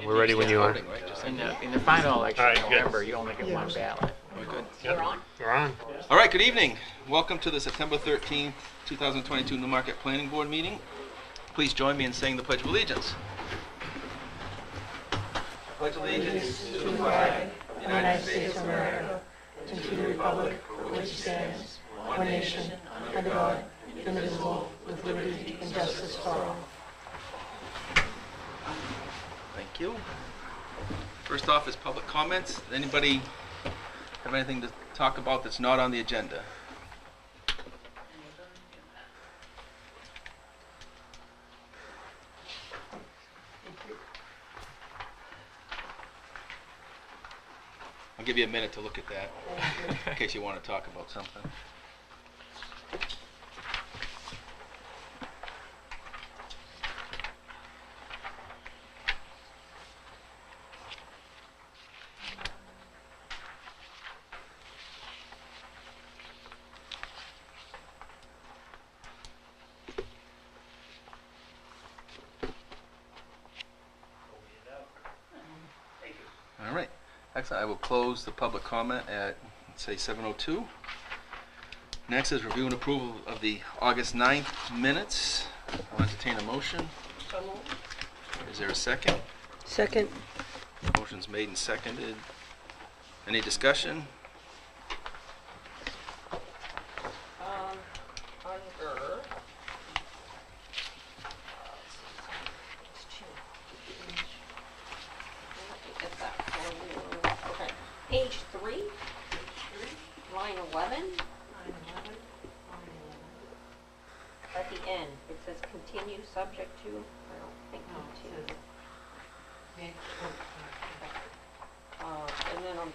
We're ready when you are. Voting, right? Just In the final election All right, in good. November, you only get one ballot. we're good. Yep. We're on. All right, good evening. Welcome to the September 13th, 2022 Newmarket Planning Board meeting. Please join me in saying the Pledge of Allegiance. Pledge allegiance to the flag of the United States of America, and to the republic for which it stands, one nation, under God, indivisible, with liberty and justice for all. Thank you. First off is public comments. Anybody have anything to talk about that's not on the agenda? I'll give you a minute to look at that in case you want to talk about something. All right. Excellent. I will close the public comment at, say, 7:02. Next is review and approval of the August 9th minutes. I'll entertain a motion. Is there a second? Second. Motion's made and seconded. Any discussion? Under okay, page 3, line 11. At the end, it says continue subject to. I don't think continue. And then on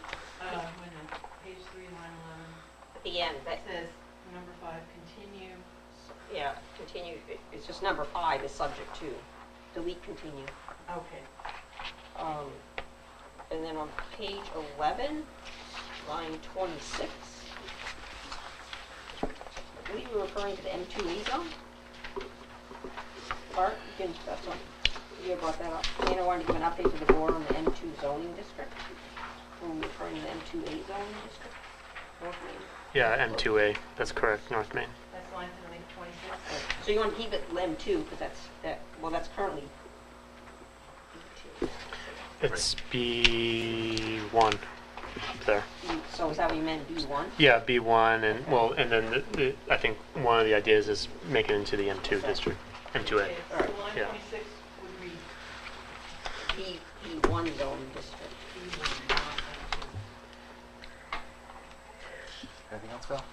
Page 3, line 11. at the end, that It says number 5, continue. yeah, continue. It's just number 5 is subject to. Delete continue. Okay. And then on page 11, line 26, I believe we were referring to the M2E zone. Bart, you can, that's one. You brought that up. Dana wanted to give an update to the board on the M2 zoning district. When we were referring to the M2A zoning district. North Main. Yeah, M2A. That's correct, North Main. That's line 26. So you want to keep it M2 because that's currently B2. It's B1 up there. So is that what you meant, B1? Yeah, B1, and well, and then I think one of the ideas is make it into the M2 district, M2A. Okay, so line Yeah. 26 would read B1 zoning district. B1, not Anything else, Val?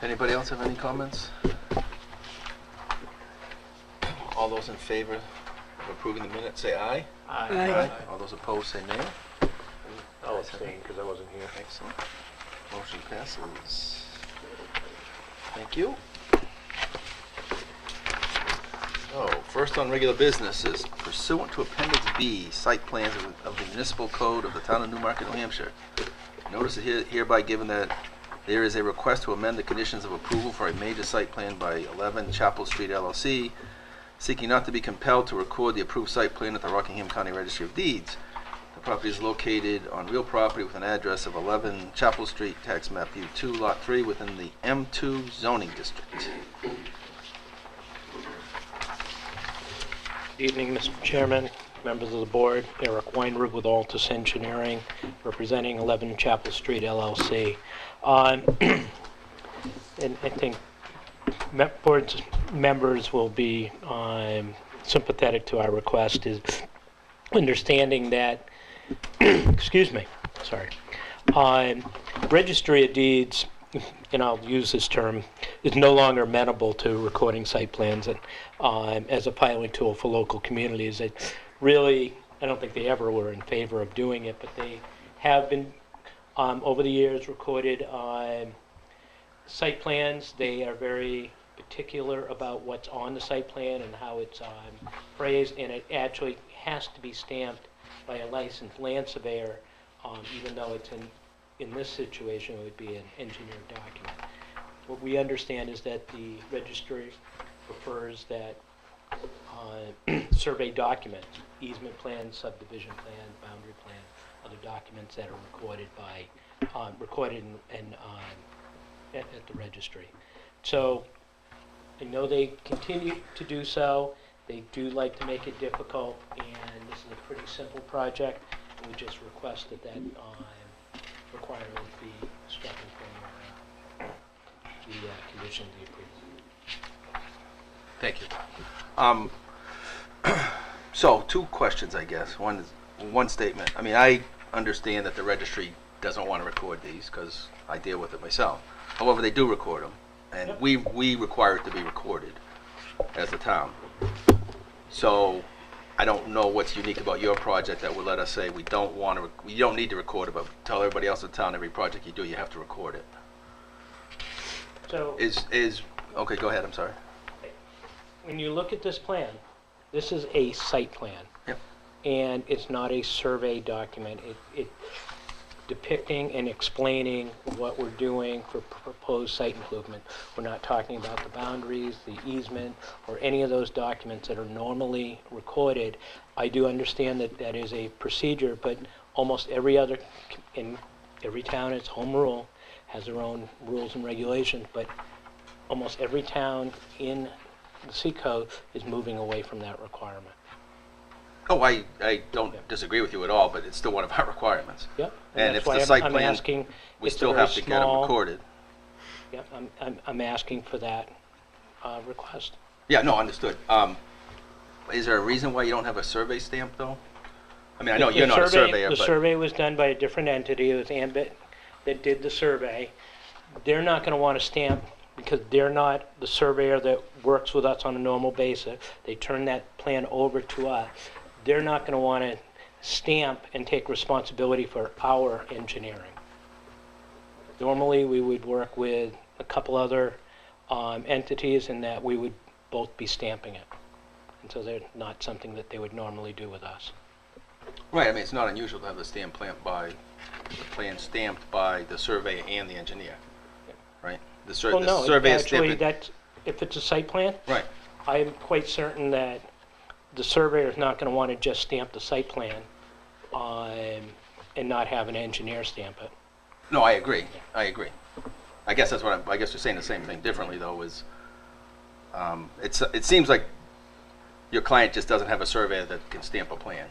Anybody else have any comments? All those in favor of approving the minutes, say aye. Aye. All those opposed, say nay. I'll abstain because I wasn't here. Excellent. Motion passes. Thank you. So, first on regular business is pursuant to Appendix B, site plans of the municipal code of the town of Newmarket, New Hampshire. Notice is hereby given that there is a request to amend the conditions of approval for a major site plan by 11 Chapel Street LLC, seeking not to be compelled to record the approved site plan at the Rockingham County Registry of Deeds. The property is located on real property with an address of 11 Chapel Street, tax map U2, lot 3, within the M2 zoning district. Good evening, Mr. Chairman, members of the board. Eric Weinrib with Altus Engineering, representing 11 Chapel Street LLC. And I think board members will be sympathetic to our request, is understanding that, excuse me, sorry, Registry of Deeds, and I'll use this term, is no longer amenable to recording site plans and, as a filing tool for local communities. It really, I don't think they ever were in favor of doing it, but they have been, over the years, recorded site plans. They are very particular about what's on the site plan and how it's phrased, and it actually has to be stamped by a licensed land surveyor, even though it's in this situation, it would be an engineered document. What we understand is that the registry prefers that survey documents, easement plans, subdivision plans, boundary plans, other documents that are recorded by, at the registry. So I know they continue to do so. They do like to make it difficult, and this is a pretty simple project. We just request that requirement be struck from the condition of the approval. Thank you. So, two questions, I guess. One statement. I mean, I understand that the registry doesn't want to record these because I deal with it myself. However, they do record them, and Yep. we require it to be recorded as a town. So, I don't know what's unique about your project that would let us say we don't want to. We don't need to record it, but tell everybody else in town every project you do, you have to record it. So Okay? Go ahead. I'm sorry. when you look at this plan, this is a site plan. Yep. And it's not a survey document. It depicting and explaining what we're doing for proposed site improvement. We're not talking about the boundaries, the easement, or any of those documents that are normally recorded. I do understand that that is a procedure, but almost every other, in every town, its home rule, has their own rules and regulations, but almost every town in the C code is moving away from that requirement. Oh, I don't disagree with you at all, but it's still one of our requirements. Yep. And that's if why the site I'm plan, asking, we it's a still very have to get them small- recorded. Yep, I'm asking for that request. Yeah, no, understood. Is there a reason why you don't have a survey stamp, though? I mean, I know The you're not a survey- surveyor, The but, survey was done by a different entity. It was Ambit that did the survey. They're not going to want to stamp because they're not the surveyor that works with us on a normal basis. They turn that plan over to us. They're not going to want to stamp and take responsibility for our engineering. Normally, we would work with a couple other entities in that we would both be stamping it. And so they're not something that they would normally do with us. right, I mean, it's not unusual to have the plan stamped by the surveyor and the engineer, right? The Well, no, surveyor actually, stamped it. that, if it's a site plan, Right, I am quite certain that the surveyor is not going to want to just stamp the site plan and not have an engineer stamp it. no, I agree, I guess that's what I guess you're saying the same thing differently, though, is, it seems like your client just doesn't have a surveyor that can stamp a plan,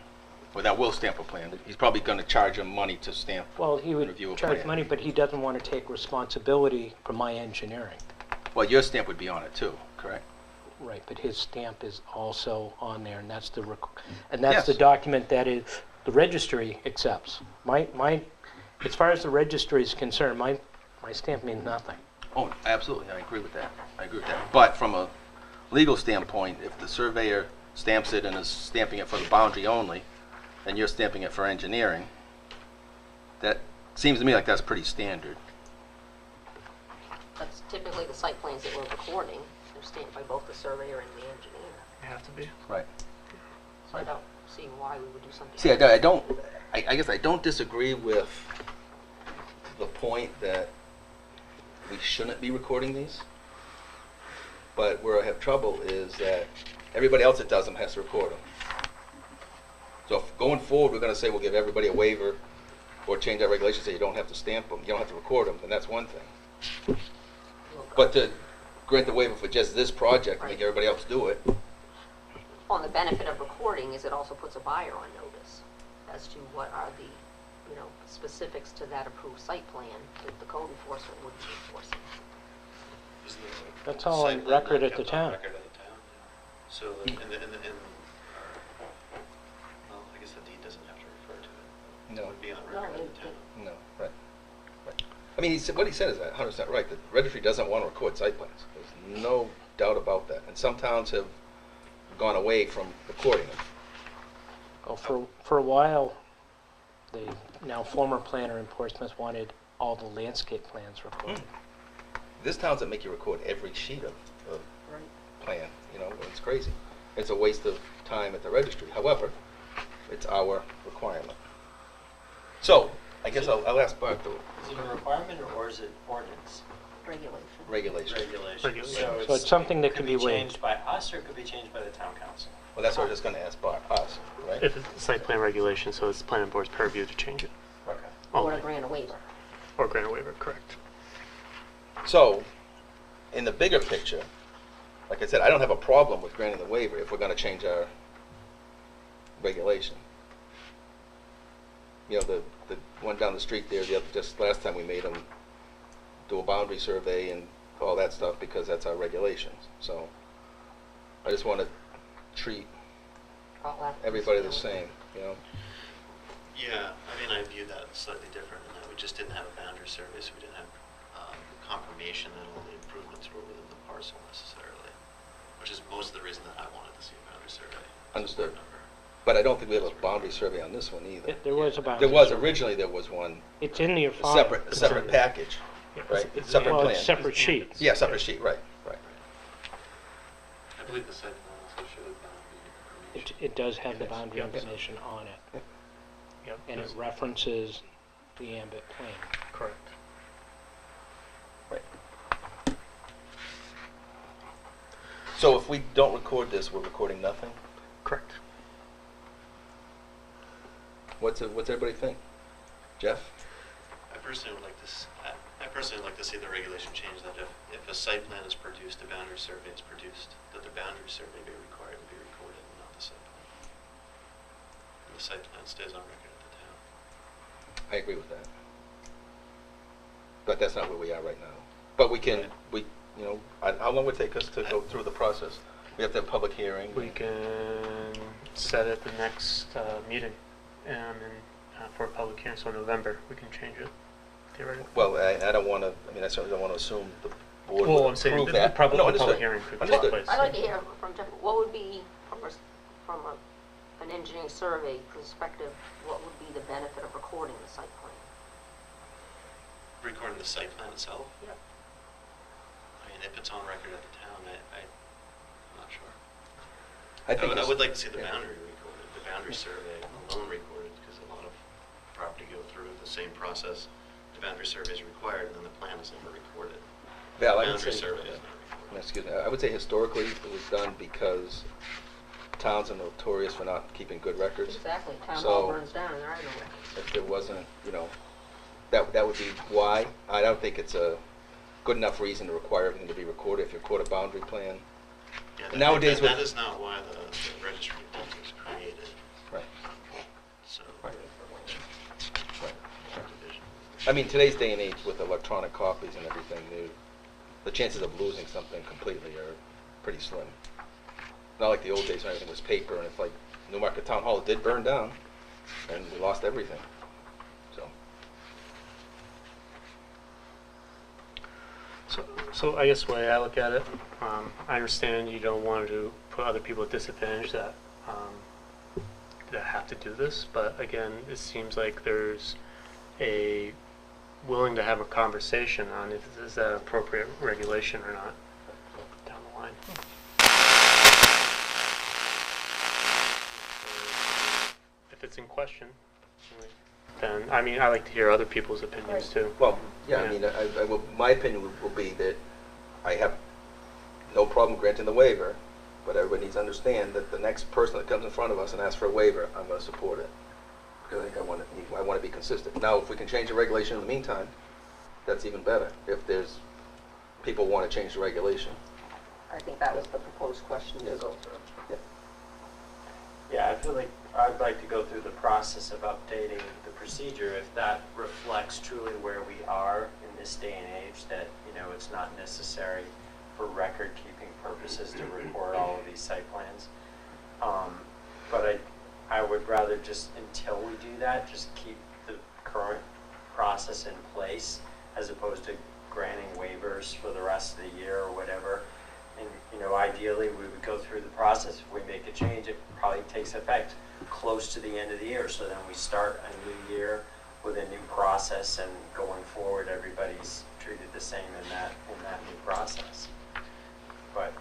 or that will stamp a plan. He's probably gonna charge him money to stamp. Well, he would Review a charge plan. money, but he doesn't want to take responsibility for my engineering. Well, your stamp would be on it too, correct? Right, but his stamp is also on there, and that's the that's the Yes. document that is, the registry accepts. As far as the registry is concerned, my stamp means nothing. Oh, absolutely, I agree with that, But from a legal standpoint, if the surveyor stamps it and is stamping it for the boundary only, and you're stamping it for engineering, that seems to me like that's pretty standard. That's typically the site plans that we're recording. They're stamped by both the surveyor and the engineer. They have to be. Right. So I don't see why we would do something. See, I guess I don't disagree with the point that we shouldn't be recording these. But where I have trouble is that everybody else that does them has to record them. So if going forward, we're gonna say we'll give everybody a waiver or change our regulations, say you don't have to stamp them, you don't have to record them, then that's one thing. But to grant the waiver for just this project, and make everybody else do it, On the benefit of recording is it also puts a buyer on notice as to what are the, specifics to that approved site plan that the code enforcement would be enforcing. That's all on record at the town. So, well, I guess the deed doesn't have to refer to it. No. It would be on No, record at it- the town. no, right. I mean, what he said is 100% right. The registry doesn't want to record site plans. There's no doubt about that. And some towns have gone away from recording them. Well, for a while, the now former planner in Portsmouth wanted all the landscape plans recorded. There's towns that make you record every sheet of Right. plan, it's crazy. It's a waste of time at the registry. However, it's our requirement. So, I guess I'll ask Bart though. Is it a requirement or is it ordinance? Regulation. regulation. Regulation. So it's something that can could be waived. changed by us, or it could be changed by the town council. Well, that's what I was just gonna ask Bart, us, right? If it's site plan regulation, so it's planning board's purview to change it. Okay. Or Only. to grant a waiver. Or grant a waiver, correct. So, in the bigger picture, like I said, I don't have a problem with granting the waiver if we're gonna change our regulation. You know, the one down the street there, just last time we made them do a boundary survey and all that stuff because that's our regulations. So, I just wanna treat All applicants everybody the fairly. same, you know? Yeah, I mean, I view that slightly different in that we just didn't have a boundary survey, so we didn't have confirmation that all the improvements were within the parcel necessarily, which is most of the reason that I wanted to see a boundary survey. Understood. Number. But I don't think we have a boundary survey on this one either. There was a boundary. There was, survey. originally there was one, It's in your a file. separate package, right? Separate Well, plan. it's separate sheets. Yeah, separate sheet, right. I believe the site plan also showed boundary information. It does have the Yes. boundary Yep. information on it, Yep. and it references the ambit plan. Correct. So if we don't record this, we're recording nothing? Correct. What's everybody think? Jeff? I personally would like to, I personally would like to see the regulation change that if a site plan is produced, a boundary survey is produced, that the boundary survey be required to be recorded and not the site plan. And the site plan stays on record at the town. I agree with that. But that's not where we are right now. But we can, you know, how long would it take us to go through the process? We have to have a public hearing. We can set it the next meeting for a public hearing, so November, we can change it theoretically. Well, I don't want to, I mean, I certainly don't want to assume the board Well, would I'm saying approve the that. public No, the public understood. hearing could take Understood. place. I'd like to hear from Jeff, what would be, from an engineering survey perspective, what would be the benefit of recording the site plan? Recording the site plan itself? Yep. I mean, if it's on record at the town, I'm not sure. I I would like to see the yeah. boundary recorded, the boundary survey alone recorded, because a lot of property go through the same process. The boundary survey is required, and then the plan is never recorded. Val, I The would boundary say, survey is not recorded. excuse me, I would say historically it was done because towns are notorious for not keeping good records. Exactly, town So- hall burns down and there are no records. If there wasn't, you know, that would be why. I don't think it's a good enough reason to require everything to be recorded. If you record a boundary plan, Yeah, nowadays that with- is not why the registry of deeds was created, right. so. Right. Division. I mean, today's day and age with electronic copies and everything, the chances of losing something completely are pretty slim. Not like the old days when everything was paper, and if like Newmarket Town Hall did burn down, and we lost everything. So, So I guess the way I look at it, I understand you don't want to put other people at disadvantage that have to do this, but again, it seems like there's a willing to have a conversation on if is that appropriate regulation or not down the line. If it's in question, then I mean I like to hear other people's opinions too. well, yeah, I Yeah. mean, I will, my opinion will be that I have no problem granting the waiver, but everybody needs to understand that the next person that comes in front of us and asks for a waiver, I'm going to support it. Because I think I want to be consistent. Now, if we can change the regulation in the meantime, that's even better. If there's people want to change the regulation. I think that was the proposed question to Yes. go through. Yeah. Yeah, I feel like I'd like to go through the process of updating the procedure if that reflects truly where we are in this day and age, that, you know, it's not necessary for record-keeping purposes to record all of these site plans. But I would rather just, until we do that, just keep the current process in place as opposed to granting waivers for the rest of the year or whatever. And, you know, ideally, we would go through the process. If we make a change, it probably takes effect close to the end of the year. So then we start a new year with a new process, and going forward, everybody's treated the same in that new process. But,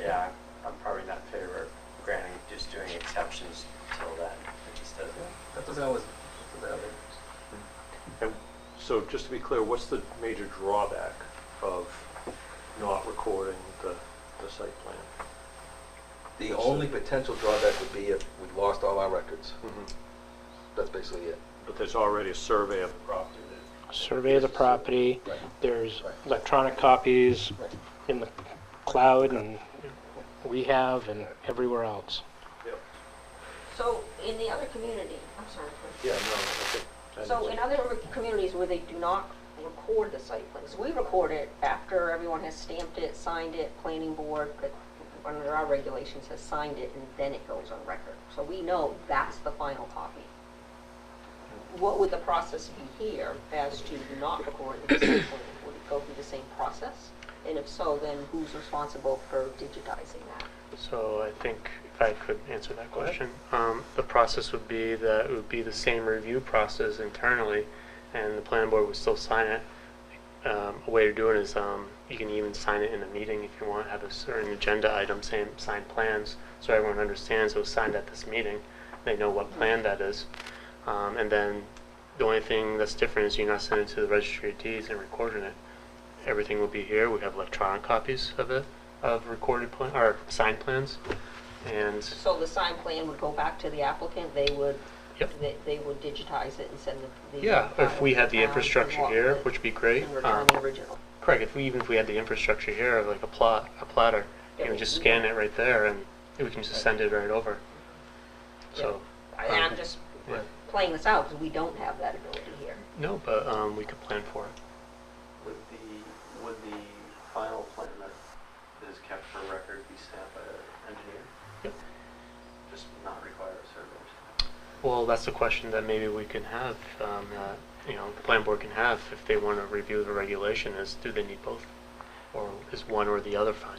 yeah, I'm probably not in favor of granting, just doing exceptions till then instead of. That's what I was. And so just to be clear, what's the major drawback of not recording the site plan? The only potential drawback would be if we lost all our records. Mhm. That's basically it. But there's already a survey of the property that Survey of the property, Right. there's Right. electronic copies Right. in the cloud, and we have, and everywhere else. So in the other community, I'm sorry, Chris. Yeah, no, I think. that So is- in other communities where they do not record the site plans, we record it after everyone has stamped it, signed it, planning board, that under our regulations has signed it, and then it goes on record. So we know that's the final copy. What would the process be here as to not recording the site plan? Would it go through the same process? And if so, then who's responsible for digitizing that? So I think if I could answer that question, the process would be that it would be the same review process internally, and the planning board would still sign it. A way to do it is you can even sign it in a meeting if you want, have a certain agenda item saying sign plans, so everyone understands it was signed at this meeting. They know what plan that is. And then the only thing that's different is you're not sending it to the registry of deeds and recording it. Everything will be here. We have electronic copies of it, of recorded plan, or signed plans. And So the signed plan would go back to the applicant, they would, Yep. they would digitize it and send the. yeah, if file we to had the town infrastructure and here, walk it which would be great. And return the original. Correct. Even if we had the infrastructure here, like a platter, Yeah, you know, we just can scan do it right there, and we can just send it right over. So. I'm just Yeah. playing this out because we don't have that ability here. No, but we could plan for it. Would the final plan that is kept for record be stamped by an engineer? Yep. Just not require a surveyor? Well, that's the question that maybe we can have, you know, the plan board can have if they want to review the regulation is, do they need both? Or is one or the other fine?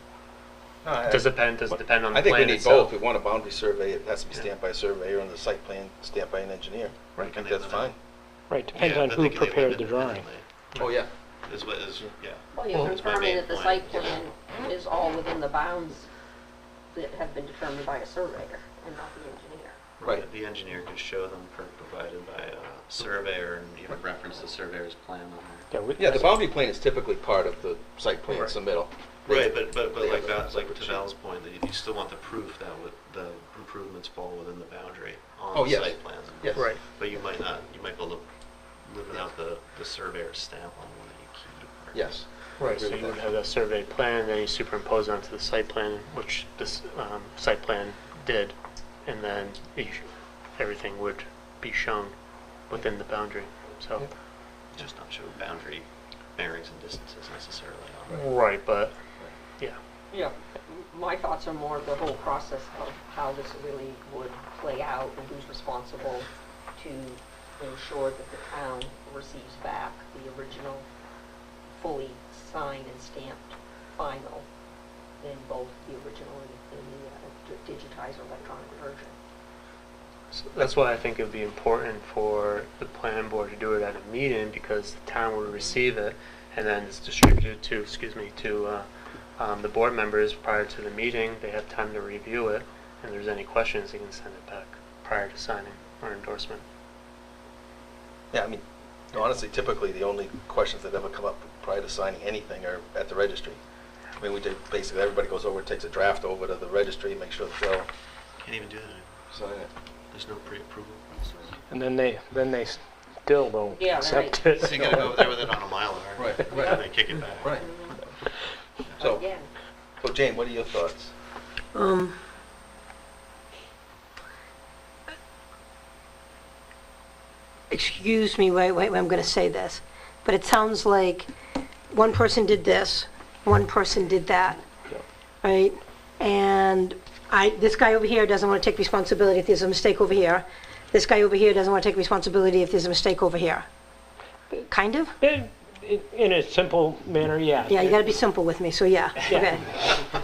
Does it depend on the I think we plan need itself? both. We want a boundary survey, it has to be Yeah. stamped by a surveyor, and the site plan stamped by an engineer. I Right. think that's fine. Right, depends Yeah, on but who they can be prepared the limited drawing. independently. Oh, yeah. Yeah. Well, you Well, that's my determine main that the point. site plan is all within the bounds that have been determined by a surveyor and not the engineer. Right. The engineer could show them provided by a surveyor and even reference the surveyor's plan on there. Yeah, the boundary plan is typically part of the site plan Right. submittal. Right, but they like have a that, like separate to sheet. Val's point, that you still want the proof that the improvements fall within the boundary on Oh, the yes. site plan. Yes. Right. But you might not, you might be able to live without the surveyor's stamp on the one that you keep. Yes. Right, so Agree you with would that. have that survey plan, and then you superimpose onto the site plan, which this site plan did, and then everything would be shown within the boundary. So, Just not show boundary bearings and distances necessarily on it. right, but yeah, Yeah, my thoughts are more of the whole process of how this really would play out and who's responsible to ensure that the town receives back the original fully signed and stamped final in both the original and the digitized electronic version. so that's why I think it would be important for the planning board to do it at a meeting, because the town would receive it, and then it's distributed to, the board members prior to the meeting. They have time to review it, and if there's any questions, they can send it back prior to signing or endorsement. Yeah, I mean, honestly, typically, the only questions that ever come up prior to signing anything are at the registry. I mean, basically, everybody goes over, takes a draft over to the registry, make sure that they'll Can't even do that anymore. sign it. There's no pre-approval process. And then they still don't Yeah, accept right. So you gotta go over there with it on a Mylar. Right, And right. then kick it back. Right. But So, again, so Jane, what are your thoughts? Excuse me, wait, I'm going to say this, but it sounds like one person did this, one person did that, right? And this guy over here doesn't want to take responsibility if there's a mistake over here. This guy over here doesn't want to take responsibility if there's a mistake over here. Kind of? in a simple manner, yeah. Yeah, you got to be simple with me, so yeah, okay.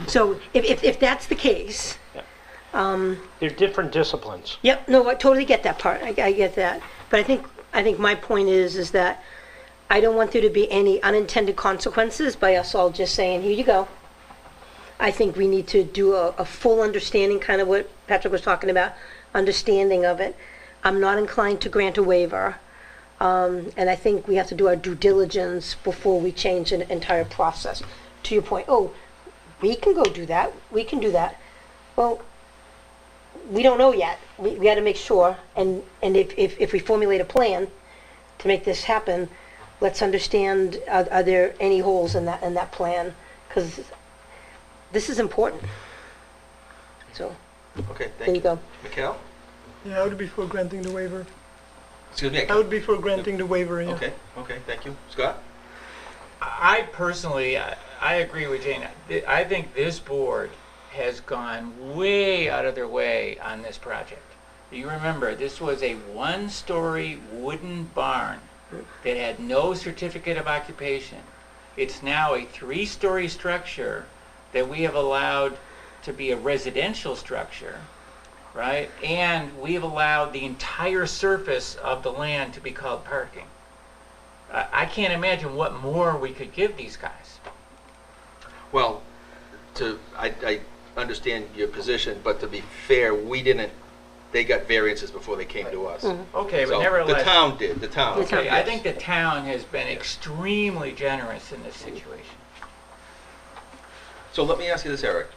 So if that's the case, They're different disciplines. yep, no, I totally get that part, I get that. But I think my point is that I don't want there to be any unintended consequences by us all just saying, here you go. I think we need to do a full understanding, kind of what Patrick was talking about, understanding of it. I'm not inclined to grant a waiver. And I think we have to do our due diligence before we change an entire process. To your point, oh, we can go do that, we can do that. Well, we don't know yet. We got to make sure, and if we formulate a plan to make this happen, let's understand, are there any holes in that plan? Because this is important. So, Okay, there thank you go. Mikhail? Yeah, I would be for granting the waiver. Excuse me? I would be for granting the waiver, yeah. Okay, thank you. Scott? I personally, I agree with Jane. I think this board has gone way out of their way on this project. You remember, this was a one-story wooden barn that had no certificate of occupation. It's now a three-story structure that we have allowed to be a residential structure, right? And we have allowed the entire surface of the land to be called parking. I can't imagine what more we could give these guys. Well, I understand your position, but to be fair, they got variances before they came to us. Okay, but So, nevertheless. the town did, the town. Okay, I yes. think the town has been extremely generous in this situation. So let me ask you this, Eric.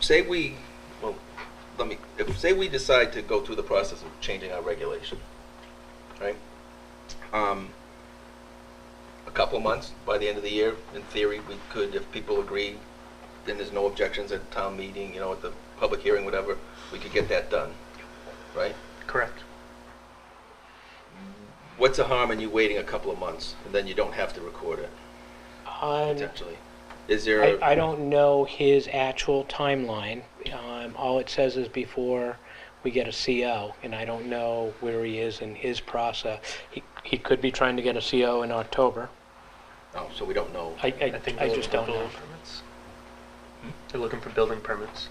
Say we decide to go through the process of changing our regulation, right? A couple of months, by the end of the year, in theory, we could, if people agree, then there's no objections at town meeting, at the public hearing, whatever, we could get that done, right? Correct. What's the harm in you waiting a couple of months, and then you don't have to record it, potentially? Is there? I don't know his actual timeline. All it says is before we get a CO, and I don't know where he is in his process. He could be trying to get a CO in October. Oh, so we don't know. I think I they're just looking don't for know. building permits. They're looking for building permits.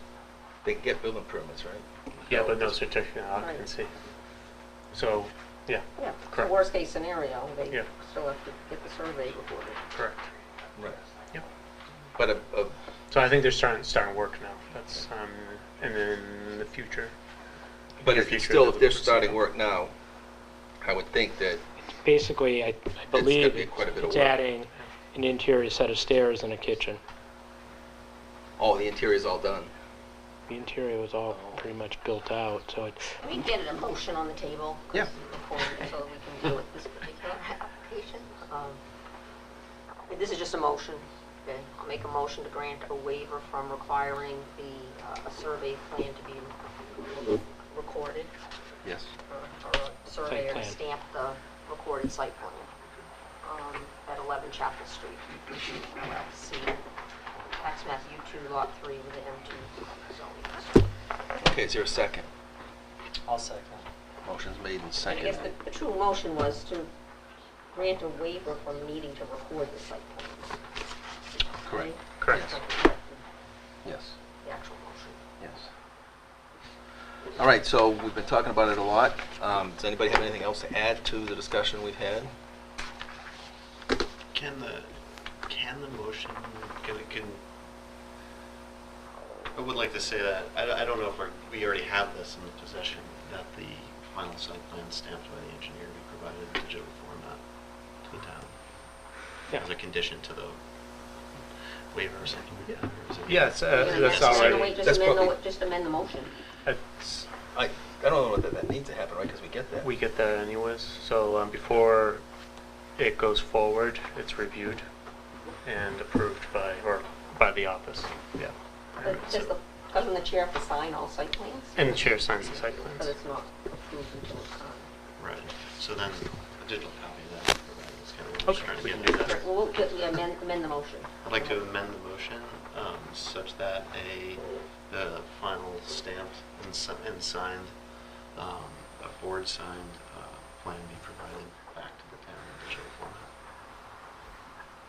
They can get building permits, right? Yeah, but no certificate of occupancy. So, yeah, Yeah, it's the Correct. worst case scenario, they Yeah. still have to get the survey recorded. correct. Right. Yep. But So I think they're starting work now. That's and then in the future. but near if future, still, they're if they're looking for starting CO. work now, I would think that Basically, I believe be quite a bit of it's work. adding an interior set of stairs and a kitchen. all the interior's all done. The interior was all pretty much built out, so it, We can get a motion on the table. 'cause Yeah. before- So we can deal with this particular application. This is just a motion. Okay, I'll make a motion to grant a waiver from requiring a survey plan to be recorded, Yes. or a surveyor to plan. stamp the recorded site plan at 11 Chapel Street, LLC, tax map U2, lot 3, with the M2 zoning. Okay, is there a second? I'll second. Motion's made and I guess seconded. the true motion was to grant a waiver from needing to record the site plan. Correct. Correct. Yes. The actual motion. Yes. All right, so we've been talking about it a lot. Does anybody have anything else to add to the discussion we've had? Can the motion, I would like to say that, I don't know if we already have this in the possession, that the final site plan stamped by the engineer be provided in digital format to the town. Yeah. As a condition to the waiver or something like that. Or is it- Yes, You're gonna that's just amend the already. wa- That's probably- Just amend the motion. It's, I don't know whether that needs to happen, right, because we get that. we get that anyways. So before it goes forward, it's reviewed and approved by the office. Yeah. And so- Doesn't the chair have to sign all site plans? and the chair signs the site Because plans. it's not approved until it's signed. Right, so then a digital copy of that provided is kind of what I was Okay, trying to we get can do at. that. Well, we'll amend the motion. I'd like to amend the motion such that the final stamped and signed, a board signed plan be provided back to the town in digital format.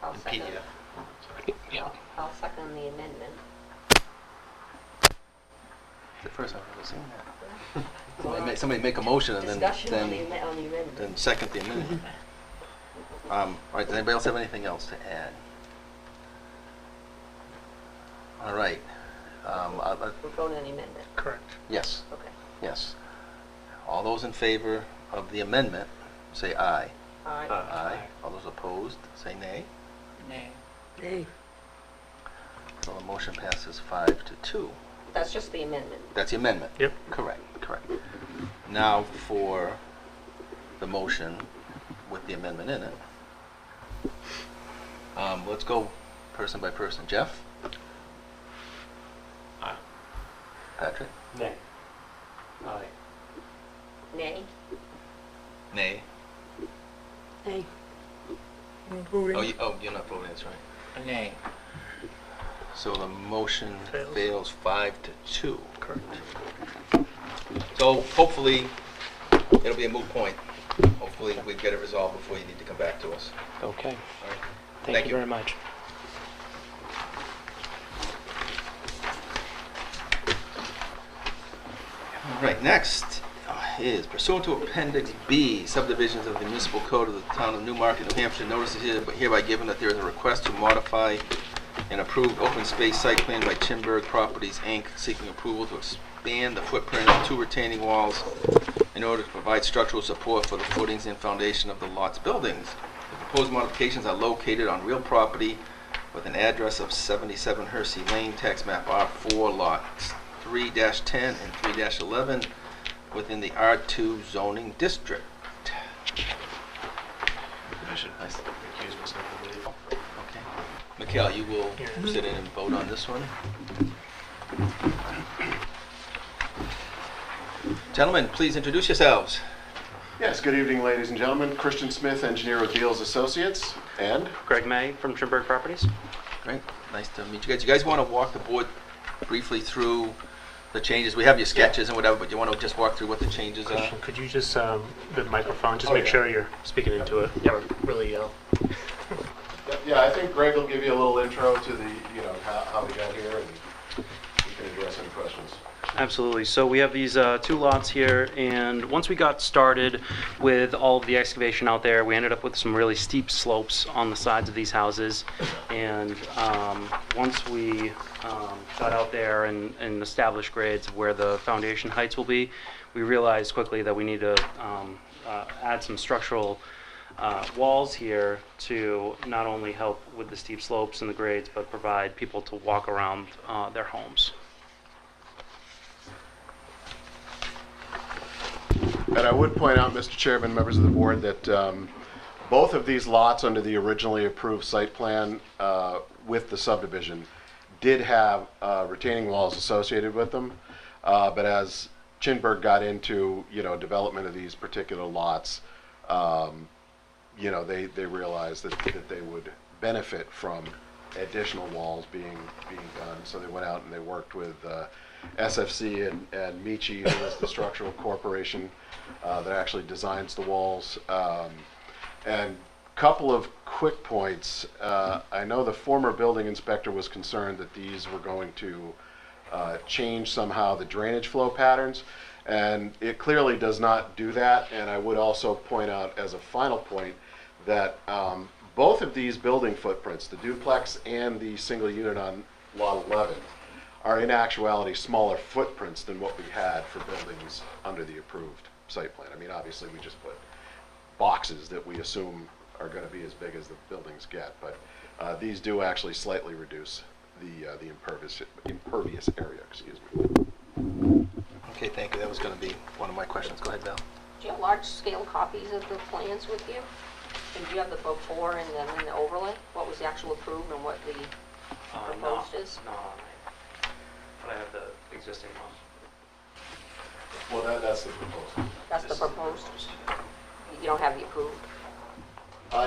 I'll In second. PDF format, sorry. yeah. I'll second the amendment. It's the first time I've ever seen that. Somebody make a motion and Discussion on the then amendment. then second the amendment. All right, does anybody else have anything else to add? All right. We're voting on the amendment. Correct. Yes, Okay. yes. All those in favor of the amendment, say aye. Aye. Aye. All those opposed, say nay. Nay. Hey, So the motion passes 5-2. That's just the amendment. That's the amendment? Yep. Correct. Now for the motion with the amendment in it. Let's go person by person. Jeff? Aye. Patrick? Nay. Aye. Nay? Nay. hey, Not voting. You're not voting, that's right. A nay. So the motion Fails. fails 5-2. Correct. So hopefully, it'll be a moot point. Hopefully, we get it resolved before you need to come back to us. Okay. All right. Thank you very much. All right, next is pursuant to Appendix B, subdivisions of the municipal code of the town of Newmarket, New Hampshire, notice is hereby given that there is a request to modify an approved open space site plan by Chinburg Properties, Inc., seeking approval to expand the footprint of 2 retaining walls in order to provide structural support for the footings and foundation of the lot's buildings. The proposed modifications are located on real property with an address of 77 Hersey Lane, tax map R4, lots 3-10 and 3-11, within the R2 zoning district. I should recuse myself, I believe. Okay. Mikhail, you will sit in and vote on this one. Gentlemen, please introduce yourselves. Yes, good evening, ladies and gentlemen. Christian Smith, Engineer with Deals Associates, and Greg May from Trimberg Properties. Great, nice to meet you guys. You guys want to walk the board briefly through the changes? We have your sketches and whatever, but you want to just walk through what the changes are? Christian, could you just, the microphone, just Oh, make yeah. sure you're speaking into it, or really yell. yeah, I think Greg will give you a little intro to the, how we got here, and we can address any questions. Absolutely. So we have these 2 lots here, and once we got started with all of the excavation out there, we ended up with some really steep slopes on the sides of these houses. And once we got out there and established grades of where the foundation heights will be, we realized quickly that we need to add some structural walls here to not only help with the steep slopes and the grades, but provide people to walk around their homes. And I would point out, Mr. Chairman, members of the board, that both of these lots under the originally approved site plan with the subdivision did have retaining walls associated with them. But as Chinburg got into, development of these particular lots, they realized that they would benefit from additional walls being done. So they went out and they worked with SFC and Michi, who is the structural corporation that actually designs the walls. And couple of quick points. I know the former building inspector was concerned that these were going to change somehow the drainage flow patterns, and it clearly does not do that. And I would also point out as a final point that both of these building footprints, the duplex and the single unit on lot 11, are in actuality smaller footprints than what we had for buildings under the approved site plan. I mean, obviously we just put boxes that we assume are going to be as big as the buildings get, but these do actually slightly reduce the impervious area. Excuse me. Okay, thank you. That was going to be one of my questions. Go ahead, Val. Do you have large-scale copies of the plans with you? And do you have the before and then the overlay? What was the actual approved and what the proposed is? No, but I have the existing one. Well, that's the proposal. That's the proposed? You don't have the approved?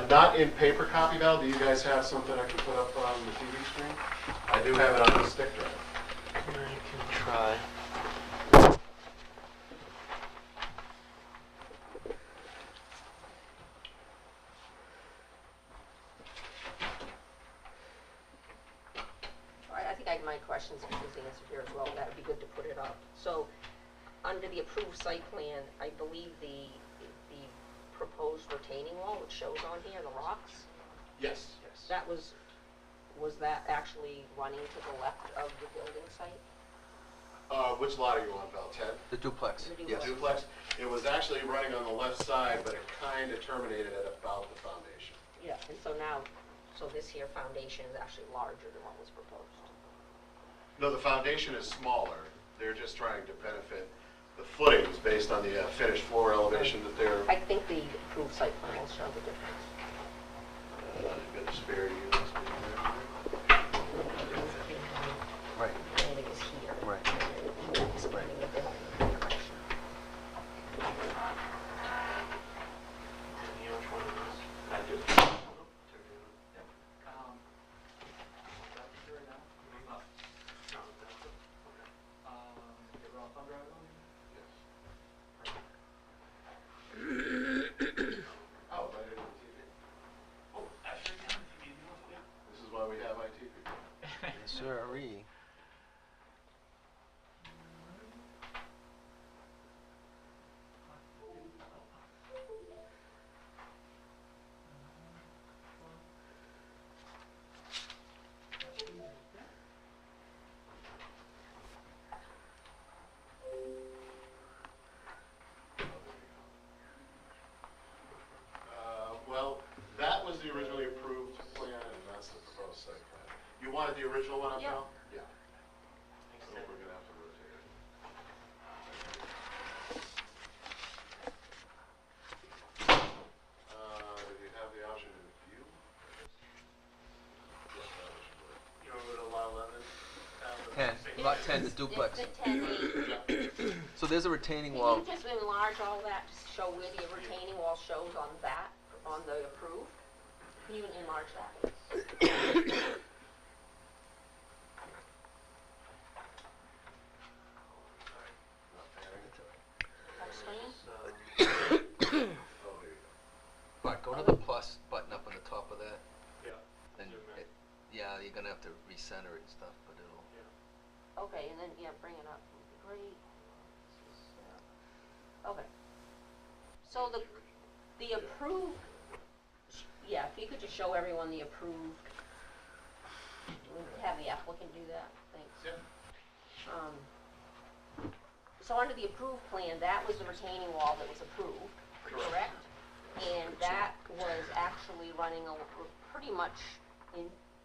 Not in paper copy, Val. Do you guys have something I can put up on the TV screen? I do have it on the stick drive. I can try. All right, I think my questions are answered here as well. That would be good to put it up. So, under the approved site plan, I believe the proposed retaining wall, which shows on here, the rocks, Yes. that was that actually running to the left of the building site? Which lot are you on, Val? 10? The duplex, The yes. Duplex? It was actually running on the left side, but it kind of terminated at about the foundation. Yeah, and so now, so this here foundation is actually larger than what was proposed. No, the foundation is smaller. They're just trying to benefit the footings based on the finished floor elevation that they're. I think the approved site plan will show the difference. Got spare units being there. Right, Planning is here. right. Expanding the building in that direction. You know which one it is? I do. Oh, right into the TV. Oh, actually, yeah, if you need one, yeah. This is why we have IT people. Yes, sir-ree. Well, that was the originally approved plan, and that's the proposed site plan. You wanted the original one up Yeah. now? Yeah. So we're gonna have to rotate it. Did you have the option to view? Yes, that should work. You want to go to lot 11? 10, lot 10, the duplex. It's the 10A. So there's a retaining Can wall. you just enlarge all that to show where the retaining wall shows on that, on the approved? Can you enlarge that? Not panic. Touch screen? Oh, here you But go to the plus button up on the top of that. Yeah. And Zoom in. yeah, you're gonna have to recenter it and stuff, but it'll. Okay, and then, yeah, bring it up. Great. This is, okay. So the approved, yeah, if you could just show everyone the approved, have the applicant do that, thanks. Yeah. So under the approved plan, that was the retaining wall that was approved, correct? And that was actually running pretty much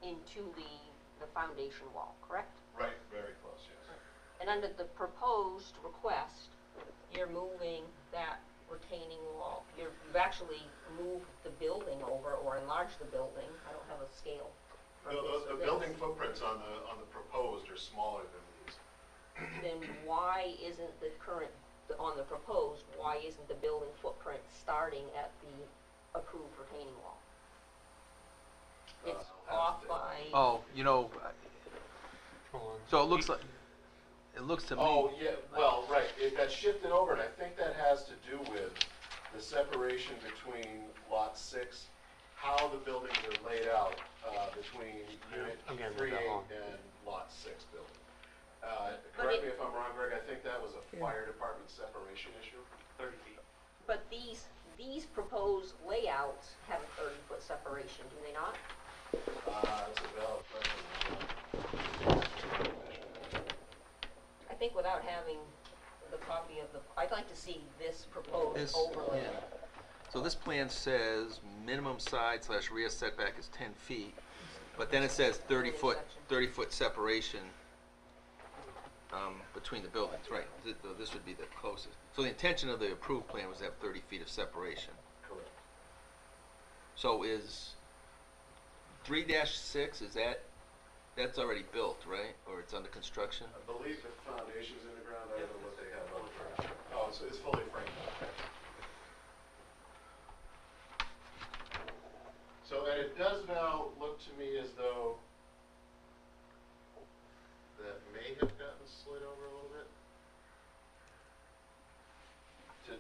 into the foundation wall, correct? Right, very close, yes. And under the proposed request, you're moving that retaining wall. You've actually moved the building over or enlarged the building. I don't have a scale. from this The or this. building footprints on the proposed are smaller than these. Then why isn't the current, on the proposed, why isn't the building footprint starting at the approved retaining wall? It's off by. Oh, you know, Hold on. so it looks to me. Oh, yeah, well, right, it got shifted over, and I think that has to do with the separation between lot 6, how the buildings are laid out between unit Again, 3A that long. and lot 6 building. But Correct me if I'm wrong, Greg, I think that was a fire department separation issue. 30 feet. But these proposed layouts have a 30-foot separation, do they not? That's a valid question. I think without having the copy of the, I'd like to see this proposed This- overlay. yeah. So this plan says minimum side/rear setback is 10 feet, but then it says 30-foot separation between the buildings, right? This would be the closest. So the intention of the approved plan was to have 30 feet of separation. Correct. So is 3-6, that's already built, right? Or it's under construction? I believe the foundation's in the ground, I don't know what they have on the ground. Oh, so it's fully framed. So, and it does now look to me as though that may have gotten slid over a little bit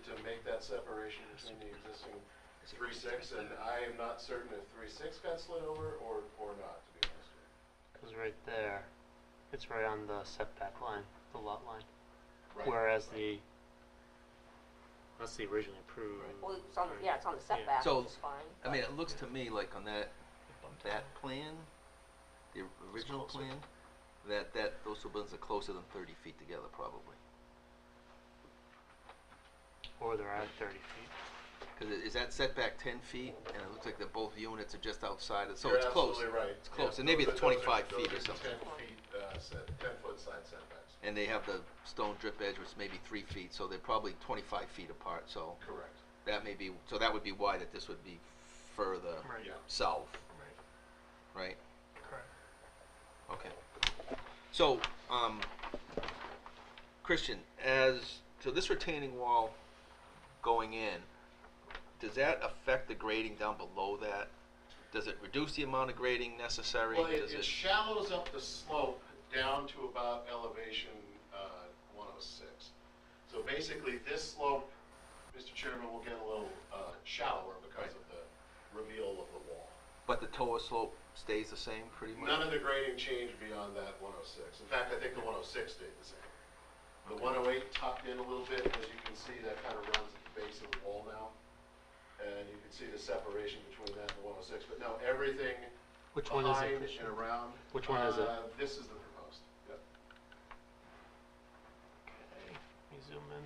to make that separation between the existing 3-6, and I am not certain if 3-6 got slid over or not, to be honest with you. Because right there, it's right on the setback line, the lot line. Right. Whereas that's the originally approved. Well, it's on, yeah, it's on the setback, So, which is fine. I mean, it looks to me like on that plan, the original closer. plan, that those those two buildings are closer than 30 feet together, probably. Or they're at 30 feet. Because is that setback 10 feet? And it looks like that both units are just outside of, so You're it's close. absolutely right. It's close, Yeah, and maybe those it's are- those are- 25 those feet are or something. 10-foot side setbacks. And they have the stone drip edge, which is maybe 3 feet, so they're probably 25 feet apart, so Correct. that may be, so that would be why that this would be further Right. Yeah. south, Right. right? Correct. Okay. So, Christian, so this retaining wall going in, does that affect the grading down below that? Does it reduce the amount of grading necessary? Well, Does it shallows up the slope down to about elevation 106. So basically, this slope, Mr. Chairman, will get a little shallower because of the reveal of the wall. But the TOA slope stays the same, pretty much? None of the grading changed beyond that 106. In fact, I think the 106 stayed the same. The 108 tucked in a little bit, as you can see, that kind of runs at the base of the wall now. And you can see the separation between that and the 106. But no, everything Which one is it, behind Christian? and around. Which one is it? This is the proposed. Yep. Okay, let me zoom in.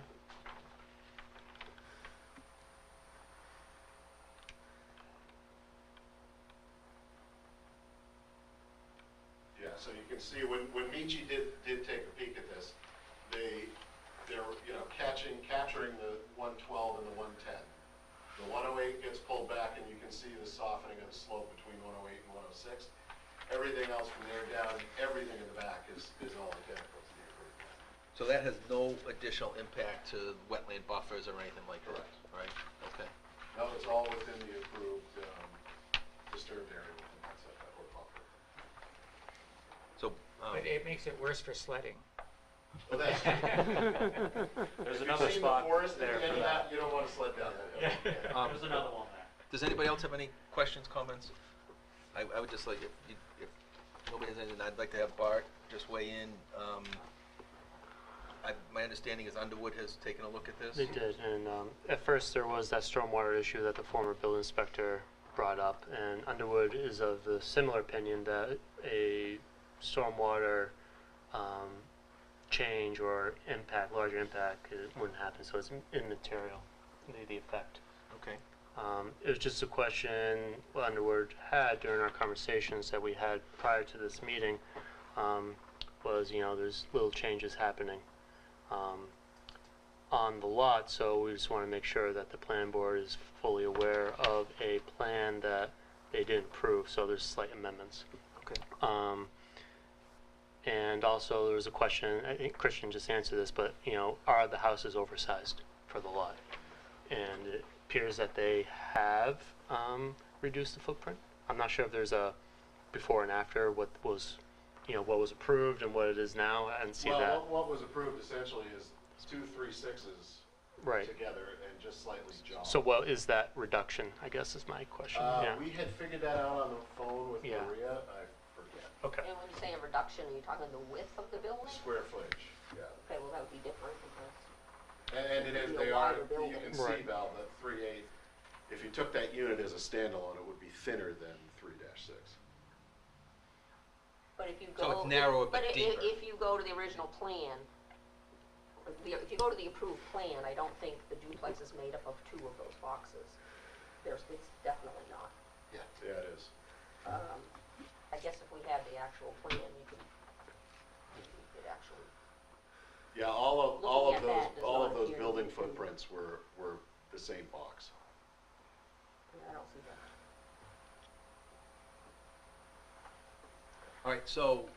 Yeah, so you can see when Michi did take a peek at this, they're capturing the 112 and the 110. The 108 gets pulled back, and you can see the softening of the slope between 108 and 106. Everything else from there down, everything in the back is all identical to the approved plan. So that has no additional impact to wetland buffers or anything like that? Correct. Right, okay. No, it's all within the approved disturbed area within that setback or buffer. So, But it makes it worse for sledding. Well, that's, There's if another you've seen the spot forest at there the end for of that. that, you don't want to sled down that hill. There's another one there. does anybody else have any questions, comments? I would just like, if nobody has anything, I'd like to have Bart just weigh in. My understanding is Underwood has taken a look at this? They did, and at first there was that stormwater issue that the former building inspector brought up, and Underwood is of the similar opinion that a stormwater change or impact, larger impact, it wouldn't happen, so it's immaterial, the effect. Okay. It was just a question Underwood had during our conversations that we had prior to this meeting, was, there's little changes happening on the lot, so we just want to make sure that the plan board is fully aware of a plan that they didn't approve, so there's slight amendments. Okay. And also there was a question, I think Christian just answered this, but are the houses oversized for the lot? And it appears that they have reduced the footprint. I'm not sure if there's a before and after what was approved and what it is now. I didn't see Well, that. what was approved essentially is 2 3/6s Right. together and just slightly jogged. So what is that reduction, I guess is my question. Yeah. We had figured that out on the phone with Yeah. Maria. I forget. Okay. And when you say a reduction, are you talking the width of the building? Square footage. Yeah. Okay, well, that would be different because, And it is, It'd be a they are, wider building. you can see, Right. Val, that 3/8, if you took that unit as a standalone, it would be thinner than 3-6. but if you go. So it's narrower but But deeper. if you go to the original plan, if you go to the approved plan, I don't think the duplex is made up of 2 of those boxes. It's definitely not. Yeah, it is. I guess if we had the actual plan, you could actually, Yeah, all of Looking at that those, does all not of those appear to building be- footprints were the same box. I don't see that. All right, so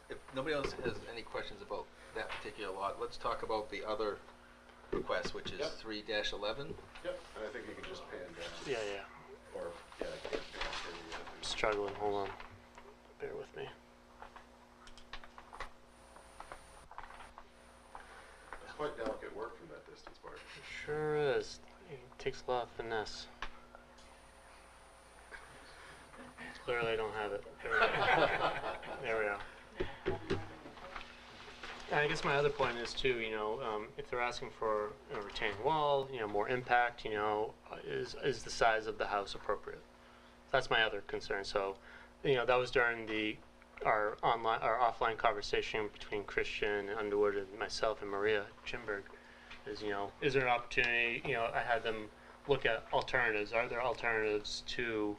if nobody else has any questions about that particular lot, let's talk about the other request, which is Yep. 3-11. Yep. And I think you can just pan down. Yeah. Or, yeah, I can't pan for you yet. I'm struggling. Hold on. Bear with me. It's quite delicate work from that distance, Bart. It sure is. It takes a lot of finesse. Clearly I don't have it. There we go. There we go. I guess my other point is too, if they're asking for a retaining wall, more impact, is the size of the house appropriate? That's my other concern. So, that was during the our offline conversation between Christian and Underwood and myself and Maria Chimberg is, is there an opportunity, I had them look at alternatives. Are there alternatives to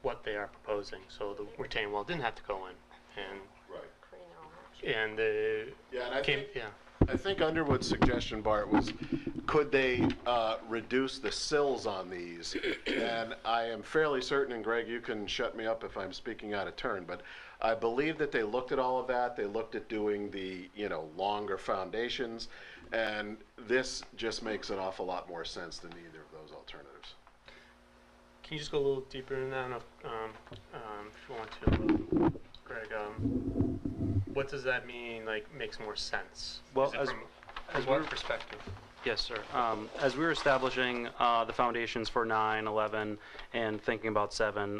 what they are proposing? So the retaining wall didn't have to go in. And Right. and Yeah, and I came, think, yeah. I think Underwood's suggestion, Bart, was could they reduce the sills on these? And I am fairly certain, and Greg, you can shut me up if I'm speaking out of turn, but I believe that they looked at all of that. They looked at doing the, longer foundations, and this just makes an awful lot more sense than either of those alternatives. Can you just go a little deeper in that, if you want to, Greg? What does that mean? Like, makes more sense? Well, Is it as from what perspective? Yes, sir. As we were establishing the foundations for 9, 11, and thinking about 7,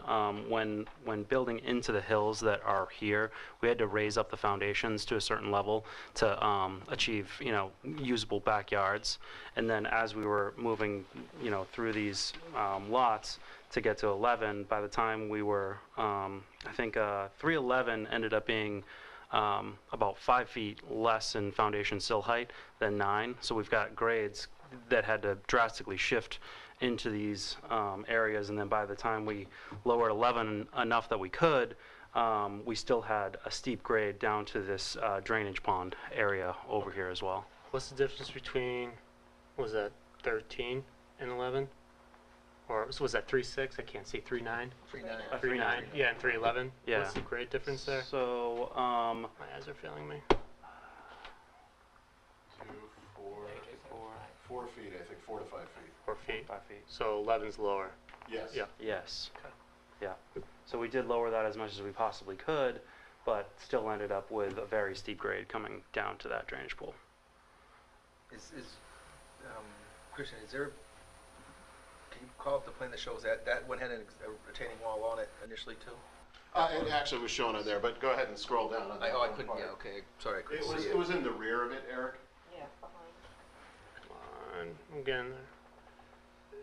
when building into the hills that are here, we had to raise up the foundations to a certain level to achieve, usable backyards. And then as we were moving, through these lots to get to 11, by the time we were, I think 311 ended up being about 5 feet less in foundation sill height than 9. So we've got grades that had to drastically shift into these areas. And then by the time we lowered 11 enough that we could, we still had a steep grade down to this drainage pond area over here as well. What's the difference between, was that 13 and 11? Or so was that 3.6? I can't see. 3.9? 3.9. 3.9. Yeah, and 3.11. Yeah. What's the grade difference there? So, My eyes are failing me. 4 feet, I think, 4 to 5 feet. 4 feet. 5 feet. So 11's lower. Yes. Yeah. Yes. Okay. Yeah. So we did lower that as much as we possibly could, but still ended up with a very steep grade coming down to that drainage pool. Christian, is there, can you call up the plan that shows that one had a retaining wall on it initially too? It actually was shown on there, but go ahead and scroll down on that. I one couldn't, part. yeah, okay, sorry, I It couldn't was, see it was in the rear of it, Eric. Yeah, behind. Come on. I'm getting there. There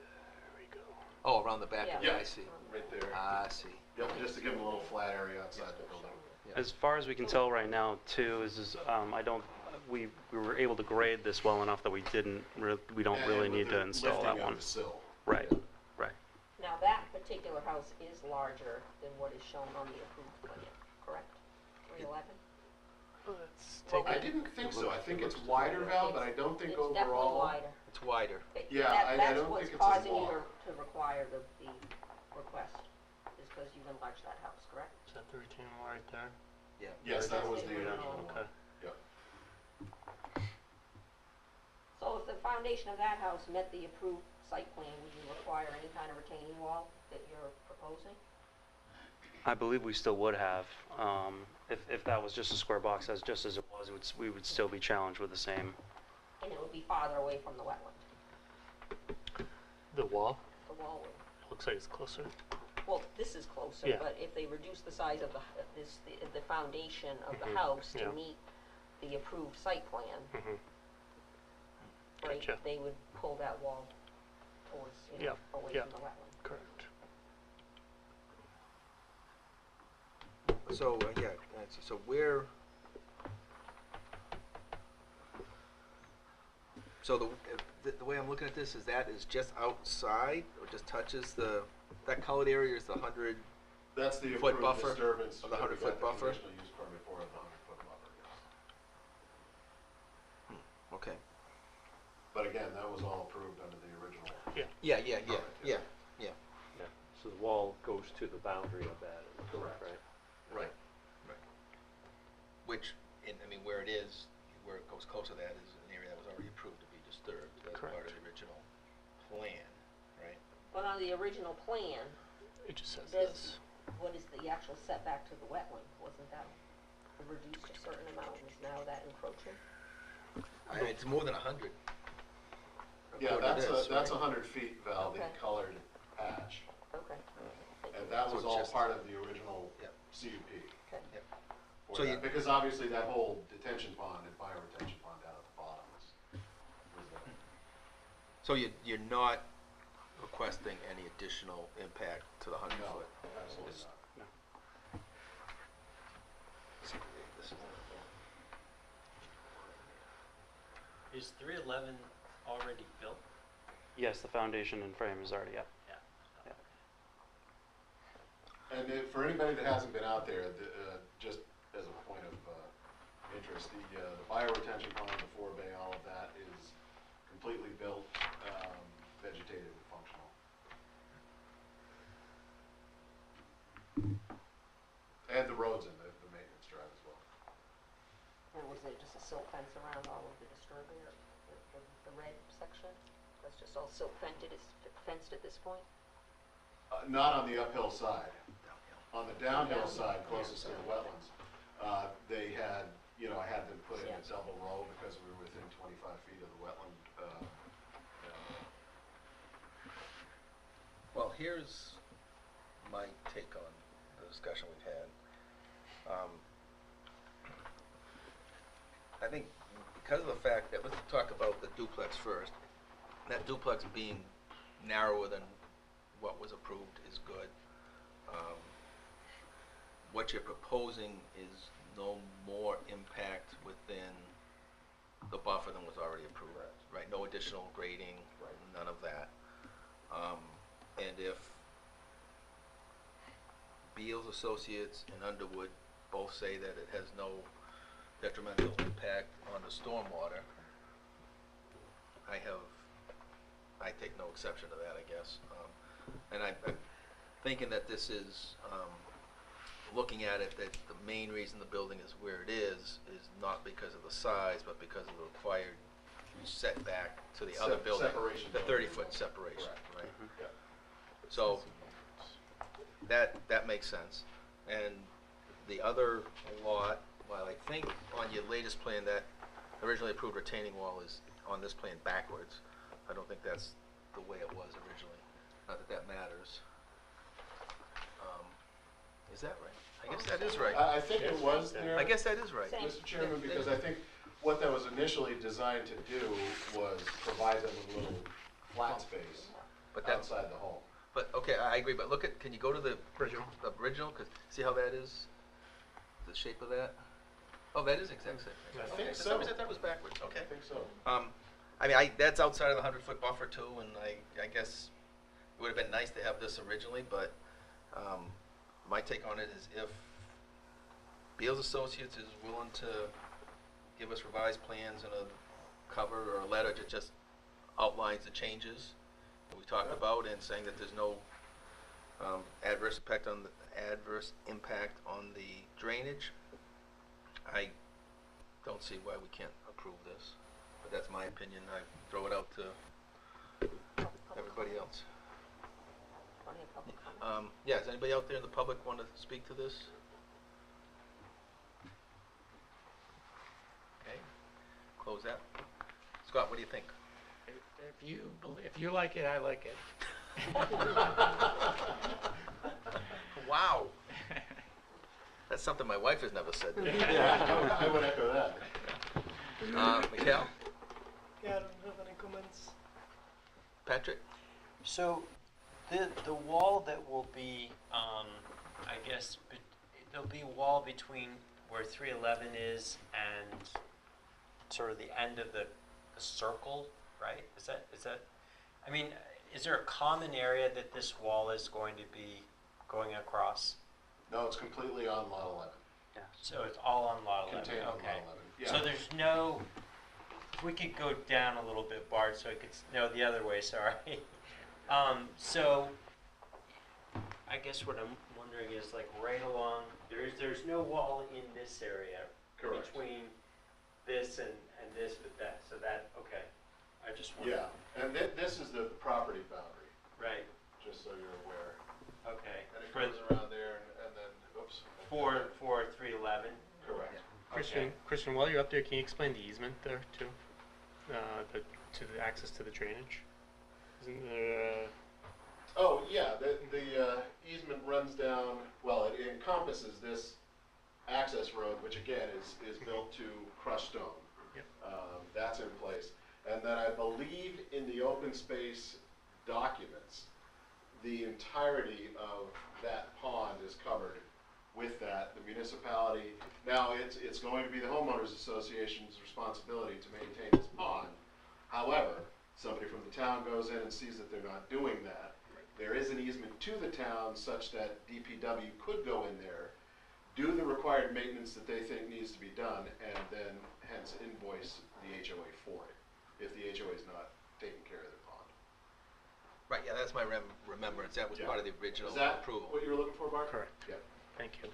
we go. Oh, around the back of it, Yeah. I see. Right there. I see. Yep, just to give them a little flat area outside the building. Yeah. As far as we can tell right now, too, we were able to grade this well enough that we don't And really with need the to install lifting that of one. the sill. Right, right. Now, that particular house is larger than what is shown on the approved plan, correct? 311? Let's Well, take I it. didn't think so. I think it's wider, Val, but I don't think It's definitely overall. wider. It's wider. Yeah, I That's don't what's think it's as causing you long. to require the request, is because you've enlarged that house, correct? Is that the retaining wall right there? Yeah. Yes, that was the Yeah, original one. Okay. Yep. So if the foundation of that house met the approved site plan, would you require any kind of retaining wall that you're proposing? I believe we still would have. If that was just a square box, just as it was, we would still be challenged with the same. And it would be farther away from the wetland, The wall? the wall would. It looks like it's closer. Well, this is closer, Yeah. but if they reduce the size of the foundation of the Mhm, house yeah. to meet the approved site plan, Mm-hmm. right, Gotcha. they would pull that wall towards, Yeah, away yeah. from the wetland. Correct. So, so where, so the way I'm looking at this is that is just outside or just touches that colored area is the 100, That's the Foot approved buffer disturbance. of the 100 that we got foot buffer? The conditional use permit for the 100-foot buffer, yes. okay. But again, that was all approved under the original. Yeah. Yeah, so the wall goes to the boundary of that, Correct. right? Right. Which, where it is, where it goes close to that is an area that was already approved to be disturbed. That's part Correct. of the original plan, right? But on the original plan, It just says there's, this. what is the actual setback to the wetland? Wasn't that reduced a certain amount, is now that encroaching? It's more than 100. Yeah, according to this, that's right? 100 feet, Val, the Okay. colored patch. Okay. And that was So it's all just- part of the original Yep. CUP. Okay. Yep. for So that. you- Because obviously that whole detention pond and fire retention pond down at the bottom was there. So you're not requesting any additional impact to the 100 No, foot? absolutely It's- not. Is 311 already built? Yes, the foundation and frame is already up. Yeah. And for anybody that hasn't been out there, just as a point of interest, the bioretention pond, the forebay, all of that is completely built, vegetated, and functional. And the roads in the maintenance drive as well. And was it just a silt fence around all of the disturbing, or the red section? That's just all silt fenced at this point? Not on the uphill side. On the downhill side, closest to the wetlands, they had, I had them put in a double row because we were within 25 feet of the wetland. Well, here's my take on the discussion we've had. I think because of the fact that, let's talk about the duplex first. That duplex being narrower than what was approved is good. What you're proposing is no more impact within the buffer than was already approved, right? No additional grading, none of that. And if Beals Associates and Underwood both say that it has no detrimental impact on the stormwater, I take no exception to that, I guess. And I'm thinking that this is, looking at it, that the main reason the building is where it is not because of the size, but because of the required setback to the other building. Separation. The 30-foot separation, Correct. right? Mm-hmm. Yeah. So that makes sense. And the other lot, while I think on your latest plan that originally approved retaining wall is on this plan backwards, I don't think that's the way it was originally. Not that that matters. Is that right? I guess that is right. I think it was there. I guess that is right. Same. Mr. Chairman, because I think what that was initially designed to do was provide them with a little flat space But that's, outside the home. but okay, I agree. But look at, can you go to the Original. original? Cause see how that is, the shape of that. Oh, that is exact same. I Okay, think for so. some reason I thought it was backwards. Okay. I think so. I mean, that's outside of the 100-foot buffer too, and I guess it would have been nice to have this originally, but my take on it is if Beals Associates is willing to give us revised plans and a cover or a letter that just outlines the changes that we talked about and saying that there's no adverse impact on the drainage, I don't see why we can't approve this. But that's my opinion. I throw it out to everybody else. Yeah, does anybody out there in the public want to speak to this? Okay, close that. Scott, what do you think? If you like it, I like it. Wow. That's something my wife has never said. Yeah, I would echo that. Mikhail? Yeah, I don't have any comments. Patrick? So the wall that will be, I guess, there'll be a wall between where 311 is and sort of the end of the circle, right? Is that? I mean, is there a common area that this wall is going to be going across? No, it's completely on lot 11. Yeah. So it's all on lot 11. Contained on Okay. lot 11. Yeah. So there's no. If we could go down a little bit, Bart, so I could. No, the other way. Sorry. So I guess what I'm wondering is like right along. There's no wall in this area. Correct. Between this and this, but that. So that okay. I just wondered. Yeah, and this is the property boundary, Right. just so you're aware. Okay. And it For goes around there and then, oops. for 311. Correct. Christian, while you're up there, can you explain the easement there too? To the access to the drainage? Isn't there, Oh, yeah, the easement runs down, well, it encompasses this access road, which again is built to crushed stone. Yep. That's in place. And then I believe in the open space documents, the entirety of that pond is covered with that. The municipality, now it's going to be the homeowners association's responsibility to maintain this pond. However, somebody from the town goes in and sees that they're not doing that. There is an easement to the town such that DPW could go in there, do the required maintenance that they think needs to be done, and then hence invoice the HOA for it, if the HOA is not taking care of their pond. Right, yeah, that's my remembrance. That was Yeah. part of the original Is that approval. what you were looking for, Bart? Correct. Yeah. Thank you.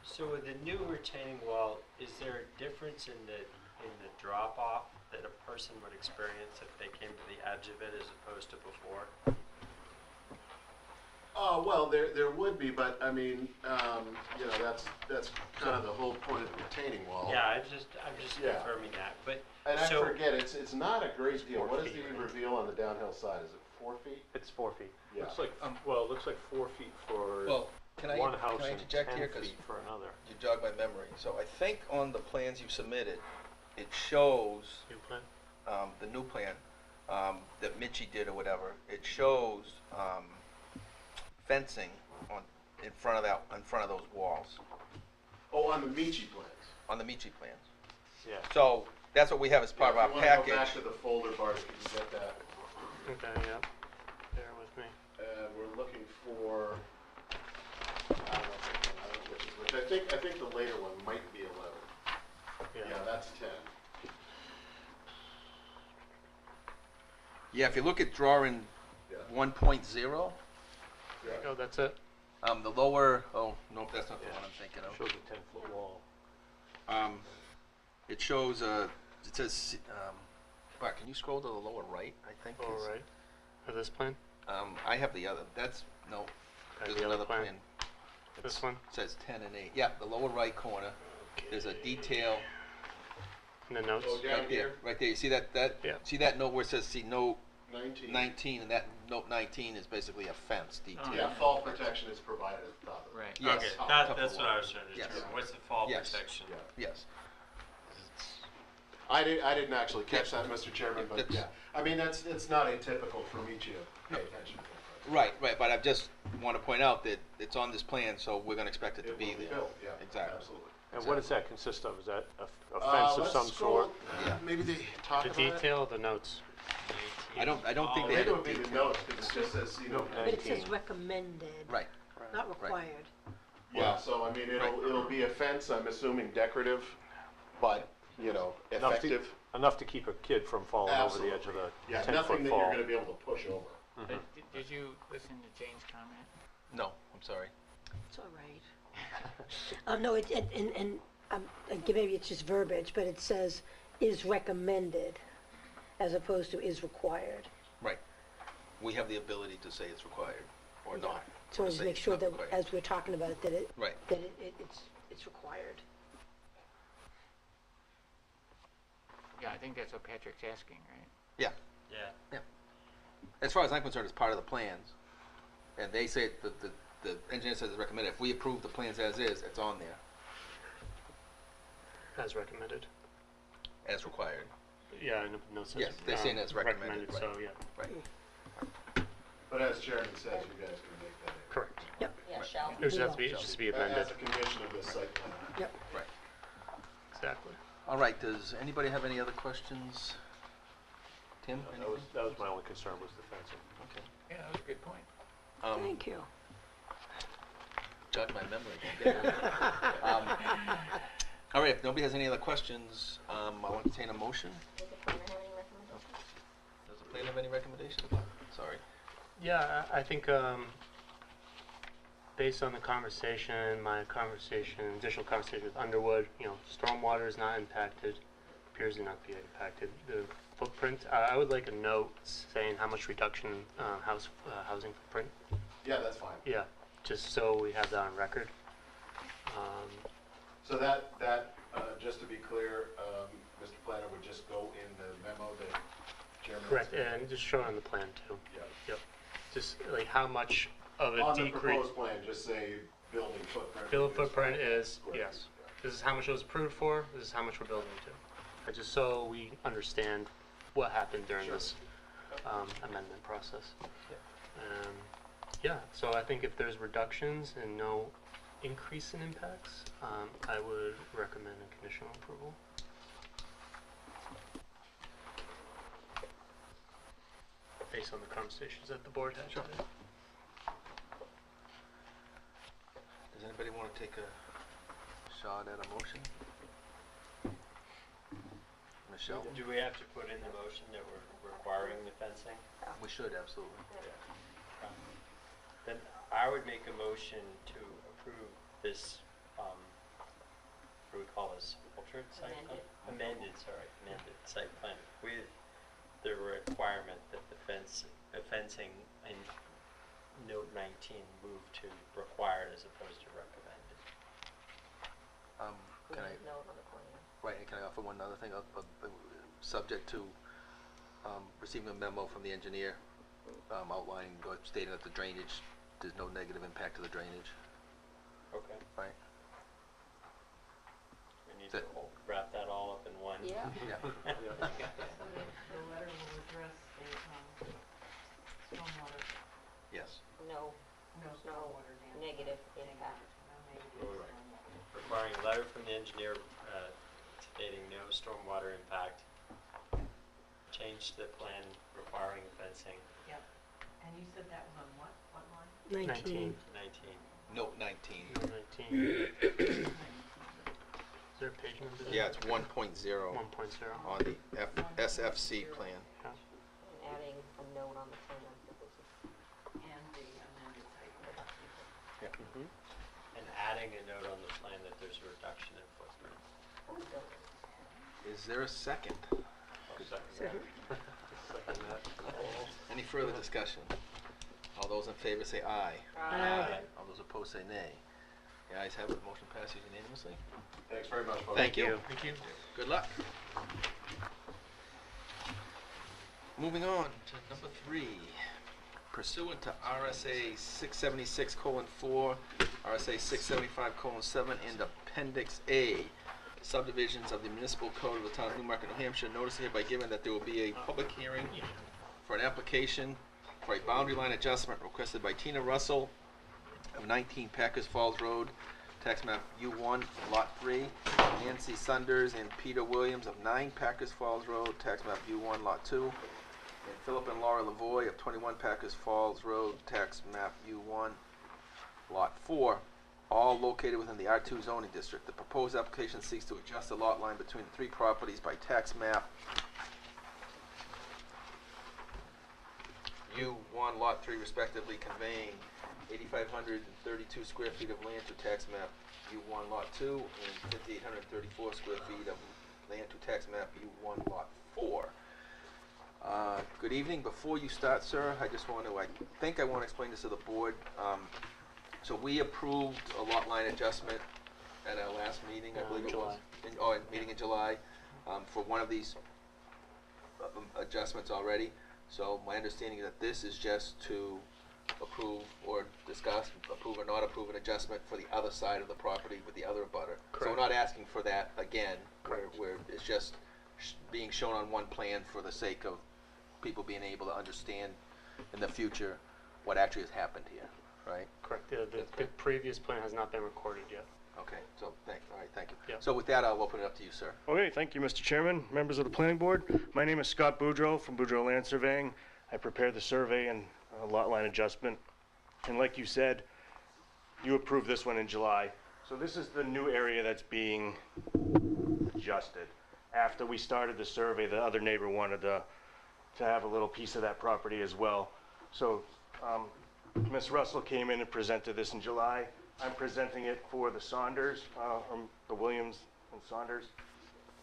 So with the new retaining wall, is there a difference in the drop off that a person would experience if they came to the edge of it as opposed to before? Oh, well, there would be, but I mean, you know, that's kind of the whole point of the retaining wall. Yeah, I'm just Yeah. confirming that. But And I so forget, it's not a great deal. 4 What is feet, the right? reveal on the downhill side? Is it 4 feet? It's 4 feet. Yeah. Looks like, well, it looks like 4 feet for Well, can I one house and interject 10 here? 'Cause feet for another. you jog my memory. So I think on the plans you submitted, it shows New plan? the new plan that Mitchie did or whatever. It shows fencing in front of those walls Oh, on the Michi plans. on the Mitchie plans. Yeah. So that's what we have as part Yeah, of if our you wanna Go back package. to the folder, Bart, if you can get that. Okay, yeah. Bear with me. And we're looking for, I don't know which is which. I think the later one might be 11. Yeah, that's 10. Yeah, if you look at drawing Yeah. 1.0, Yeah. Oh, that's it? the lower, oh, nope, that's not the one I'm thinking of. Shows a 10-foot wall. It shows, it says, Bart, can you scroll to the lower right, I think? All is- right. For this plan? I have the other, no, Okay, there's the other another plan. plan. This one? Says 10 and 8. Yeah, the lower right corner, there's a detail In the notes? Oh, down right here, there, right there. You see that, Yeah. see that note where it says, see note 19. 19, and that note 19 is basically a fence detail. Yeah, fall protection is provided at the top of it. Right. Yes. okay, Top that's of what I was trying to Yes. determine. What's the fall Yes. protection? Yeah. Yes. I didn't actually catch that, Mr. Chairman, but That's- yeah. I mean, it's not atypical for Michi to pay attention to it. Right, but I just want to point out that it's on this plan, so we're going to expect it to It be will be there. built, yeah. Exactly. Absolutely. And what does that consist of? Is that a fence of Let's some scroll- sort? Yeah. Maybe they talk The about it. detail or the notes? I don't think Oh, they maybe had it a would be the detail. notes, because it just says, you know, But it says 19. recommended, Right. not required. yeah, so I mean, it'll be a fence, I'm assuming decorative, but, you know, Enough to- effective. Enough to keep a kid from falling over the edge of the Yeah, 10-foot nothing that fall. you're gonna be able to push over. Did you listen to Jane's comment? No, I'm sorry. It's all right. No, maybe it's just verbiage, but it says is recommended as opposed to is required. Right. We have the ability to say it's required or not. So Or just say make it's sure not that required. as we're talking about it, that it, Right. that it's required. Yeah, I think that's what Patrick's asking, right? Yeah. Yeah. As far as I'm concerned, it's part of the plans. And they say, the engineer says it's recommended. If we approve the plans as is, it's on there As recommended? as required. Yeah, no sense. Yes, they're saying it's recommended, right. So, yeah. Right. But as chairman says, you guys can make that. Correct. Yeah, Right. shall. It just has to be, it just be amended. As a condition of this site plan. Yep. Right. Exactly. All right, does anybody have any other questions? Tim? That was my only concern, was the fencing. Okay. Yeah, that was a good point. Thank you. Jog my memory. All right, if nobody has any other questions, I'll entertain a motion. Does the planner have any recommendations? Does the plan have any recommendations? Sorry. Yeah, I think based on the conversation, my conversation, additional conversation with Underwood, you know, stormwater is not impacted, appears to not be impacted. The footprint, I would like a note saying how much reduction housing footprint. Yeah, that's fine. Yeah, just so we have that on record. So that just to be clear, Mr. Planner would just go in the memo that Chairman. Correct, and just show it on the plan too. Yeah. Yep. Just like how much of a On the decrease. proposed plan, just say building footprint. Build footprint is, Square yes. feet, This is how much it was approved for, this is how much we're building to. Just so we understand what happened during Sure. this amendment process. Yeah, so I think if there's reductions and no increase in impacts, I would recommend a conditional approval. Based on the conversations that the board had today. Does anybody want to take a shot at a motion? Michelle? Do we have to put in the motion that we're requiring the fencing? We should, absolutely. Then I would make a motion to approve this, what do we call this, altered site plan? Amended site plan with the requirement that the fencing in note 19 move to required as opposed to recommended. We Can I, need to note on the plan. right, and can I offer one other thing, subject to receiving a memo from the engineer outlining, or stating that the drainage, there's no negative impact to the drainage, Okay. right? We need to wrap that all up in one. Yeah. Yeah. So the letter will address the stormwater, Yes. No, no no stormwater damage. negative impact. No negative Right. stormwater. Requiring a letter from the engineer stating no stormwater impact. Change the plan requiring fencing. Yep. And you said that was on what line? 19. 19. Note 19. 19. Is there a page number there? Yeah, it's 1.0 1.0. on the SFC plan. Yeah. And adding a note on the plan. And the amended site plan. Yeah. And adding a note on the plan that there's a reduction in footprint. Is there a second? Second that. Any further discussion? All those in favor say aye. Aye. All those opposed say nay. The ayes have it, motion passes unanimously. Thanks very much, folks. Thank you. Thank you. Good luck. Moving on to number 3. Pursuant to RSA 676:4, RSA 675:7, and Appendix A, subdivisions of the municipal code of the town of Newmarket, New Hampshire, notice hereby given that there will be a public hearing for an application for a boundary line adjustment requested by Tina Russell of 19 Packers Falls Road, tax map U1, lot 3, Nancy Sunders and Peter Williams of 9 Packers Falls Road, tax map U1, lot 2, and Philip and Laura Lavoy of 21 Packers Falls Road, tax map U1, lot 4, all located within the R2 zoning district. The proposed application seeks to adjust the lot line between the 3 properties by tax map U1, lot 3 respectively, conveying 8,532 square feet of land to tax map U1, lot 2, and 5,834 square feet of land to tax map U1, lot 4. Good evening. Before you start, sir, I just want to, I want to explain this to the board. So we approved a lot line adjustment at our last meeting, I believe it was. Meeting in July, for one of these adjustments already. So my understanding is that this is just to approve or discuss, approve or not approve an adjustment for the other side of the property with the other abutter. So we're not asking for that again, where it's just being shown on one plan for the sake of people being able to understand in the future what actually has happened here, right? Correct. The previous plan has not been recorded yet. Okay, so all right, thank you. Yeah. So with that, I'll open it up to you, sir. Okay, thank you, Mr. Chairman, members of the planning board. My name is Scott Boudreau from Boudreau Land Surveying. I prepared the survey and lot line adjustment. And like you said, you approved this one in July. So this is the new area that's being adjusted. After we started the survey, the other neighbor wanted to have a little piece of that property as well. So Ms. Russell came in and presented this in July. I'm presenting it for the Saunders, the Williams and Saunders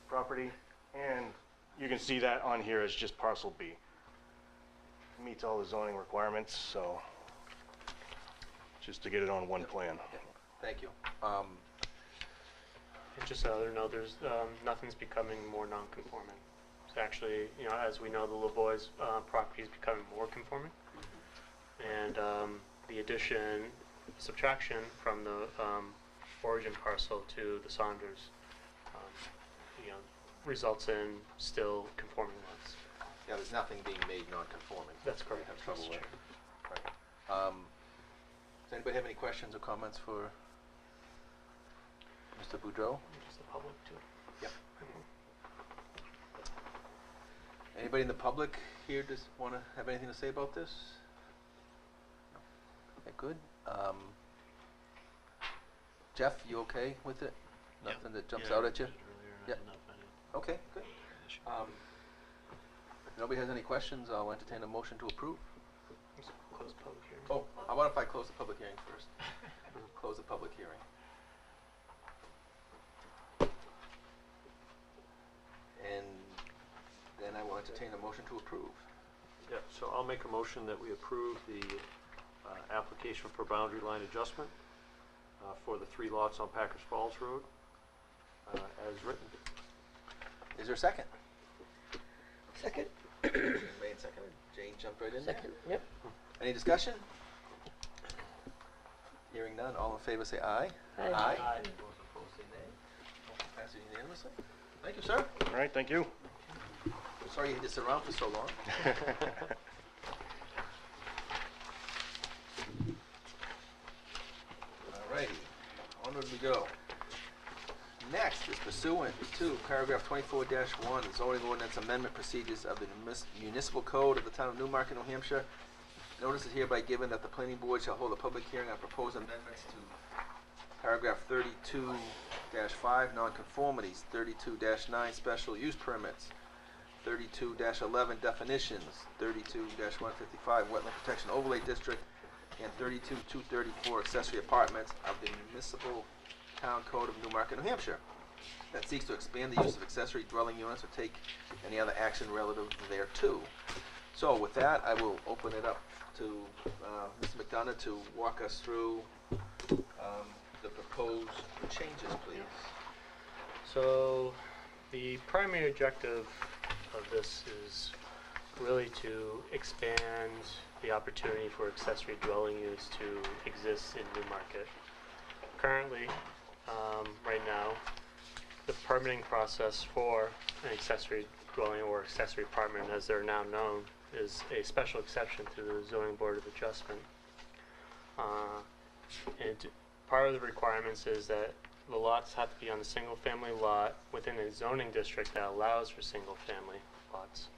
property. And you can see that on here as just parcel B. It meets all the zoning requirements, so just to get it on one plan. Thank you. And just so other note, there's nothing's becoming more non-conforming. It's actually, as we know, the Lavoie's property is becoming more conforming, and the addition, subtraction from the origin parcel to the Saunders, results in still conforming lots. Yeah, there's nothing being made non-conforming. That's correct. Have trouble That's with. true. Right. Does anybody have any questions or comments for Mr. Boudreau? Just the public too. Yep. Anybody in the public here just want to have anything to say about this? No. Okay, good. Jeff, you okay with it? Nothing that jumps out at you? Yep. Okay, good. If nobody has any questions, I'll entertain a motion to approve. Close public hearing. Oh, how about if I close the public hearing first? Close the public hearing. And then I will entertain a motion to approve. Yeah, so I'll make a motion that we approve the application for boundary line adjustment for the 3 lots on Packers Falls Road as written. Is there a second? Second. Made seconded. Jane jumped right in there. Second, yep. Any discussion? Hearing none, all in favor say aye. Aye. Aye. Those opposed say nay. Motion passes unanimously. Thank you, sir. All right, thank you. Sorry you had to sit around for so long. Alrighty, onward we go. Next is pursuant to paragraph 24-1, the zoning ordinance amendment procedures of the municipal code of the town of Newmarket, New Hampshire. Notice is hereby given that the planning board shall hold a public hearing on proposed amendments to paragraph 32-5, nonconformities, 32-9, special use permits, 32-11, definitions, 32-155, wetland protection overlay district, and 32-234, accessory apartments of the municipal town code of Newmarket, New Hampshire, that seeks to expand the use of accessory dwelling units or take any other action relative thereto. So with that, I will open it up to Mr. McDonough to walk us through the proposed changes, please. So the primary objective of this is really to expand the opportunity for accessory dwelling use to exist in Newmarket. Currently, right now, the permitting process for an accessory dwelling or accessory apartment, as they're now known, is a special exception to the Zoning Board of Adjustment. And part of the requirements is that the lots have to be on a single-family lot within a zoning district that allows for single-family lots,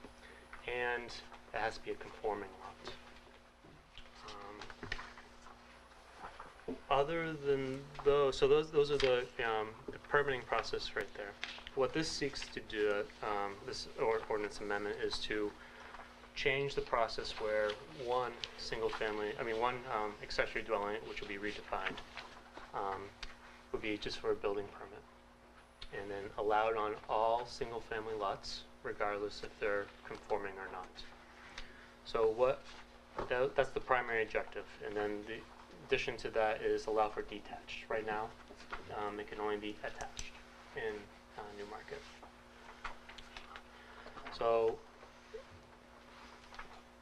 and it has to be a conforming lot. Other than those, so those are the permitting process right there. What this seeks to do, this ordinance amendment, is to change the process where one accessory dwelling, which will be redefined, would be just for a building permit, and then allowed on all single-family lots, regardless if they're conforming or not. So that's the primary objective, and then the addition to that is allow for detached. Right now, it can only be attached in Newmarket. So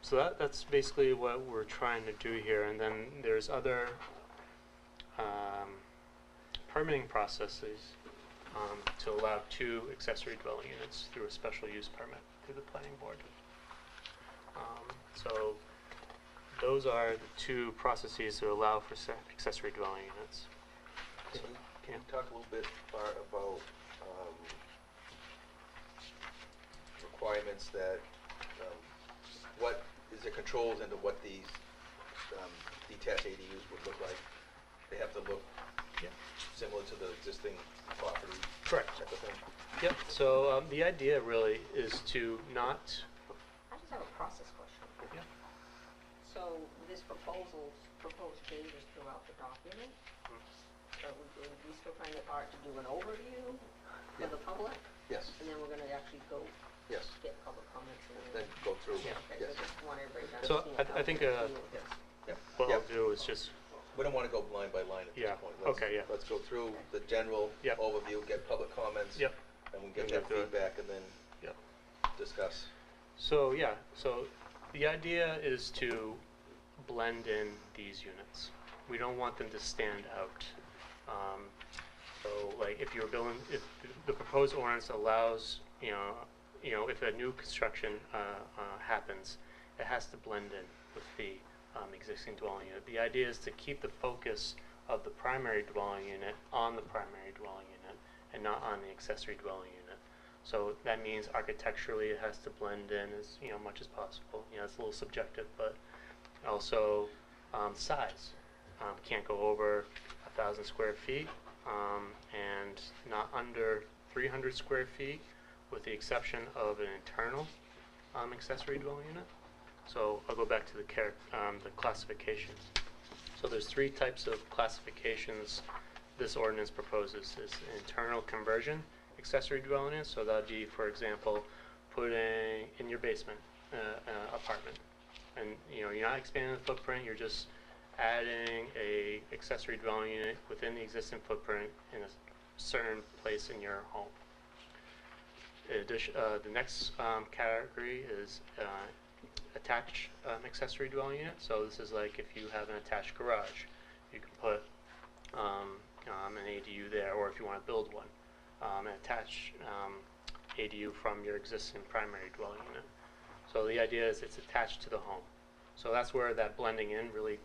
that's basically what we're trying to do here, and then there's other permitting processes to allow 2 accessory dwelling units through a special use permit through the planning board. So those are the 2 processes to allow for accessory dwelling units. Can you talk a little bit about requirements that, what is there controls into what these detached ADUs would look like? They have to look similar to the existing property? Correct. Type of thing? Yep. So the idea really is to not. I just have a process question. Yeah. So this proposed changes throughout the document, are we still find it hard to do an overview for the public? Yes. And then we're gonna actually go Yes. get public comments and Then go through. Okay, so Yes. just want everybody to So understand how I think we're doing Yes. Yep. what Yep. I'll do is just. We don't want to go line by line at Yeah. this point. Okay, yeah. Let's go through the general Yep. overview, get public comments. Yep. And we get And that go through it. feedback and then Yep. discuss. So the idea is to blend in these units. We don't want them to stand out. So like if the proposed ordinance allows, if a new construction happens, it has to blend in with the existing dwelling unit. The idea is to keep the focus of the primary dwelling unit on the primary dwelling unit and not on the accessory dwelling unit. So that means architecturally it has to blend in as much as possible. It's a little subjective, but also size. Can't go over 1,000 square feet and not under 300 square feet, with the exception of an internal accessory dwelling unit. So I'll go back to the classifications. So there's 3 types of classifications this ordinance proposes. Is internal conversion accessory dwelling unit. So that would be, for example, putting in your basement apartment, and you're not expanding the footprint. You're just adding a accessory dwelling unit within the existing footprint in a certain place in your home. The next category is attached accessory dwelling unit. So this is like if you have an attached garage, you can put an ADU there, or if you want to build one, an attached ADU from your existing primary dwelling unit. So the idea is it's attached to the home. So that's where that blending in really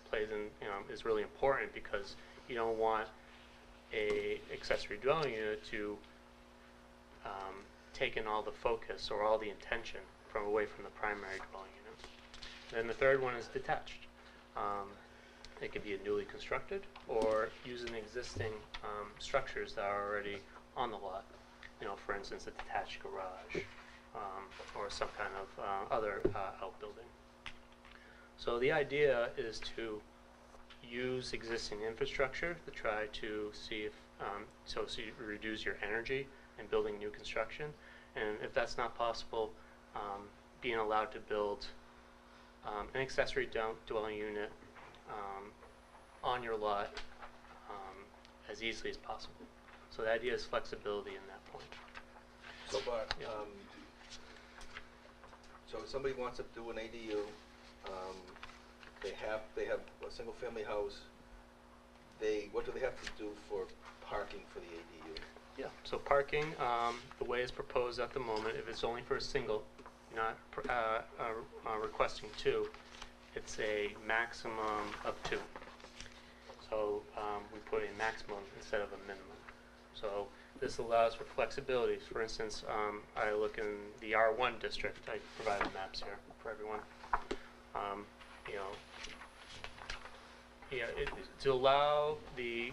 plays in, is really important, because you don't want a accessory dwelling unit to take in all the focus or all the intention from away from the primary dwelling unit. Then the third one is detached. It could be a newly constructed or using existing structures that are already on the lot. For instance, a detached garage or some kind of other outbuilding. So the idea is to use existing infrastructure to try to see if so you reduce your energy in building new construction, and if that's not possible, being allowed to build an accessory dwelling unit on your lot as easily as possible. So the idea is flexibility in that point. So Bart, so if somebody wants to do an ADU, they have a single family house, what do they have to do for parking for the ADU? Yeah, so parking, the way it's proposed at the moment, if it's only for a single, not requesting 2, it's a maximum of 2. So we put a maximum instead of a minimum. So this allows for flexibility. For instance, I look in the R1 district. I provided maps here for everyone. To allow the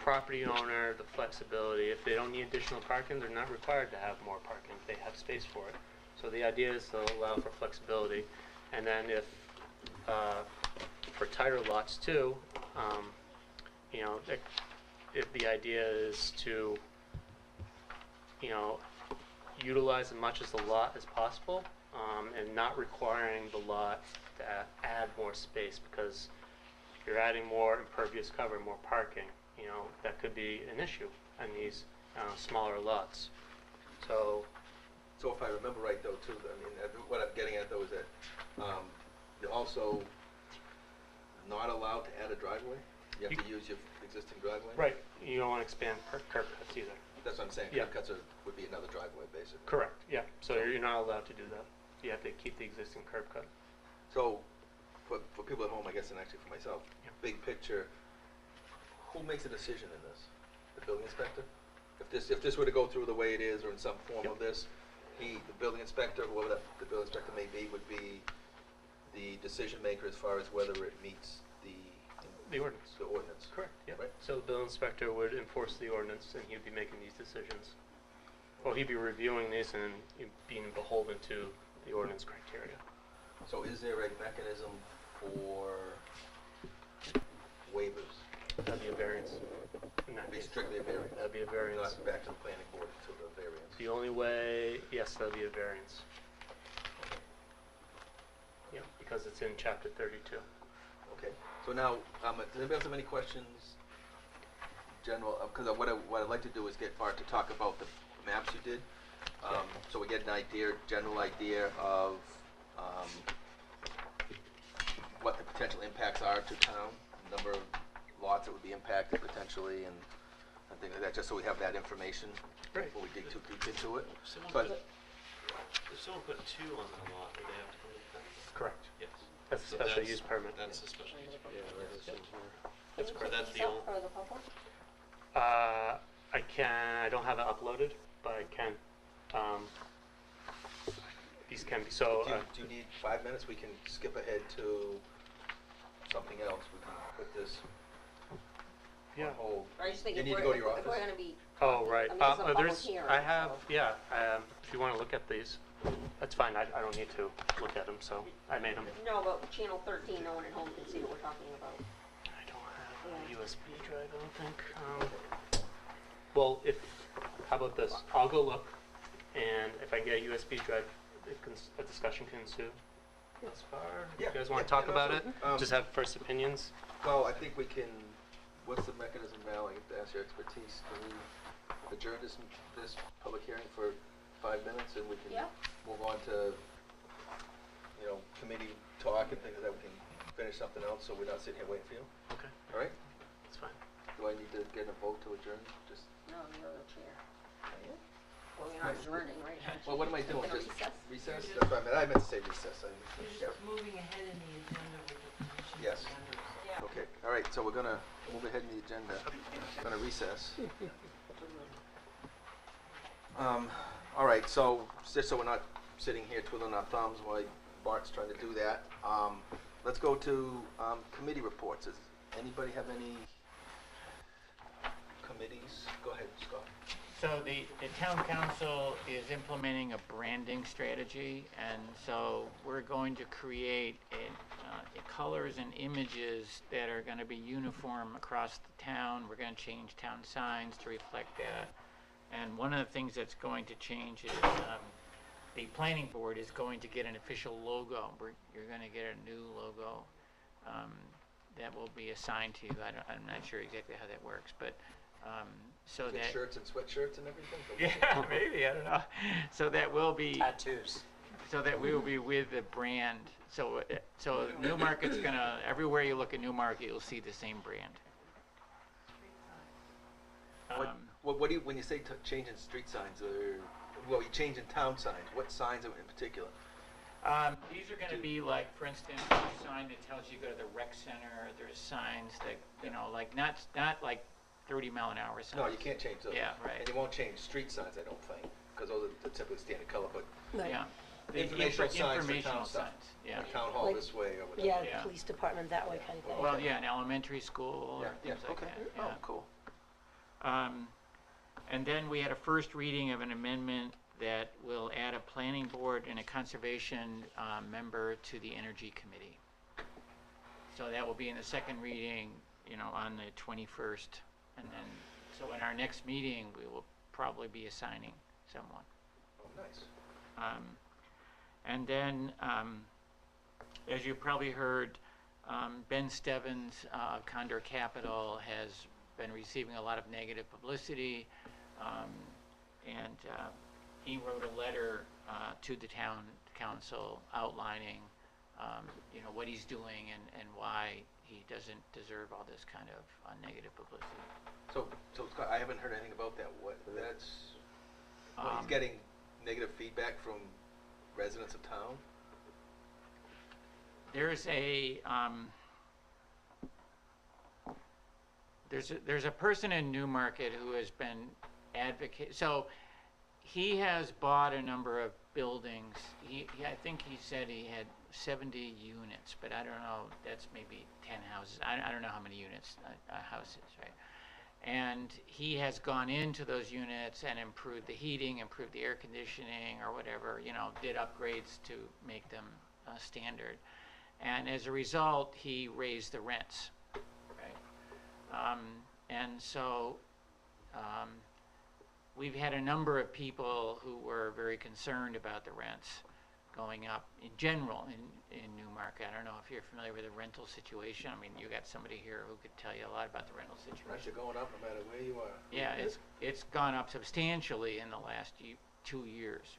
property owner the flexibility. If they don't need additional parking, they're not required to have more parking. They have space for it. So the idea is to allow for flexibility. And then if for tighter lots too, if the idea is to utilize as much as the lot as possible, and not requiring the lot to add more space, because if you're adding more impervious cover, more parking, that could be an issue on these smaller lots. So if I remember right, though, too, what I'm getting at, though, is that you're also not allowed to add a driveway? You have to use your existing driveway? Right. You don't want to expand curb cuts either. That's what I'm saying. Yeah. Curb cuts would be another driveway, basically. Correct. Yeah. So you're not allowed to do that. You have to keep the existing curb cut. So for people at home, I guess, and actually for myself, big picture, who makes a decision in this? The building inspector? If this were to go through the way it is, or in some form of this, the building inspector, whoever the building inspector may be, would be the decision maker as far as whether it meets the ordinance. The ordinance. Correct. Yeah. Right. So the building inspector would enforce the ordinance, and he'd be making these decisions. Well, he'd be reviewing these and being beholden to the ordinance criteria. So is there a mechanism for waivers? That'd be a variance. It'd be strictly a variance. That'd be a variance. Not back to the planning board to the variance. The only way, yes, that'd be a variance. Yeah, because it's in chapter 32. Okay. So now, does anybody else have any questions? General, because what I'd like to do is get Bart to talk about the maps you did, so we get an general idea of what the potential impacts are to town, number of lots that would be impacted potentially, and things like that, just so we have that information before we dig too deep into it. If someone put 2 on the lot, would they have to come to the planning board? Correct. Yes. That's a So special that's- use permit. That's a special use permit. Yeah, that is in here. That's Can you correct. That's put the these only- up for the public? I can, I don't have it uploaded, but I can. These can be, so, Do you need 5 minutes? We can skip ahead to something else. We can put this yeah. on hold. I just think You if need to we're, go to your if we're office? gonna be. Oh, right. I mean, it's a public There's, hearing, I have, so- yeah, if you want to look at these, that's fine. I don't need to look at them, so I made them. No, but channel 13, no one at home can see what we're talking about. I don't have a Yeah. USB drive, I don't think. Well, how about this? I'll go look, and if I get a USB drive, a discussion can ensue. As far, Yeah, you guys want yeah, to talk yeah, about it? absolutely. Just have first opinions? Well, I think we can, what's the mechanism now? I have to ask your expertise. Can we adjourn this public hearing for 5 minutes and we can Yeah. move on to, committee talk and things like that? We can finish something else so we're not sitting here waiting for you. Okay, All right? that's fine. Do I need to get a vote to adjourn? Just, No, you're the chair. Well, you're not adjourning, right? well, what am I doing? Gonna Just recess? recess? That's what I meant. I meant to say recess. You're just moving ahead in the agenda with the commission Yes. members. Yeah. Okay, all right, so we're gonna move ahead in the agenda. Gonna recess. All right, so just so we're not sitting here twiddling our thumbs while Bart's trying to do that, let's go to committee reports. Does anybody have any committees? Go ahead, Scott. So the town council is implementing a branding strategy, and so we're going to create colors and images that are going to be uniform across the town. We're going to change town signs to reflect that. And one of the things that's going to change is the planning board is going to get an official logo. You're going to get a new logo that will be assigned to you. I'm not sure exactly how that works, but so Get that shirts and sweatshirts and everything? yeah, maybe, I don't know. So that will be Tattoos. so that we will be with the brand. So Newmarket's gonna, everywhere you look at Newmarket, you'll see the same brand. What do you, when you say changing street signs, or, well, you changing town signs, what signs in particular? These are gonna be like, for instance, a sign that tells you go to the rec center. There's signs that, like not like 30-mile-an-hour signs. No, you can't change those. Yeah, right. And you won't change street signs, I don't think, because those are the typically standard color, but Right. Yeah. informational signs for Informational town stuff. signs, yeah. Like town hall Like- this way or whatever. Yeah, Yeah. police department, that way kind of thing. Well, yeah, an elementary school or Yeah, things like okay. that. Oh, Yeah. cool. And then we had a first reading of an amendment that will add a planning board and a conservation member to the energy committee. So that will be in the second reading, on the 21st. And then, so in our next meeting, we will probably be assigning someone. Oh, nice. And then, as you probably heard, Ben Stebbins of Condor Capital has been receiving a lot of negative publicity, and he wrote a letter to the town council outlining, what he's doing and why he doesn't deserve all this kind of negative publicity. So Scott, I haven't heard anything about that. What he's getting negative feedback from residents of town? There's a person in Newmarket who has been advocate. So he has bought a number of buildings. I think he said he had 70 units, but I don't know. That's maybe 10 houses. I don't know how many units a house is, right? And he has gone into those units and improved the heating, improved the air conditioning, or whatever. Did upgrades to make them standard. And as a result, he raised the rents, right? And so we've had a number of people who were very concerned about the rents going up in general in Newmarket. I don't know if you're familiar with the rental situation. I mean, you got somebody here who could tell you a lot about the rental situation. Rents are going up no matter where you are. Yeah, it's gone up substantially in the last 2 years,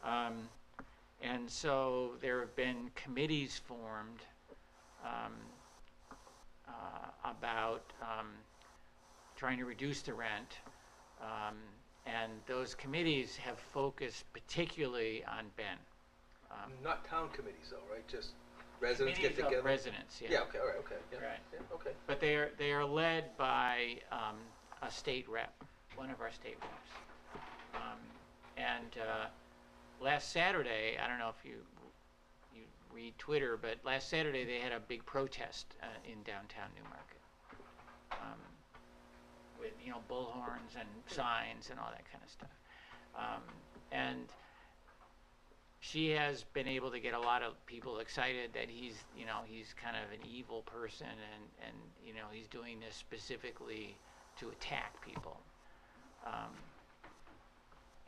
right? And so there have been committees formed about trying to reduce the rent. And those committees have focused particularly on Ben. Not town committees though, right? Just residents get committees of together? residents, yeah. Yeah, okay, all right, okay, yeah, Right. yeah, okay. But they are led by a state rep, one of our state reps. And last Saturday, I don't know if you read Twitter, but last Saturday they had a big protest in downtown Newmarket. With, you know, bullhorns and signs and all that kind of stuff. And she has been able to get a lot of people excited that he's, you know, he's kind of an evil person and you know, he's doing this specifically to attack people.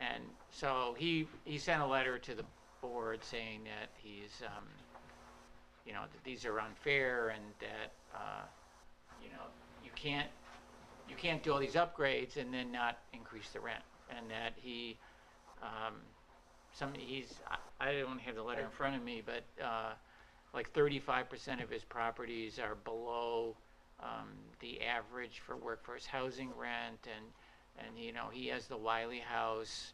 And so he sent a letter to the board saying that he's, you know, that these are unfair and that, you know, you can't do all these upgrades and then not increase the rent, and that he, I don't have the letter in front of me, but like 35% of his properties are below the average for workforce housing rent, and you know, he has the Wiley House,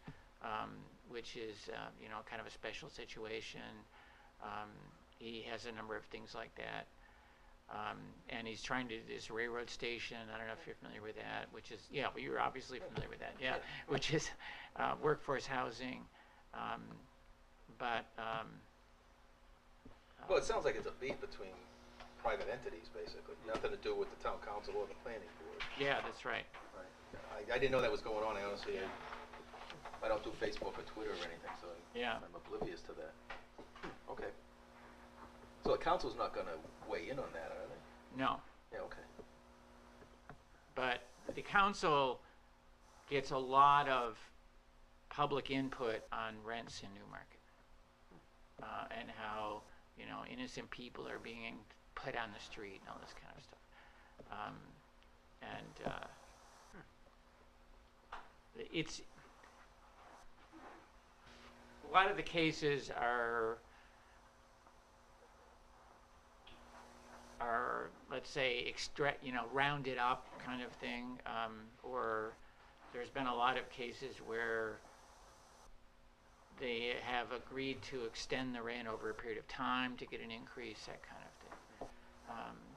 which is you know, kind of a special situation. He has a number of things like that. And he's trying to do this railroad station. I don't know if you're familiar with that, which is, yeah, well, you're obviously familiar with that, yeah, which is workforce housing. Well, it sounds like it's a beef between private entities, basically. Nothing to do with the town council or the planning board. Yeah, that's right. Right. I didn't know that was going on. I honestly, I don't do Facebook or Twitter or anything, so yeah. I'm oblivious to that. Okay. So the council's not going to weigh in on that, are they? No. Yeah, okay. But the council gets a lot of public input on rents in Newmarket, and how, you know, innocent people are being put on the street and all this kind of stuff. It's a lot of the cases are, let's say, rounded up kind of thing, or there's been a lot of cases where they have agreed to extend the rent over a period of time to get an increase, that kind of thing.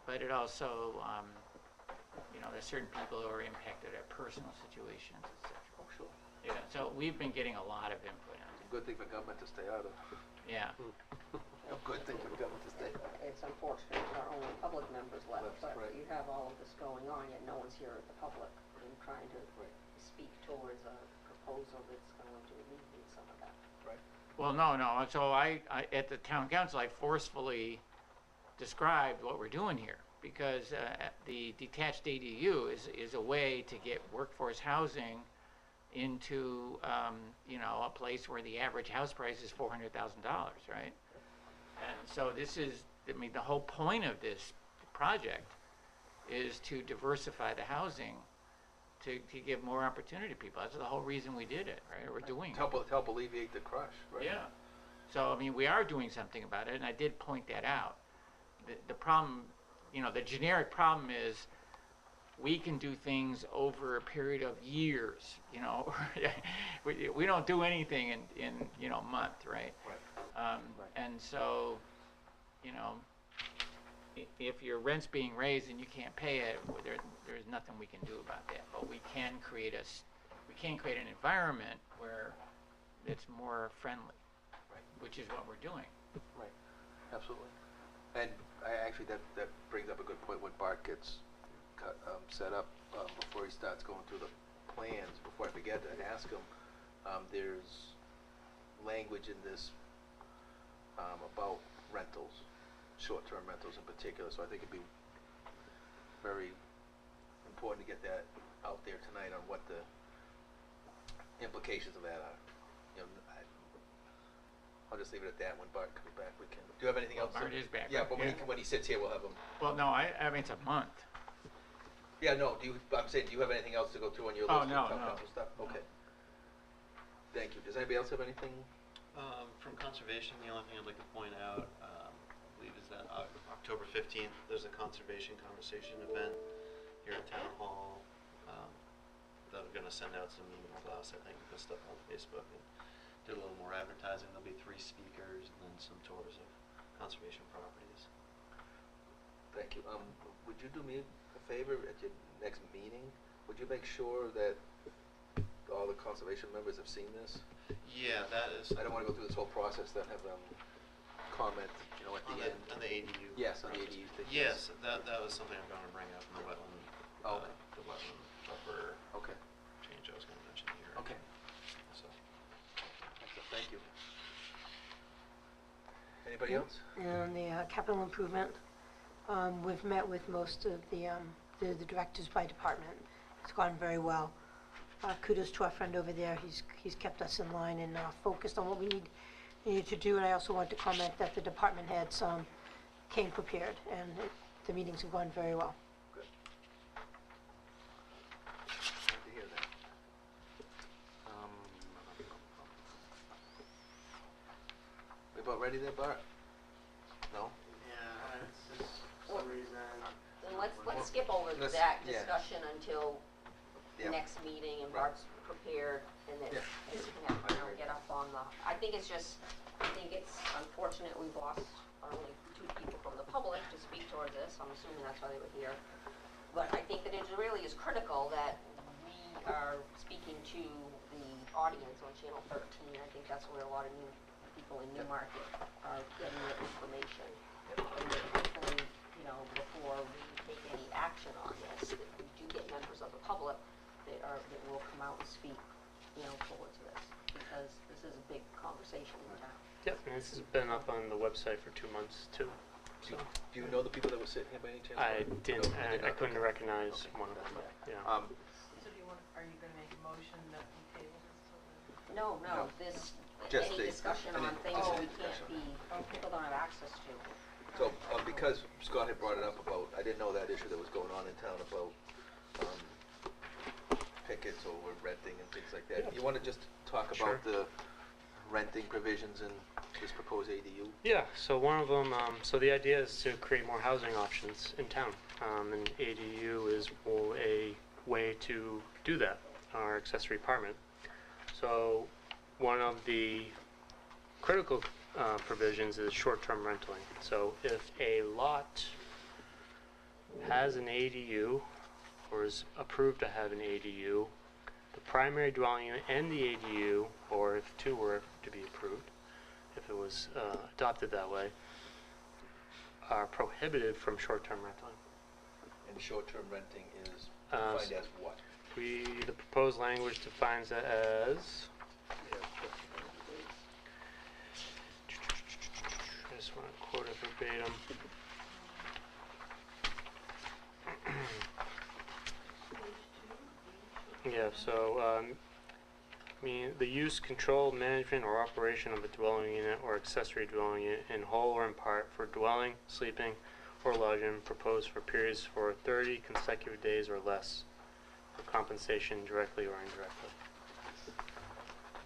But it also, you know, there's certain people who are impacted at personal situations, etc. Oh, sure. Yeah, so we've been getting a lot of input on it. Good thing for government to stay out of. Yeah. A good thing for government to stay out of. It's unfortunate there are only public members left, but right. you have all of this going on, yet no one's here at the public and trying to speak towards a proposal that's going to alleviate some of that. Right. Well, no. So I at the town council, I forcefully described what we're doing here, because the detached ADU is a way to get workforce housing into, you know, a place where the average house price is $400,000, right? And so this is, I mean, the whole point of this project is to diversify the housing, to give more opportunity to people. That's the whole reason we did it, right? We're doing it. Help alleviate the crush, right? Yeah. So, I mean, we are doing something about it, and I did point that out. The problem, you know, the generic problem is we can do things over a period of years, you know. we don't do anything in you know, a month, right? Right. And so, you know, if your rent's being raised and you can't pay it, there's nothing we can do about that. But we can create an environment where it's more friendly, right, which is what we're doing. Right. Absolutely. And actually, that brings up a good point when Bart gets set up, before he starts going through the plans. Before I forget to ask him, there's language in this about rentals, short-term rentals in particular. So I think it'd be very important to get that out there tonight on what the implications of that are. You know, I'll just leave it at that. When Bart comes back, we can. Do you have anything else? Bart is back. Yeah, right? but when he sits here, we'll have him. Well, no, I mean, it's a month. Yeah, no. I'm saying, do you have anything else to go through on your Oh, list no, of town no. council stuff? Okay. Thank you. Does anybody else have anything? From conservation, the only thing I'd like to point out, I believe, is that October 15th, there's a conservation conversation event here at Town Hall. They're going to send out some blasts, I think, and stuff on Facebook and do a little more advertising. There'll be 3 speakers and then some tours of conservation properties. Thank you. Would you do me a favor at your next meeting? Would you make sure that all the conservation members have seen this? Yeah, that is. I don't want to go through this whole process, then have them comment, you know, at On the end. on the ADU. Yes, on the process. ADU thing. Yes, that was something I'm going to bring up in the wetland. Oh. The wetland buffer Okay. change I was going to mention here. Okay. So. Excellent. Thank you. Anybody else? And the capital improvement, we've met with most of the directors by department. It's gone very well. Kudos to our friend over there. He's kept us in line and focused on what we needed to do. And I also want to comment that the department heads came prepared, and the meetings have gone very well. Good. Glad to hear that. We about ready there, Bart? No? Yeah, it's just for some reason. Then let's skip over Let's- that yeah. discussion until Yeah. next meeting and Right. Bart's prepared and then, Yeah. get up on the, I think it's unfortunate we've lost only 2 people from the public to speak towards this. I'm assuming that's why they were here. But I think that it really is critical that we are speaking to the audience on Channel 13. I think that's where a lot of new people in Newmarket are getting their information. And that hopefully, before we take any action on this, that we do get members of the public that will come out and speak, forward to this. Because this is a big conversation in town. Yep, and this has been up on the website for 2 months too. So Do you know the people that were sitting here by any chance? I didn't. No, you did I not? couldn't Okay. recognize Okay. one of them. Yeah. So are you gonna make a motion that we table this till No, No. this, Just any the- discussion any- on things just that we the can't discussion. people don't have access to. So, because Scott had brought it up about, I didn't know that issue that was going on in town about pickets over renting and things like that. Yeah. You want to just talk Sure. about the renting provisions in this proposed ADU? Yeah, so one of them, so the idea is to create more housing options in town. And ADU is a way to do that, our accessory apartment. So one of the critical provisions is short-term renting. So if a lot has an ADU or is approved to have an ADU, the primary dwelling unit and the ADU, or if 2 were to be approved, if it was adopted that way, are prohibited from short-term renting. And short-term renting is Uh, defined as what? The proposed language defines it as, I just want to quote it verbatim. Yeah, so, the use, control, management, or operation of a dwelling unit or accessory dwelling unit in whole or in part for dwelling, sleeping, or lodging proposed for periods for 30 consecutive days or less for compensation directly or indirectly.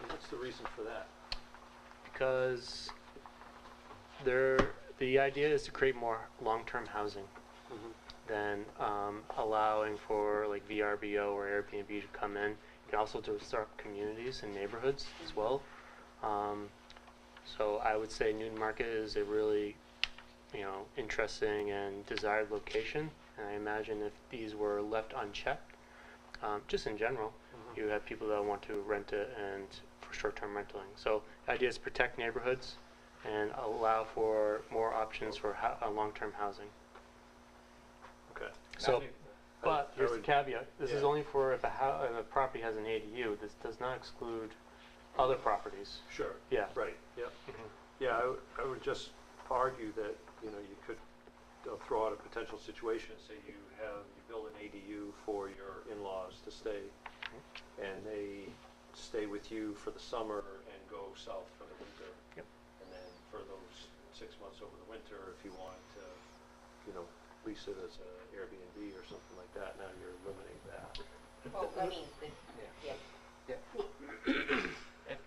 What's the reason for that? Because the idea is to create more long-term housing than allowing for like VRBO or Airbnb to come in. You can also disrupt communities and neighborhoods as well. So I would say Newmarket is a really, interesting and desired location. And I imagine if these were left unchecked, just in general, you have people that want to rent it and for short-term renting. So the idea is to protect neighborhoods and allow for more options for long-term housing. Okay. So, but I here's the would- caveat. This is yeah. only for if a property has an ADU. This does not exclude other properties. Sure. Yeah. Right, yep. Mhm. Yeah, I would just argue that, you could throw out a potential situation, say you build an ADU for your in-laws to stay, and they stay with you for the summer and go south for the winter. Yep. And then for those 6 months over the winter, if you wanted to, lease it as an Airbnb or something like that, now you're limiting that. Well, I mean, Yeah.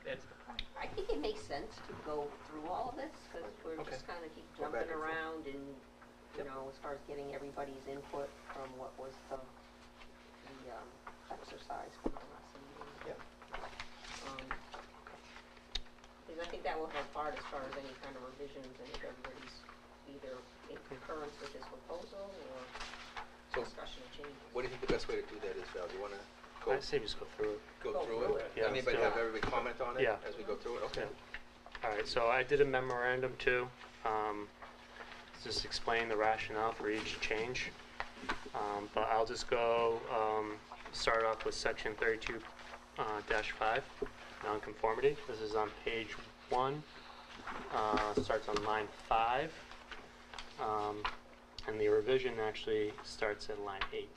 That's the point. I think it makes sense to go through all of this, because we're Okay. just kind of keep Go back jumping and forth. around and, as far as getting everybody's input from what was the exercise from the last meeting. Yeah. Because I think that will help Bart as far as any kind of revisions and if everybody's concurrence with his proposal or So, discussion of changes? what do you think the best way to do that is, Val? Do you want to I say just go through it. go through it? Yeah, Anybody let's do have it. everybody comment on it Yeah. as we go through it? Okay. All right, so I did a memorandum too, just explain the rationale for each change. But I'll just go, start off with section 32 dash 5, nonconformity. This is on page 1, starts on line 5, and the revision actually starts at line 8.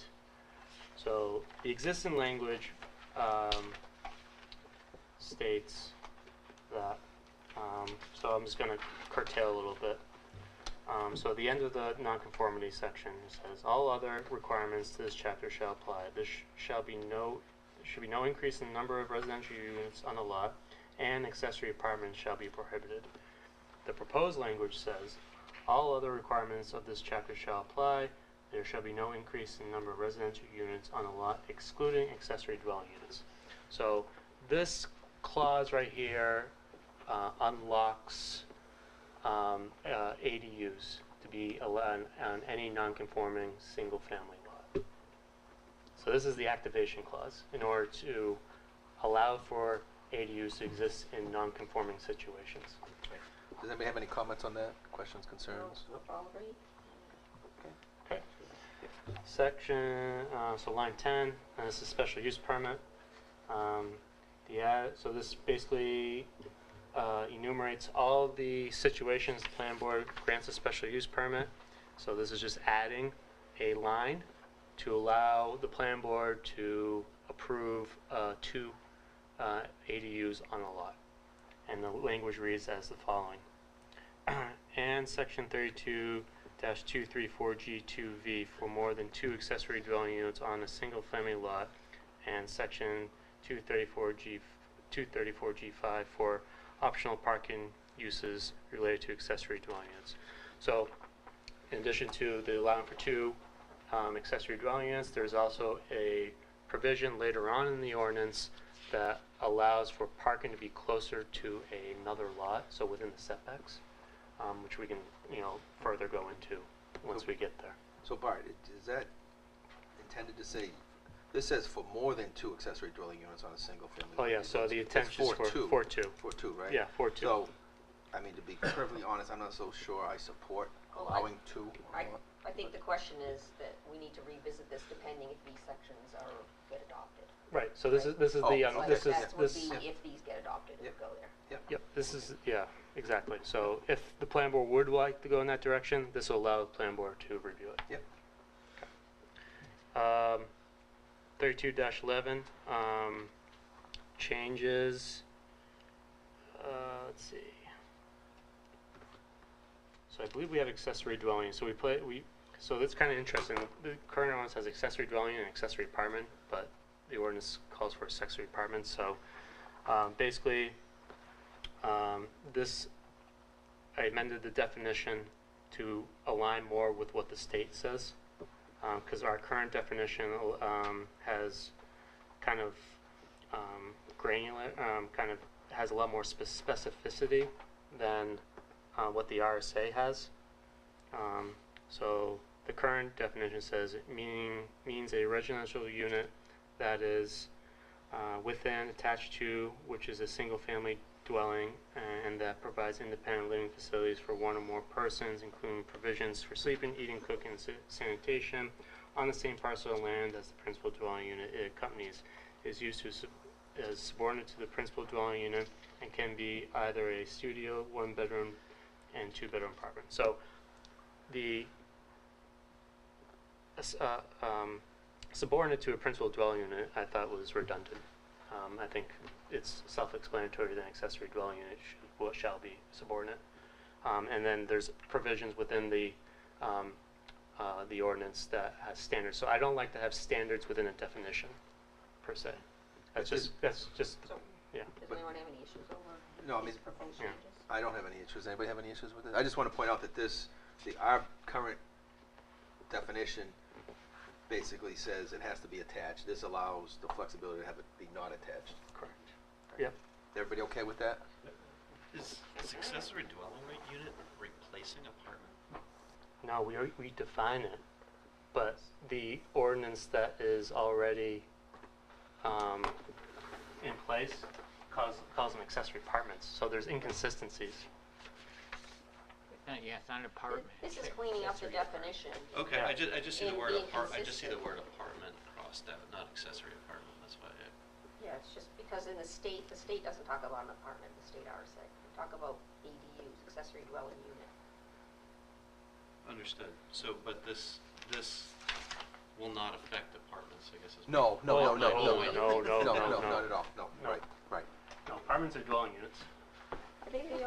So the existing language states that, so I'm just going to curtail a little bit. So at the end of the nonconformity section, it says, all other requirements to this chapter shall apply. There should be no increase in the number of residential units on the lot, and accessory apartments shall be prohibited. The proposed language says, all other requirements of this chapter shall apply. There shall be no increase in the number of residential units on the lot, excluding accessory dwelling units. So this clause right here unlocks ADUs to be allowed on any non-conforming single-family lot. So this is the activation clause in order to allow for ADUs to exist in non-conforming situations. Does anybody have any comments on that? Questions, concerns? All agree? Okay. Section, so line 10, and this is special use permit. So this basically enumerates all the situations the plan board grants a special use permit. So this is just adding a line to allow the plan board to approve 2 ADUs on a lot. And the language reads as the following. And section 32-234G2V for more than 2 accessory dwelling units on a single family lot, and section 234G5 for optional parking uses related to accessory dwelling units. So in addition to the allowing for 2 accessory dwelling units, there's also a provision later on in the ordinance that allows for parking to be closer to another lot, so within the setbacks, which we can, further go into once we get there. So Bart, is that intended to say, this says for more than 2 accessory dwelling units on a single family? Oh yeah, so the intention is for 2. For 2, right? Yeah, for 2. So, I mean, to be perfectly honest, I'm not so sure I support allowing 2. I think the question is that we need to revisit this depending if these sections get adopted. Right. So this is the Like this that would is be if these get adopted, it would go there. Yep. This is exactly. So if the plan board would like to go in that direction, this will allow the plan board to review it. Yep. Okay. 32-11 changes. Let's see. So I believe we have accessory dwelling. So so that's kind of interesting. The current ordinance has accessory dwelling and accessory apartment, but the ordinance calls for accessory apartments. So basically, I amended the definition to align more with what the state says, because our current definition has kind of granular, kind of has a lot more specificity than what the RSA has. So the current definition says it means a residential unit that is within, attached to, which is a single-family dwelling, and that provides independent living facilities for 1 or more persons, including provisions for sleeping, eating, cooking, and sanitation on the same parcel of land as the principal dwelling unit it accompanies, is used as subordinate to the principal dwelling unit, and can be either a studio, 1-bedroom, and 2-bedroom apartment. So the subordinate to a principal dwelling unit I thought was redundant. I think it's self-explanatory that accessory dwelling unit shall be subordinate. And then there's provisions within the ordinance that has standards. So I don't like to have standards within a definition, per se. That's just yeah. Does anyone have any issues over these proposed Yeah. changes? I don't have any issues. Anybody have any issues with it? I just want to point out that our current definition basically says it has to be attached. This allows the flexibility to have it be not attached. Correct. Yep. Everybody okay with that? Is accessory dwelling unit replacing apartment? No, we define it, but the ordinance that is already in place calls them accessory apartments, so there's inconsistencies. Yeah, it's not an apartment. This is cleaning up the definition. Okay, Yeah. I just see the And word being I just see the consistent. word apartment crossed out, not accessory apartment, that's why Yeah, it's just because in the state doesn't talk about an apartment, the state RSA. They talk about ADUs, accessory dwelling unit. understood. So, but this will not affect apartments, I guess is. No, no, no, no, no, no, no, no, no, not at all, no, No. right, right. No, apartments are dwelling units. I think the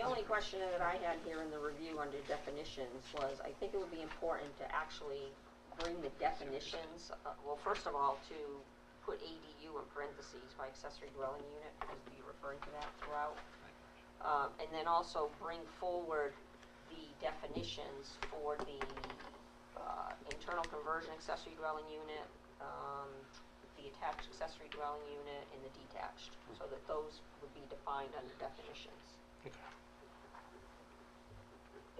only question that I had here in the review under definitions was, I think it would be important to actually bring the definitions, well, first of all, to put ADU in parentheses by accessory dwelling unit, because you're referring to that throughout. And then also bring forward the definitions for the internal conversion accessory dwelling unit, the attached accessory dwelling unit, and the detached, so that those would be defined under definitions. Okay.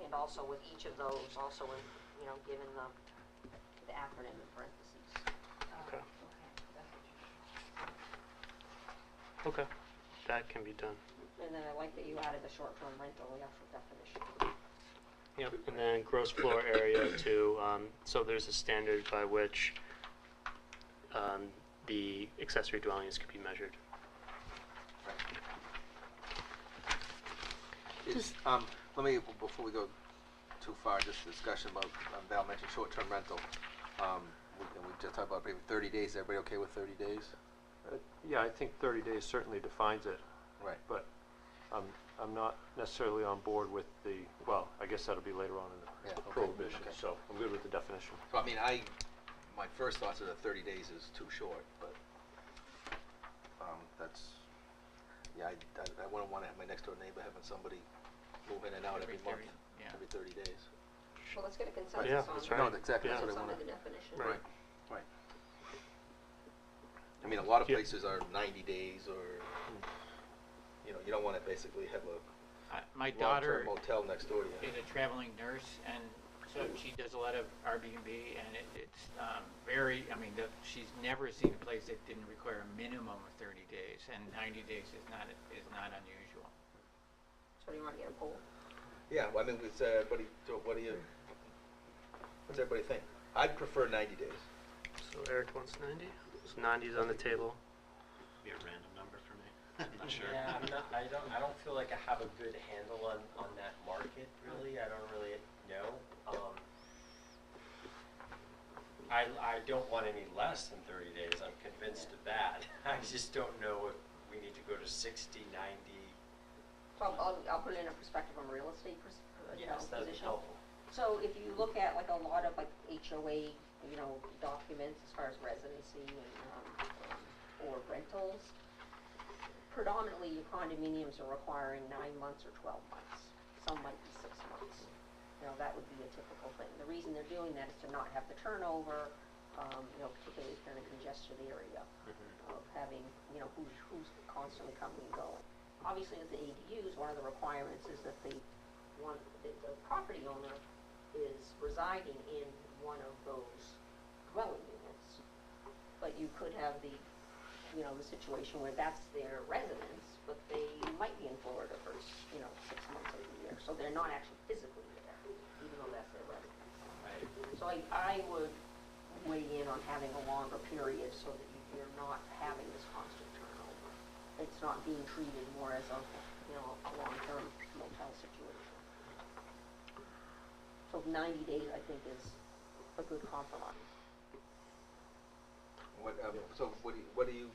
And also with each of those, also in, given the acronym in parentheses. Okay. Okay, that can be done. And then I like that you added the short-term rental, the actual definition. Yep, and then gross floor area too. So there's a standard by which the accessory dwellings could be measured. Let me, before we go too far, just a discussion about, Val mentioned short-term rental. We just talked about maybe 30 days. Is everybody okay with 30 days? Yeah, I think 30 days certainly defines it, Right. but I'm not necessarily on board with the, well, I guess that'll be later on in Yeah, the okay, prohibition, okay. so I'm good with the definition. So, I mean, my first thoughts are that 30 days is too short, but that's, yeah, I wouldn't want to have my next door neighbor having somebody move in and out every month, 30, yeah. every 30 days. Well, let's get a consensus Yeah, on that's that. right. No, exactly, that's what I Consensus want under the to. definition. Right. Right. I mean, a lot of Yeah. places are 90 days or, you don't want to basically have a My daughter long-term motel next door to you. is a traveling nurse, and so she does a lot of Airbnb, and it's very, she's never seen a place that didn't require a minimum of 30 days, and 90 days is not unusual. So do you want to get a poll? Yeah, well, I mean, what's everybody think? I'd prefer 90 days. So Eric wants 90. So 90 is on the table. Be a random number for me. I'm not sure. Yeah, I don't feel like I have a good handle on that market, really. I don't really know. I don't want any less than 30 days. I'm convinced of that. I just don't know if we need to go to 60, 90. So I'll put it in a perspective from a real estate Yes, that would be position. helpful. So if you look at like a lot of like HOA, documents as far as residency and, or rentals, predominantly your condominiums are requiring 9 months or 12 months. Some might be 6 months. That would be a typical thing. The reason they're doing that is to not have the turnover, particularly if they're in a congested area of having, who's constantly coming and going. Obviously, with the ADUs, one of the requirements is that the property owner is residing in one of those dwelling units. But you could have the situation where that's their residence, but they might be in Florida for, 6 months of the year. So they're not actually physically there, even though that's their residence. Right. So I would weigh in on having a longer period so that you're not having this constant turnover. It's not being treated more as a long-term motel situation. So 90 days, I think, is a good compromise. What do you,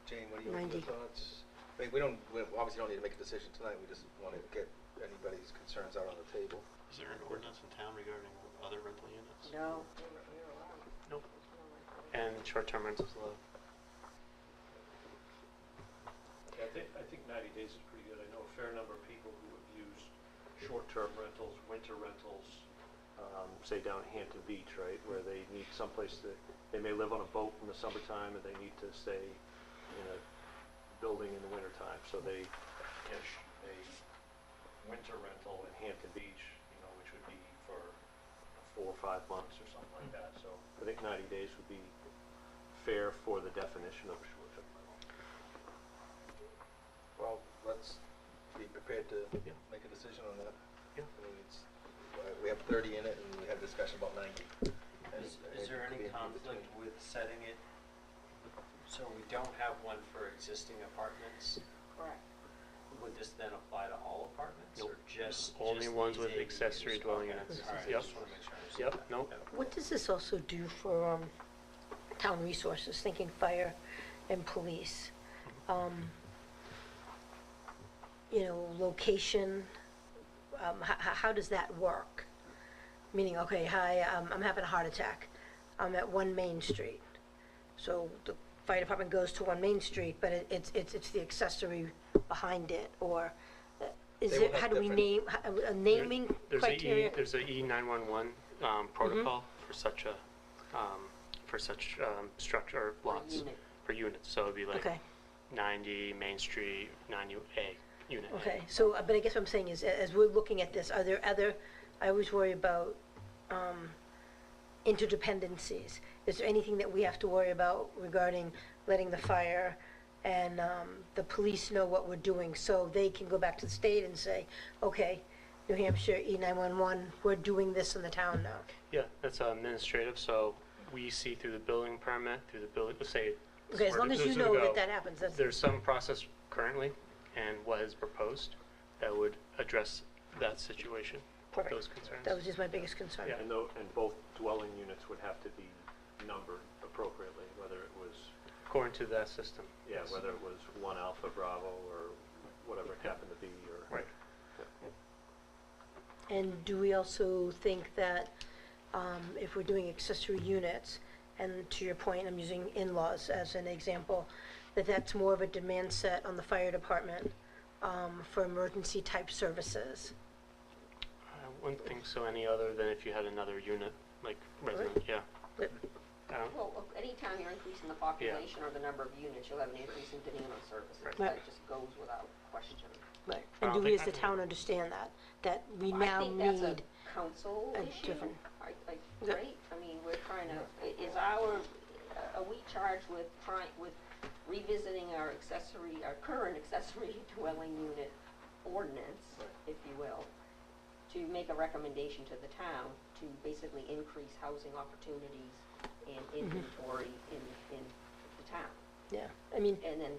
Jane, what are your 90. thoughts? I mean, we obviously don't need to make a decision tonight, we just want to get anybody's concerns out on the table. Is there an ordinance in town regarding other rental units? No, you're allowed. Nope. And short-term rentals allowed. Yeah, I think 90 days is pretty good. I know a fair number of people who have used short-term rentals, winter rentals, say down at Hampton Beach, right, where they need someplace they may live on a boat in the summertime and they need to stay in a building in the wintertime. So they a winter rental in Hampton Beach, which would be for 4 or 5 months or something like that. So I think 90 days would be fair for the definition of a short-term rental. Well, let's be prepared to make a decision on that. Yeah. I mean, we have 30 in it, and we had a discussion about 90. Is there any conflict with setting it so we don't have one for existing apartments? Correct. Would this then apply to all apartments or Nope. just Only just ones these with ADUs? accessory dwelling Okay. units. All right, Yep. I just want to make sure I understand Yep, that. nope. What does this also do for town resources, thinking fire and police? Location, how does that work? Meaning, okay, hi, I'm having a heart attack. I'm at 1 Main Street. So the fire department goes to 1 Main Street, but it's the accessory behind it, or is They will it, how have do we different- name, a naming criteria? There's a E911 protocol for such a structure or lots unit. for units. So it'd be like Okay. 90 Main Street, 90A unit. A. Okay, so, but I guess what I'm saying is, as we're looking at this, are there other, I always worry about interdependencies. Is there anything that we have to worry about regarding letting the fire and the police know what we're doing, so they can go back to the state and say, okay, New Hampshire E911, we're doing this in the town now? Yeah, that's administrative. So we see through the building permit, through the building. Let's say. Okay, as long as you know that that happens, that's. There's some process currently, and what is proposed that would address that situation, Perfect. those concerns. That was just my biggest concern. Yeah. And both dwelling units would have to be numbered appropriately, whether it was, According to that system. yeah, yes. whether it was 1 Alpha Bravo or whatever it happened to be, or. Right. And do we also think that if we're doing accessory units, and to your point, I'm using in-laws as an example, that that's more of a demand set on the fire department for emergency type services? I wouldn't think so any other than if you had another unit, like resident, yeah. Yep. Well, anytime you're increasing the population or the number of units, you'll have an increase in demand on services. Right. That just goes without question. Right. I And don't do we think as the town understand that we I now think that's need a council a issue, different- right? I mean, we're trying to, are we charged with revisiting our current accessory dwelling unit ordinance, if you will, to make a recommendation to the town to basically increase housing opportunities and inventory in the town? Yeah, I mean, And then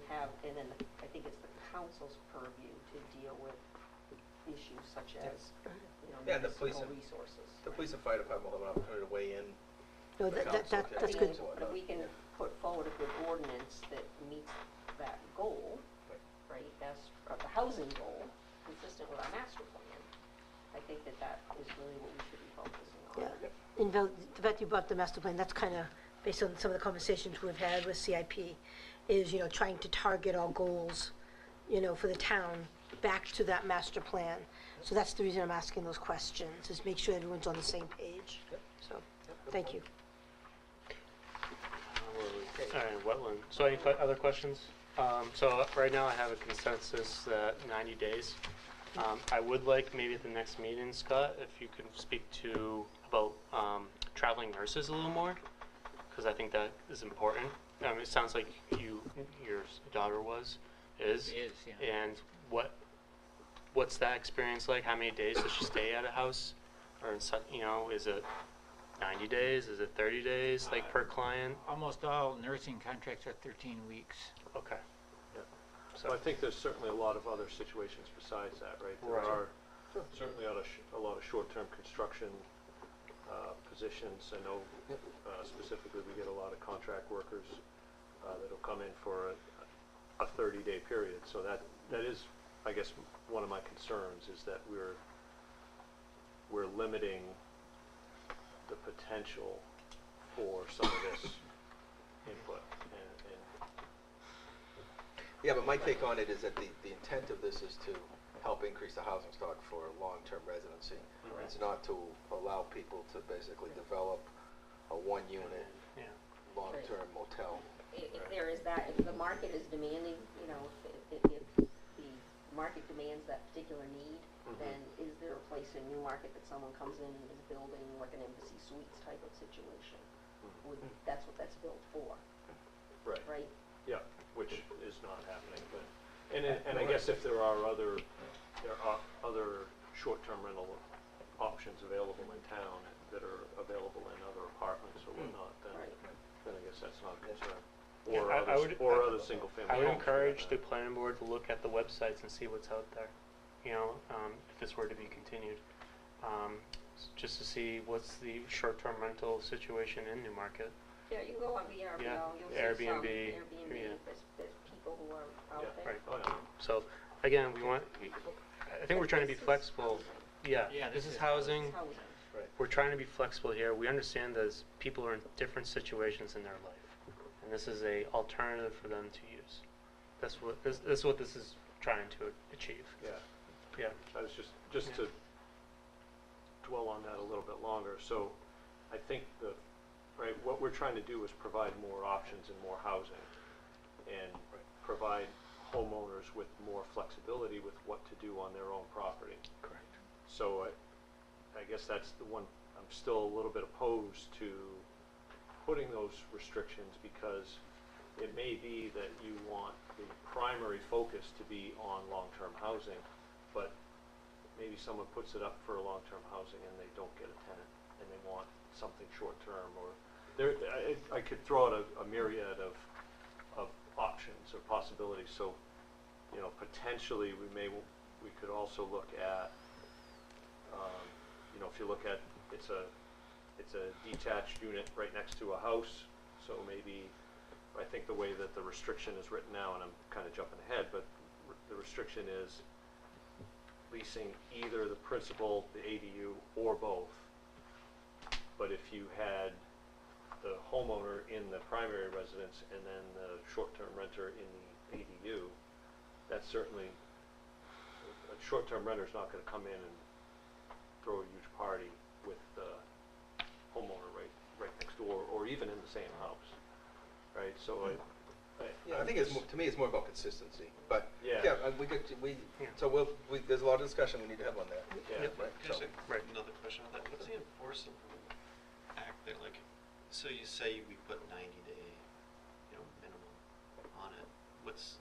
I think it's the council's purview to deal with issues such as, Yeah, the police municipal and- resources. The police and fire department will have an opportunity to weigh in. no, The council, that's okay. good. But if we can put forward a good ordinance that meets that goal, right, the housing goal, consistent with our master plan, I think that is really what we should be focusing on. Yeah, in the fact you brought the master plan, that's kind of based on some of the conversations we've had with CIP, is, trying to target our goals, for the town back to that master plan. So that's the reason I'm asking those questions, is make sure everyone's on the same page. So, thank you. All right, wetland. So any other questions? So right now I have a consensus that 90 days. I would like maybe at the next meeting, Scott, if you could speak about traveling nurses a little more, because I think that is important. It sounds like your daughter is. Is, yeah. And what's that experience like? How many days does she stay at a house? Or is it 90 days? Is it 30 days, like per client? Almost all nursing contracts are 13 weeks. Okay. So I think there's certainly a lot of other situations besides that, right? There Right. are certainly a lot of short-term construction positions. I know specifically we get a lot of contract workers that'll come in for a 30-day period. So that is, I guess, one of my concerns is that we're limiting the potential for some of this input. Yeah, but my take on it is that the intent of this is to help increase the housing stock for long-term residency. Right. It's not to allow people to basically develop a one-unit, long-term motel. If there is that, if the market is demanding, if the market demands that particular need, then is there place in Newmarket that someone comes in and is building like an Embassy Suites type of situation. That's what that's built for, Right. right? Yeah, which is not happening, but, and I guess if there are other short-term rental options available in town that are available in other apartments or whatnot, then I guess that's not a concern. Yeah, Or other single-family I would homes for that encourage the matter. planning board to look at the websites and see what's out there. You know, if this were to be continued, just to see what's the short-term rental situation in Newmarket. Yeah, you can go on VRBO, Yeah, you'll see Airbnb, some Airbnb, yeah. there's people who are out Yeah. there. Right. Oh, yeah. So, again, I think we're trying to be flexible. Yeah, this is housing. It's housing. We're trying to be flexible here. We understand that people are in different situations in their life, and this is a alternative for them to use. That's what this is trying to achieve. Yeah. Yeah. I was just to dwell on that a little bit longer. So I think what we're trying to do is provide more options and more housing and provide homeowners with more flexibility with what to do on their own property. Correct. So I guess that's the one, I'm still a little bit opposed to putting those restrictions because it may be that you want the primary focus to be on long-term housing, but maybe someone puts it up for long-term housing and they don't get a tenant and they want something short-term, or I could throw out a myriad of options or possibilities. So, you know, potentially we could also look at, you know, if you look at, it's a detached unit right next to a house, so maybe, I think the way that the restriction is written now, and I'm kind of jumping ahead, but the restriction is leasing either the principal, the ADU, or both. But if you had the homeowner in the primary residence and then the short-term renter in the ADU, that's certainly, a short-term renter's not going to come in and throw a huge party with the homeowner right next door, or even in the same house, right? So I think to me, it's more about consistency, but, Yeah. so there's a lot of discussion we need to have on that. Yeah. Right, Just so- another question on that. What's the enforceable act there? Like, so you say we put 90-day, minimum on it. What's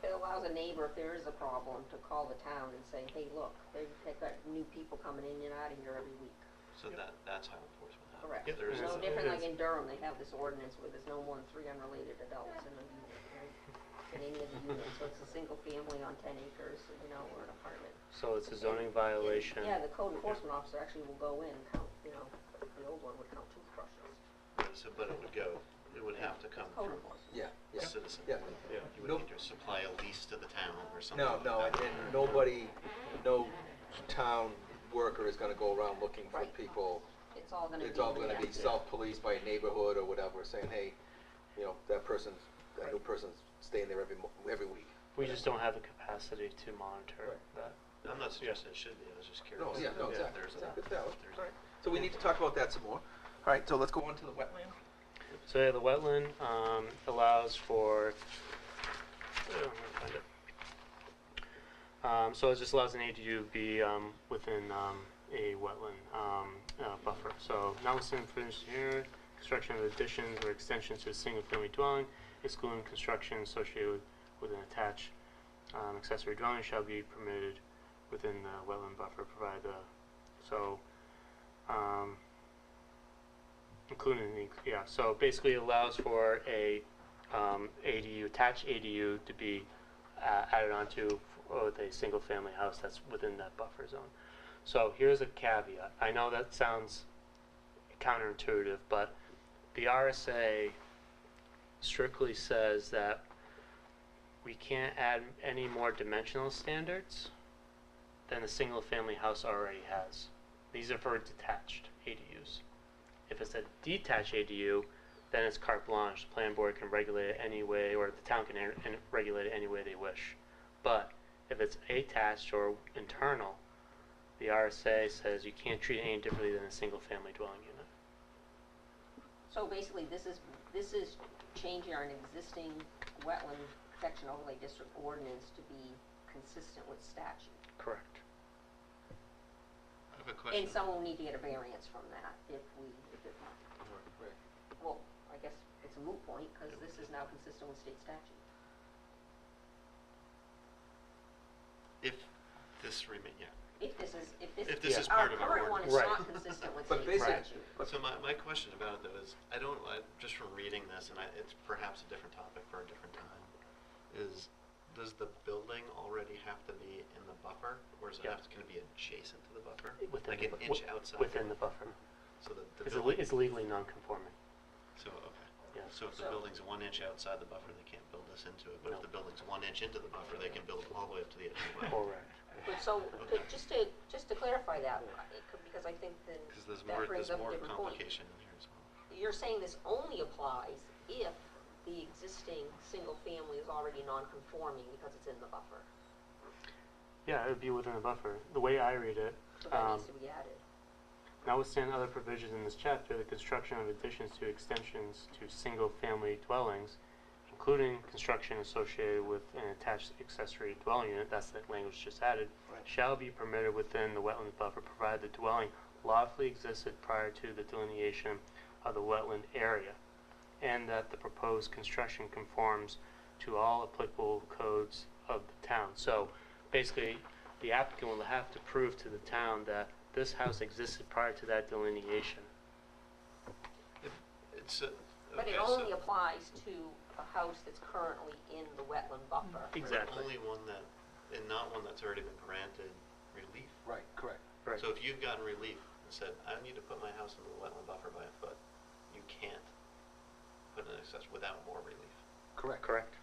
It allows a neighbor, if there is a problem, to call the town and say, hey, look, they've got new people coming in and out of here every week. so that's how enforcement happens. Correct. Yep. There is No a- different like in Durham, they have this ordinance where there's no more than 3 unrelated adults in a unit, right? In any of the units, so it's a single family on 10 acres, or an apartment. So it's a zoning violation. Yeah, the code enforcement officer actually will go in and count, the old one would count toothbrushes. But it would have to come Code from enforcement. Yeah, a yeah. citizen. Yeah. You would Nope. need to supply a lease to the town or something. No, like that. and no town worker is gonna go around looking for Right. people. It's all gonna be. It's all gonna be reactive. self-policed by a neighborhood or whatever, saying, hey, that new person's staying there every week. We just don't have the capacity to monitor that. I'm not suggesting it should be, I was just curious. No, yeah, no, if exactly. there's a- Exactly. Yeah, if there's a- all right. So we need to talk about that some more. All right, so let's go on to the wetland. So yeah, the wetland allows for. Let me find it. So it just allows an ADU to be within a wetland buffer. So notwithstanding finished here, construction of additions or extensions to a single-family dwelling, excluding construction associated with an attached accessory dwelling, shall be permitted within the wetland buffer, provided including so basically it allows for a ADU, attached ADU to be added onto with a single family house that's within that buffer zone. So here's a caveat. I know that sounds counterintuitive, but the RSA strictly says that we can't add any more dimensional standards than a single family house already has. These are for detached ADUs. If it's a detached ADU, then it's carte blanche. The planning board can regulate it any way, or the town can regulate it any way they wish. But if it's attached or internal, the RSA says you can't treat it any differently than a single family dwelling unit. So basically, this is changing our existing wetland protection overlay district ordinance to be consistent with statute. Correct. have a question. And someone will need to get a variance from that if it, Right. well, I guess it's a moot point, because this is now consistent with state statute. If this remain, yeah. If this is part of our current one is ordinance. not consistent with But state basic- statute. So my question about it though is, just from reading this, and it's perhaps a different topic for a different time, is does the building already have to be in the buffer, or is it Yeah. going to be adjacent to the buffer? Within Like the an bu- inch wi- outside? Within the buffer. So the It's, building, it's legally non-conforming. so, okay. Yeah. So if the So- building's 1 inch outside the buffer, they can't build this into it, but No. if the building's 1 inch into the buffer, they can build all the way up to the edge of the well. Correct. But so, just to clarify that, because I think then Because there's that more, brings up a more different point. complication in here as well. You're saying this only applies if the existing single family is already non-conforming because it's in the buffer. Yeah, it would be within the buffer. The way I read it, So that needs to be added. notwithstanding other provisions in this chapter, the construction of additions to extensions to single-family dwellings, including construction associated with an attached accessory dwelling unit, that's the language just added, Right. shall be permitted within the wetland buffer provided the dwelling lawfully existed prior to the delineation of the wetland area, and that the proposed construction conforms to all applicable codes of the town. So basically, the applicant will have to prove to the town that this house existed prior to that delineation. It's But it only applies to a house that's currently in the wetland buffer. Exactly. Only one that, and not one that's already been granted relief. Right, correct. Right. So if you've gotten relief and said, I need to put my house in the wetland buffer by a foot, you can't put an accessory without more relief. Correct. Correct.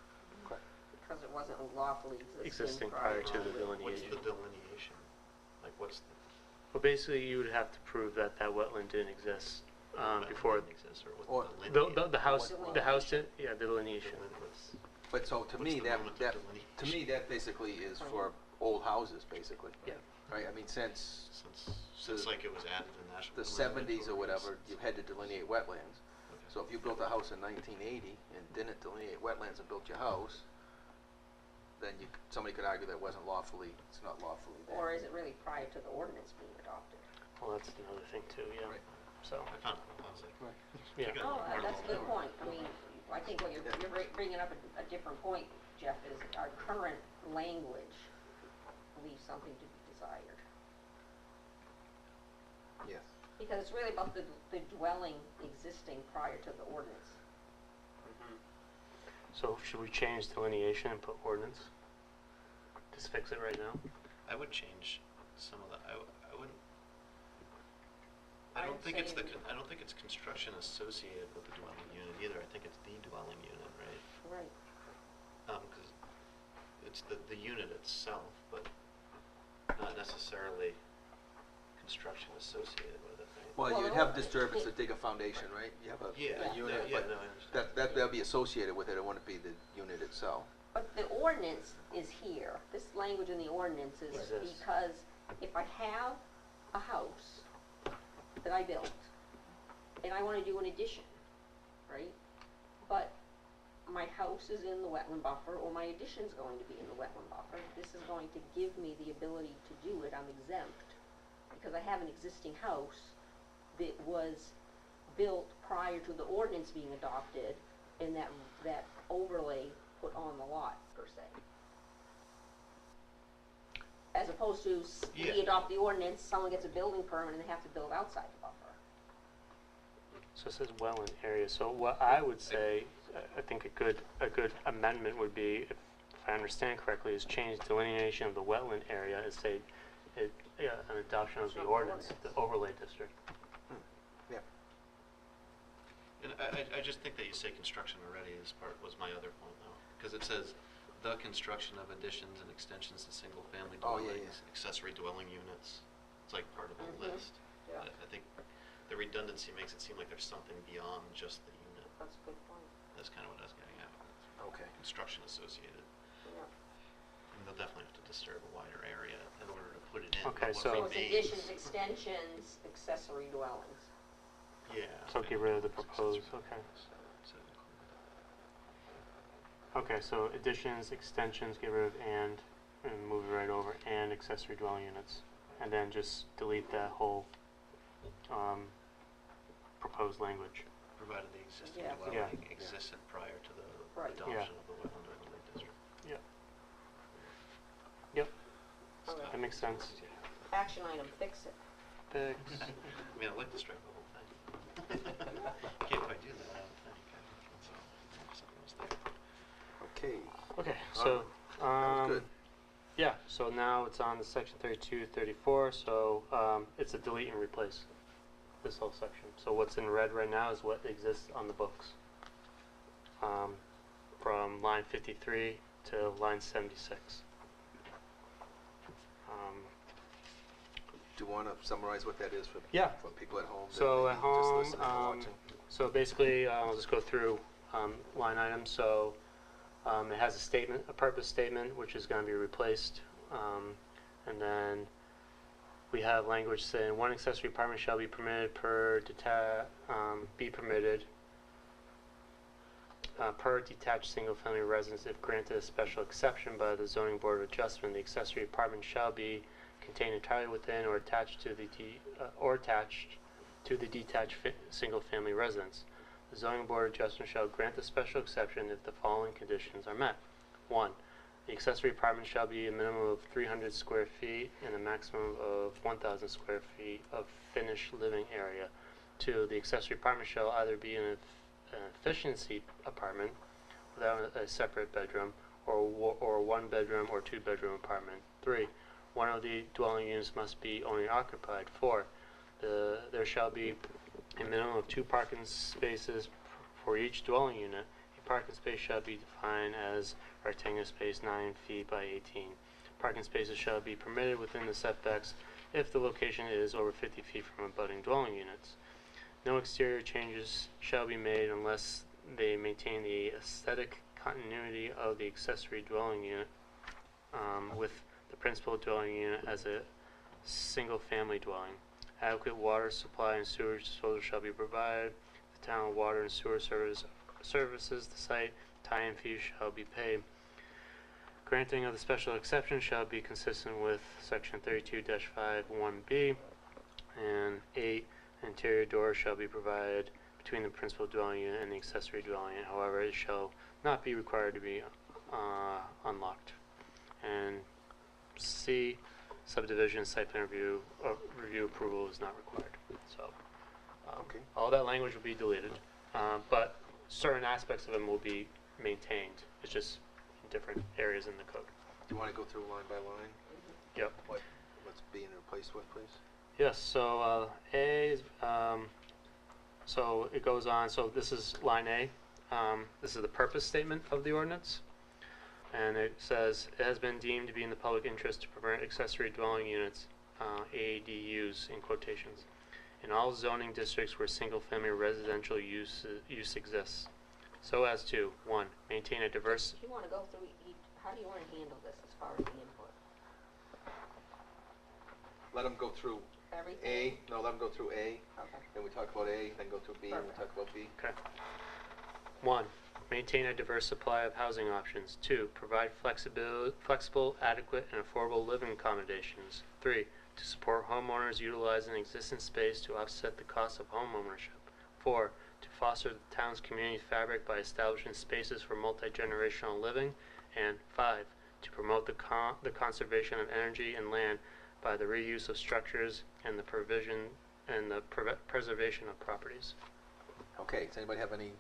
Correct. Because it wasn't lawfully Existing prior to the What's delineation. the delineation? Like what's the? Well, basically, you would have to prove that that wetland didn't exist wetland before didn't exist, or or what's the the delineation? house did, yeah, the delineation. But so to What's me, the moment of delineation? to me, that basically is for old houses, basically. Yeah. Right, I mean, since Since like it was added in national. the seventies or whatever, you had to delineate wetlands. So if you built a house in 1980 and didn't delineate wetlands and built your house, then somebody could argue that it wasn't lawfully, it's not lawfully there. Or is it really prior to the ordinance being adopted? Well, that's another thing too, yeah. Right. So, I found it, I was like, Right. yeah. Oh, that's a good point. I mean, I think what you're bringing up a different point, Jeff, is our current language leaves something to be desired. Yes. Because it's really about the dwelling existing prior to the ordinance. So should we change delineation and put ordinance? Just fix it right now? I would change some of the, I wouldn't, I I'd don't think it's say- I don't think it's construction associated with the dwelling unit either. I think it's the dwelling unit, right? Right. Because it's the unit itself, but not necessarily construction associated with it, right? Well, Well, you'd no, have disturbance to dig a foundation, right? You have a Yeah, unit, yeah, but no, I understand. that'd be associated with it, it wouldn't be the unit itself. But the ordinance is here. This language in the ordinance is Exists. because if I have a house that I built and I want to do an addition, right? But my house is in the wetland buffer or my addition's going to be in the wetland buffer, this is going to give me the ability to do it. I'm exempt because I have an existing house that was built prior to the ordinance being adopted and that overlay put on the lot, per se. As opposed to we Yeah. adopt the ordinance, someone gets a building permit and they have to build outside the buffer. So it says wetland area. So what I would say, I think a good amendment would be, if I understand correctly, is change delineation of the wetland area and say an adoption of the ordinance, the overlay district. Yeah. And I just think that you say construction already is was my other point though, because it says the construction of additions and extensions to single-family Oh, yeah, dwellings, accessory dwelling units. It's like part of the list. Yeah. I think the redundancy makes it seem like there's something beyond just the unit. That's a good point. That's kind of what I was getting at. Okay. Construction associated. Yeah. And they'll definitely have to disturb a wider area in order to put it in. Okay, but what so- So it's remains- additions, extensions, accessory dwellings. Yeah. So get rid of the proposed, okay. Okay, so additions, extensions, get rid of and move it right over, and accessory dwelling units. and then just delete that whole proposed language. Provided the existing Yeah. dwelling Yeah. existed prior to the Right. adoption Yeah. of the wetland overlay district. Yep, Okay. that makes sense. Action item, fix it. Fix. I mean, I'd like to strike the whole thing. Can't quite do that, I don't think. So, something else there. Okay. Okay, so, That was good. yeah, so now it's on to section 32, 34, so it's a delete and replace, this whole section. So what's in red right now is what exists on the books. From line 53 to line 76. Do you want to summarize what that is for, Yeah. for people at home? that So may at be home, just listening or watching? so basically, I'll just go through line items. So it has a statement, a purpose statement, which is going to be replaced, and then we have language saying one accessory apartment shall be permitted per detached single-family residence if granted a special exception by the zoning board of adjustment. The accessory apartment shall be contained entirely within or attached to the detached single-family residence. The zoning board of adjustment shall grant a special exception if the following conditions are met. 1. The accessory apartment shall be a minimum of 300 square feet and a maximum of 1,000 square feet of finished living area. 2. The accessory apartment shall either be an efficiency apartment without a separate bedroom, or one bedroom or two bedroom apartment. 3. One of the dwelling units must be owner occupied. 4. There shall be a minimum of 2 parking spaces for each dwelling unit. A parking space shall be defined as rectangular space 9 feet by 18. Parking spaces shall be permitted within the setbacks if the location is over 50 feet from abutting dwelling units. No exterior changes shall be made unless they maintain the aesthetic continuity of the accessory dwelling unit with the principal dwelling unit as a single-family dwelling. Adequate water supply and sewage disposal shall be provided. The town water and sewer services the site. Tie-in fees shall be paid. Granting of the special exception shall be consistent with section 32-5(1)(b). And 8. Interior doors shall be provided between the principal dwelling unit and the accessory dwelling unit. However, it shall not be required to be unlocked. And C, subdivision site plan review approval is not required. So Okay. all that language will be deleted, but certain aspects of them will be maintained. It's just in different areas in the code. Do you want to go through line by line? Yep. What's being replaced with, please? Yes, so A is, so it goes on, so this is line A. This is the purpose statement of the ordinance. And it says, it has been deemed to be in the public interest to prevent accessory dwelling units, ADUs in quotations, in all zoning districts where single-family residential use exists, so as to, 1, maintain a diverse... Do you want to go through each, how do you want to handle this as far as the input? Let them go through Everything? A. No, let them go through A. Okay. Then we talk about A, then go through B, and we talk about B. Okay. 1. Maintain a diverse supply of housing options. 2. Provide flexible, adequate, and affordable living accommodations. 3. To support homeowners utilizing existing space to offset the cost of home ownership. 4. To foster the town's community fabric by establishing spaces for multi-generational living. And 5. To promote the conservation of energy and land by the reuse of structures and the provision and the preservation of properties. Okay, does anybody have any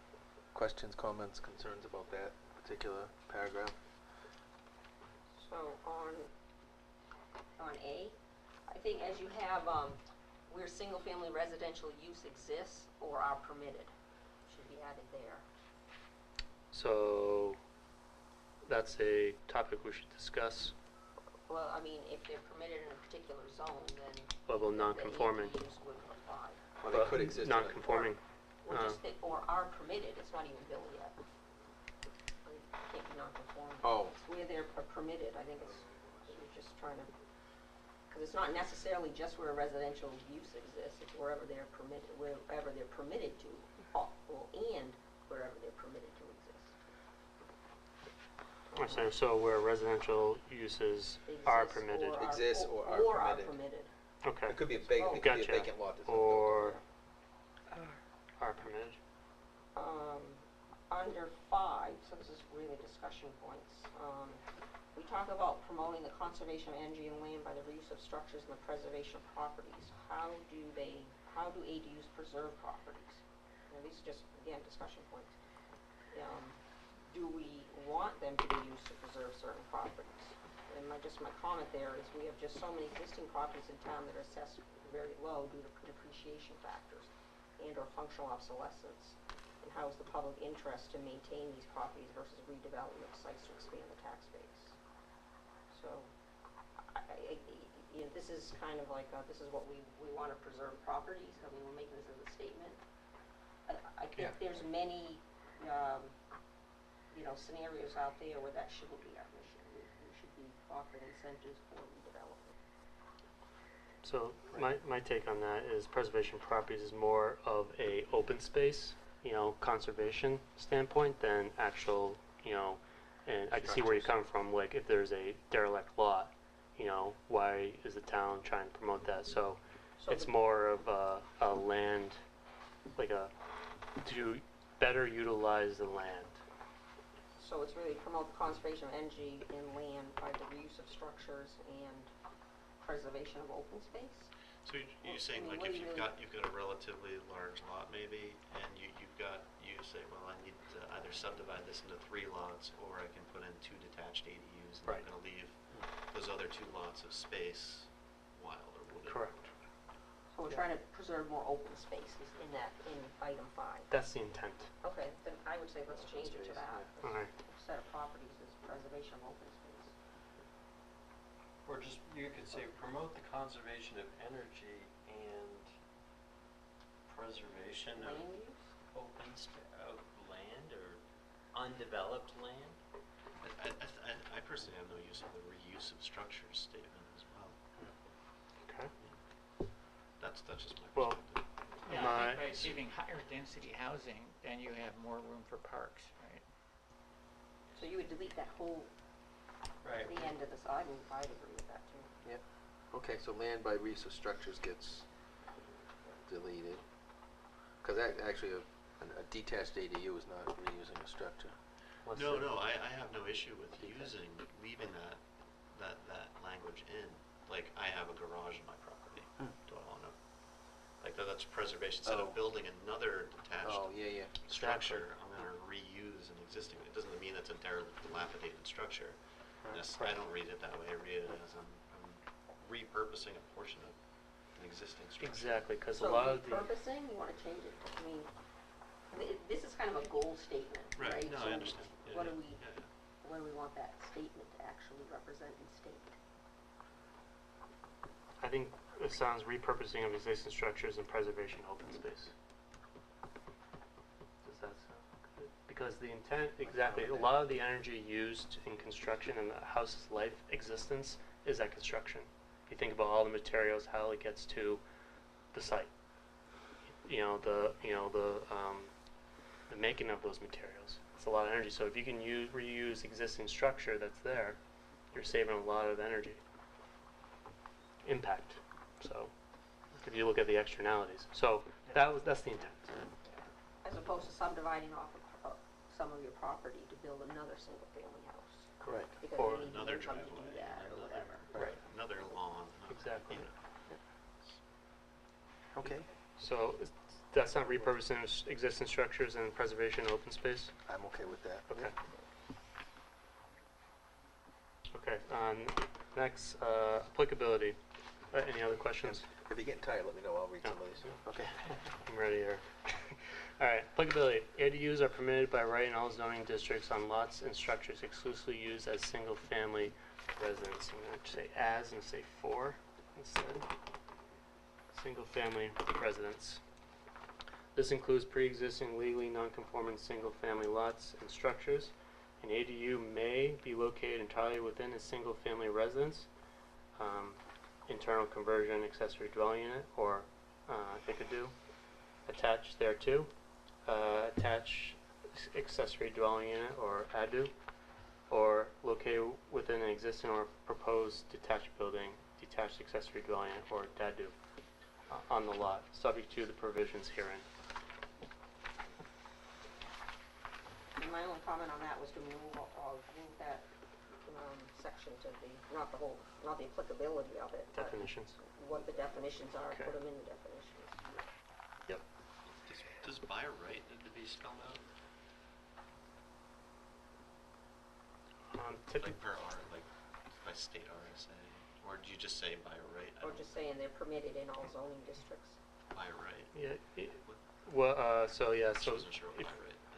questions, comments, concerns about that particular paragraph? So on A, I think as you have where single-family residential use exists or are permitted, should be added there. So that's a topic we should discuss. Well, I mean, if they're permitted in a particular zone, then Level non-conforming. the use would apply. Well, they could exist in a- Non-conforming. Or just or are permitted, it's not even built yet. It can't be non-conforming. Oh. It's where they're permitted, I think you're just trying to, because it's not necessarily just where a residential use exists, it's wherever they're permitted to, and wherever they're permitted to exist. So where residential uses are Exists permitted. Exists or are Or are permitted. permitted. Okay. It could be a vacant, it could be a Gotcha. vacant lot that's not Or built are permitted. Under 5, so this is really discussion points, we talk about promoting the conservation of energy and land by the reuse of structures and the preservation of properties. How do ADUs preserve properties? Now, these are just, again, discussion points. Do we want them to be used to preserve certain properties? And my comment there is we have just so many existing properties in town that are assessed very low due to depreciation factors and or functional obsolescence. And how is the public interest to maintain these properties versus redevelopment sites to expand the tax base? So, this is kind of like, this is what we want to preserve properties. I mean, we're making this as a statement. I think there's many, scenarios out there where that shouldn't be our mission. We should be offering incentives for redevelopment. So my take on that is preservation properties is more of a open space, conservation standpoint than actual, and I can see where you're coming from. Like if there's a derelict lot, why is the town trying to promote that? So it's more of a land, like to better utilize the land. So it's really promote the conservation of energy and land by the reuse of structures and preservation of open space. So you're saying like if you've got a relatively large lot maybe, and you say, well, I need to either subdivide this into 3 lots, or I can put in 2 detached ADUs, and I'm going to leave those other 2 lots of space wild or wooded. Correct. So we're trying to preserve more open spaces in item 5. That's the intent. Okay, then I would say let's change it to that. All right. Set of properties is preservation of open space. Or just, you could say promote the conservation of energy and preservation of Land use? open of land or undeveloped land. I personally have no use of the reuse of structures statement as well. Okay. That's just my Well, perspective. Yeah, I think by achieving higher density housing, then you have more room for parks, right? So you would delete that whole, Right. the end of this, I'd agree with that too. Yep. Okay, so land by reuse of structures gets deleted. Because actually a detached ADU is not reusing a structure. No, I have no issue with leaving that language in. Like, I have a garage on my property. Do I want to? Like, that's preservation. Instead of building another detached structure, I'm going to reuse an existing. It doesn't mean it's a dilapidated structure. I don't read it that way. I read it as I'm repurposing a portion of an existing structure. Exactly, because So a lot of the repurposing, you want to change it, I mean, this is kind of a goal statement, right? Right, no, So I understand. what do we want that statement to actually represent and state? I think it sounds repurposing of existing structures and preservation of open space. Does that sound good? Because the intent, exactly, a lot of the energy used in construction and the house's life existence is at construction. If you think about all the materials, how it gets to the site, the making of those materials. It's a lot of energy. So if you can reuse existing structure that's there, you're saving a lot of energy. Impact. So if you look at the externalities. So that's the intent. As opposed to subdividing off of some of your property to build another single-family house. Correct. Because Or you need another income to do driveway, that or whatever. Right. Another lawn. Exactly. Okay. So that's not repurposing of existing structures and preservation of open space? I'm okay with that. Okay. Okay, next, applicability. Any other questions? If you're getting tired, let me know. I'll read some of these. Okay. I'm ready here. All right, applicability. ADUs are permitted by right in all zoning districts on lots and structures exclusively used as single-family residence. I'm going to say as and say for instead. Single-family residence. This includes pre-existing legally non-conforming single-family lots and structures. An ADU may be located entirely within a single-family residence, internal conversion, accessory dwelling unit, or it could do attached thereto, attached accessory dwelling unit, or ADU, or located within an existing or proposed detached building detached accessory dwelling unit or DADU on the lot, subject to the provisions herein. And my only comment on that was to move that section to the, not the applicability of it, but Definitions. what the definitions are, Okay. put them in the definitions. Yep. Does by right need to be spelled out? Typically, Like per R, like by state RSA? Or do you just say by right? I Or don't- just saying they're permitted in all zoning districts. By right? yeah. Well, so yeah, I so wasn't sure what if,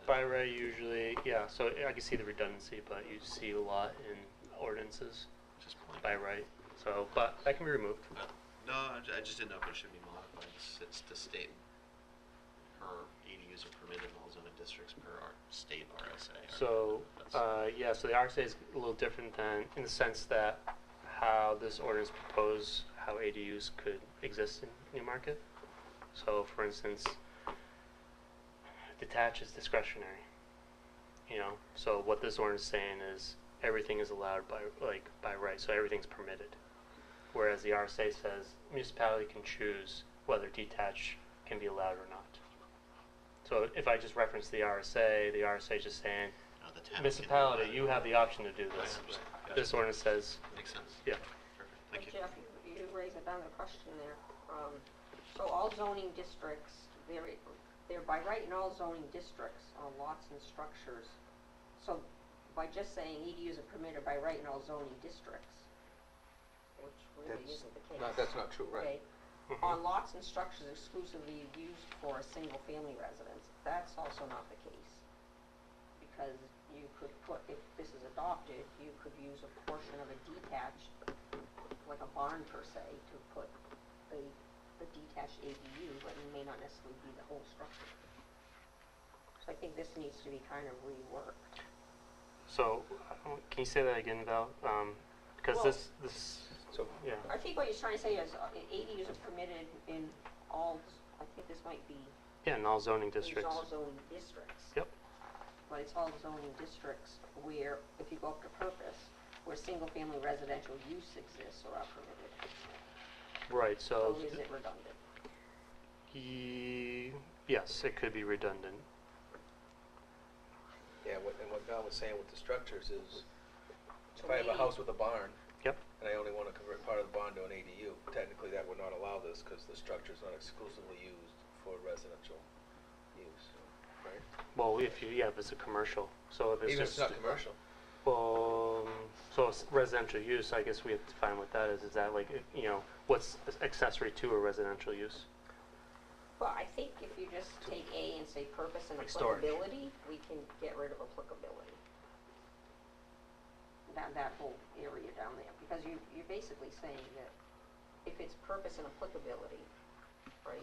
by right. by right usually, yeah. So I can see the redundancy, but you see a lot in ordinances Just point. by right. So, but that can be removed. No, I just didn't know if it should be modified to state per ADUs are permitted in all zoning districts per our state RSA. So, yeah, so the RSA is a little different than, in the sense that how this ordinance proposed how ADUs could exist in Newmarket. So, for instance, detached is discretionary, you know? So what this ordinance is saying is everything is allowed by right, so everything's permitted. Whereas the RSA says municipality can choose whether detached can be allowed or not. So if I just reference the RSA is just saying, No, the town can do municipality, that. you have the option to do I this. understand. Gotcha. This ordinance says, Makes sense. yeah. Perfect. But Thank you. Jeff, you raised another question there. So all zoning districts, they're by right in all zoning districts on lots and structures. So by just saying EDUs are permitted by right in all zoning districts, which really That's isn't the case. that's not true, right? Okay. On lots and structures exclusively used for a single-family residence, that's also not the case. Because you could put, if this is adopted, you could use a portion of a detached, like a barn per se, to put the detached ADU, but it may not necessarily be the whole structure. So I think this needs to be kind of reworked. So, can you say that again, Val? Because Well- this, So, yeah. I think what he's trying to say is ADUs are permitted in all, I think this might be, Yeah, in all zoning it's districts. all zoning districts. Yep. But it's all zoning districts where, if you go up to purpose, where single-family residential use exists or are permitted. Right, So so, is it redundant? yes, it could be redundant. yeah, and what Val was saying with the structures is, if So I have a maybe- house with a barn, Yep. and I only want to convert part of the barn to an ADU, technically that would not allow this, because the structure is not exclusively used for residential use, right? Well, if it's a commercial, so if it's Even if just. it's not commercial. Well, so it's residential use, I guess we have to find what that is. Is that like, what's accessory to a residential use? Well, I think if you just take A and say purpose and Like storage. applicability, we can get rid of applicability. That whole area down there, because you're basically saying that if it's purpose and applicability, right,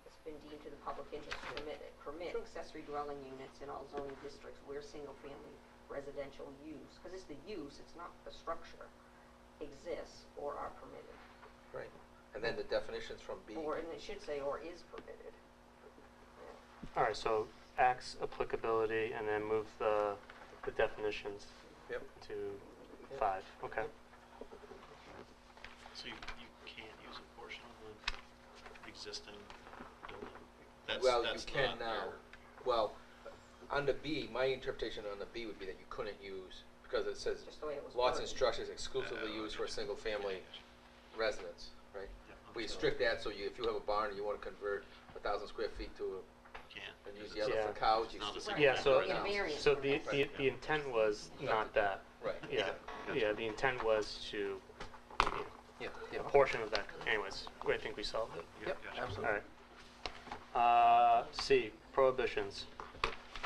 it's been deemed to the public interest to permit accessory dwelling units in all zoning districts where single-family residential use, because it's the use, it's not the structure, exists or are permitted. Right. And then the definitions from B. Or, and it should say, or is permitted. All right, so X applicability and then move the definitions Yep. to 5. Okay. So you can't use a portion of the existing building? Well, That's you can not now. your- Well, on the B, my interpretation on the B would be that you couldn't use, because it says Just the way it was lots and worded. structures exclusively used for single-family residence, right? Yeah, We I'm sorry. strict that, so if you have a barn and you want to convert 1,000 square feet to Can't. and use because the other Yeah. for cows, It's you not a can. single Yeah, so, Right, yeah, variance so for the, that. the, the intent was not that. Right. Yeah, yeah, the intent was to, Yeah, a yeah. portion of that, anyways, I think we solved it. Yep, Gotcha. absolutely. All right. C, prohibitions.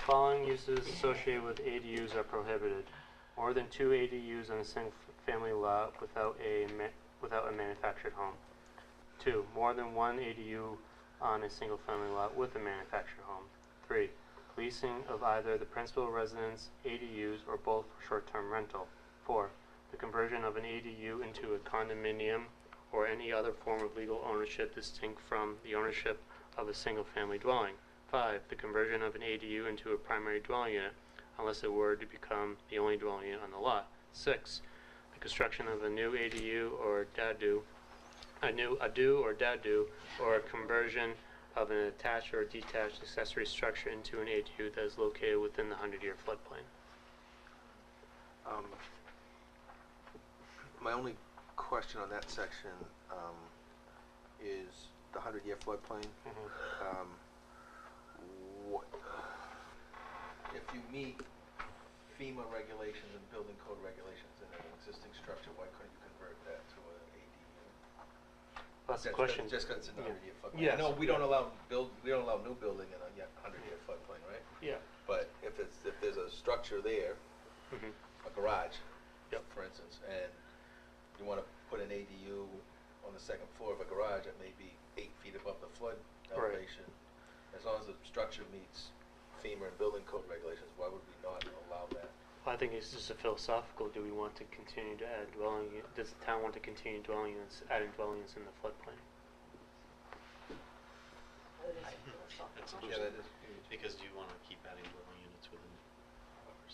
Following uses associated with ADUs are prohibited. More than 2 ADUs on a single-family lot without a manufactured home. 2, more than 1 ADU on a single-family lot with a manufactured home. 3, leasing of either the principal residence, ADUs, or both for short-term rental. 4, the conversion of an ADU into a condominium or any other form of legal ownership distinct from the ownership of a single-family dwelling. 5, the conversion of an ADU into a primary dwelling unit, unless it were to become the only dwelling unit on the lot. 6, the construction of a new ADU or dadu, a new adu or dadu, or a conversion of an attached or detached accessory structure into an ADU that is located within the 100-year floodplain. My only question on that section is the 100-year floodplain. If you meet FEMA regulations and building code regulations in an existing structure, why couldn't you convert that to an ADU? That's the question. Just because it's a 100-year floodplain. Yes. No, we don't allow new building in a 100-year floodplain, right? Yeah. But if there's a structure there, a garage, for instance, and you want to put an ADU on the second floor of a garage that may be 8 feet above the flood elevation, as long as the structure meets FEMA and building code regulations, why would we not allow that? Well, I think it's just a philosophical. Do we want to continue to add dwelling? Does the town want to continue dwelling units, adding dwelling units in the floodplain? That's Yeah, interesting. that is. Because do you want to keep adding dwelling units within ours?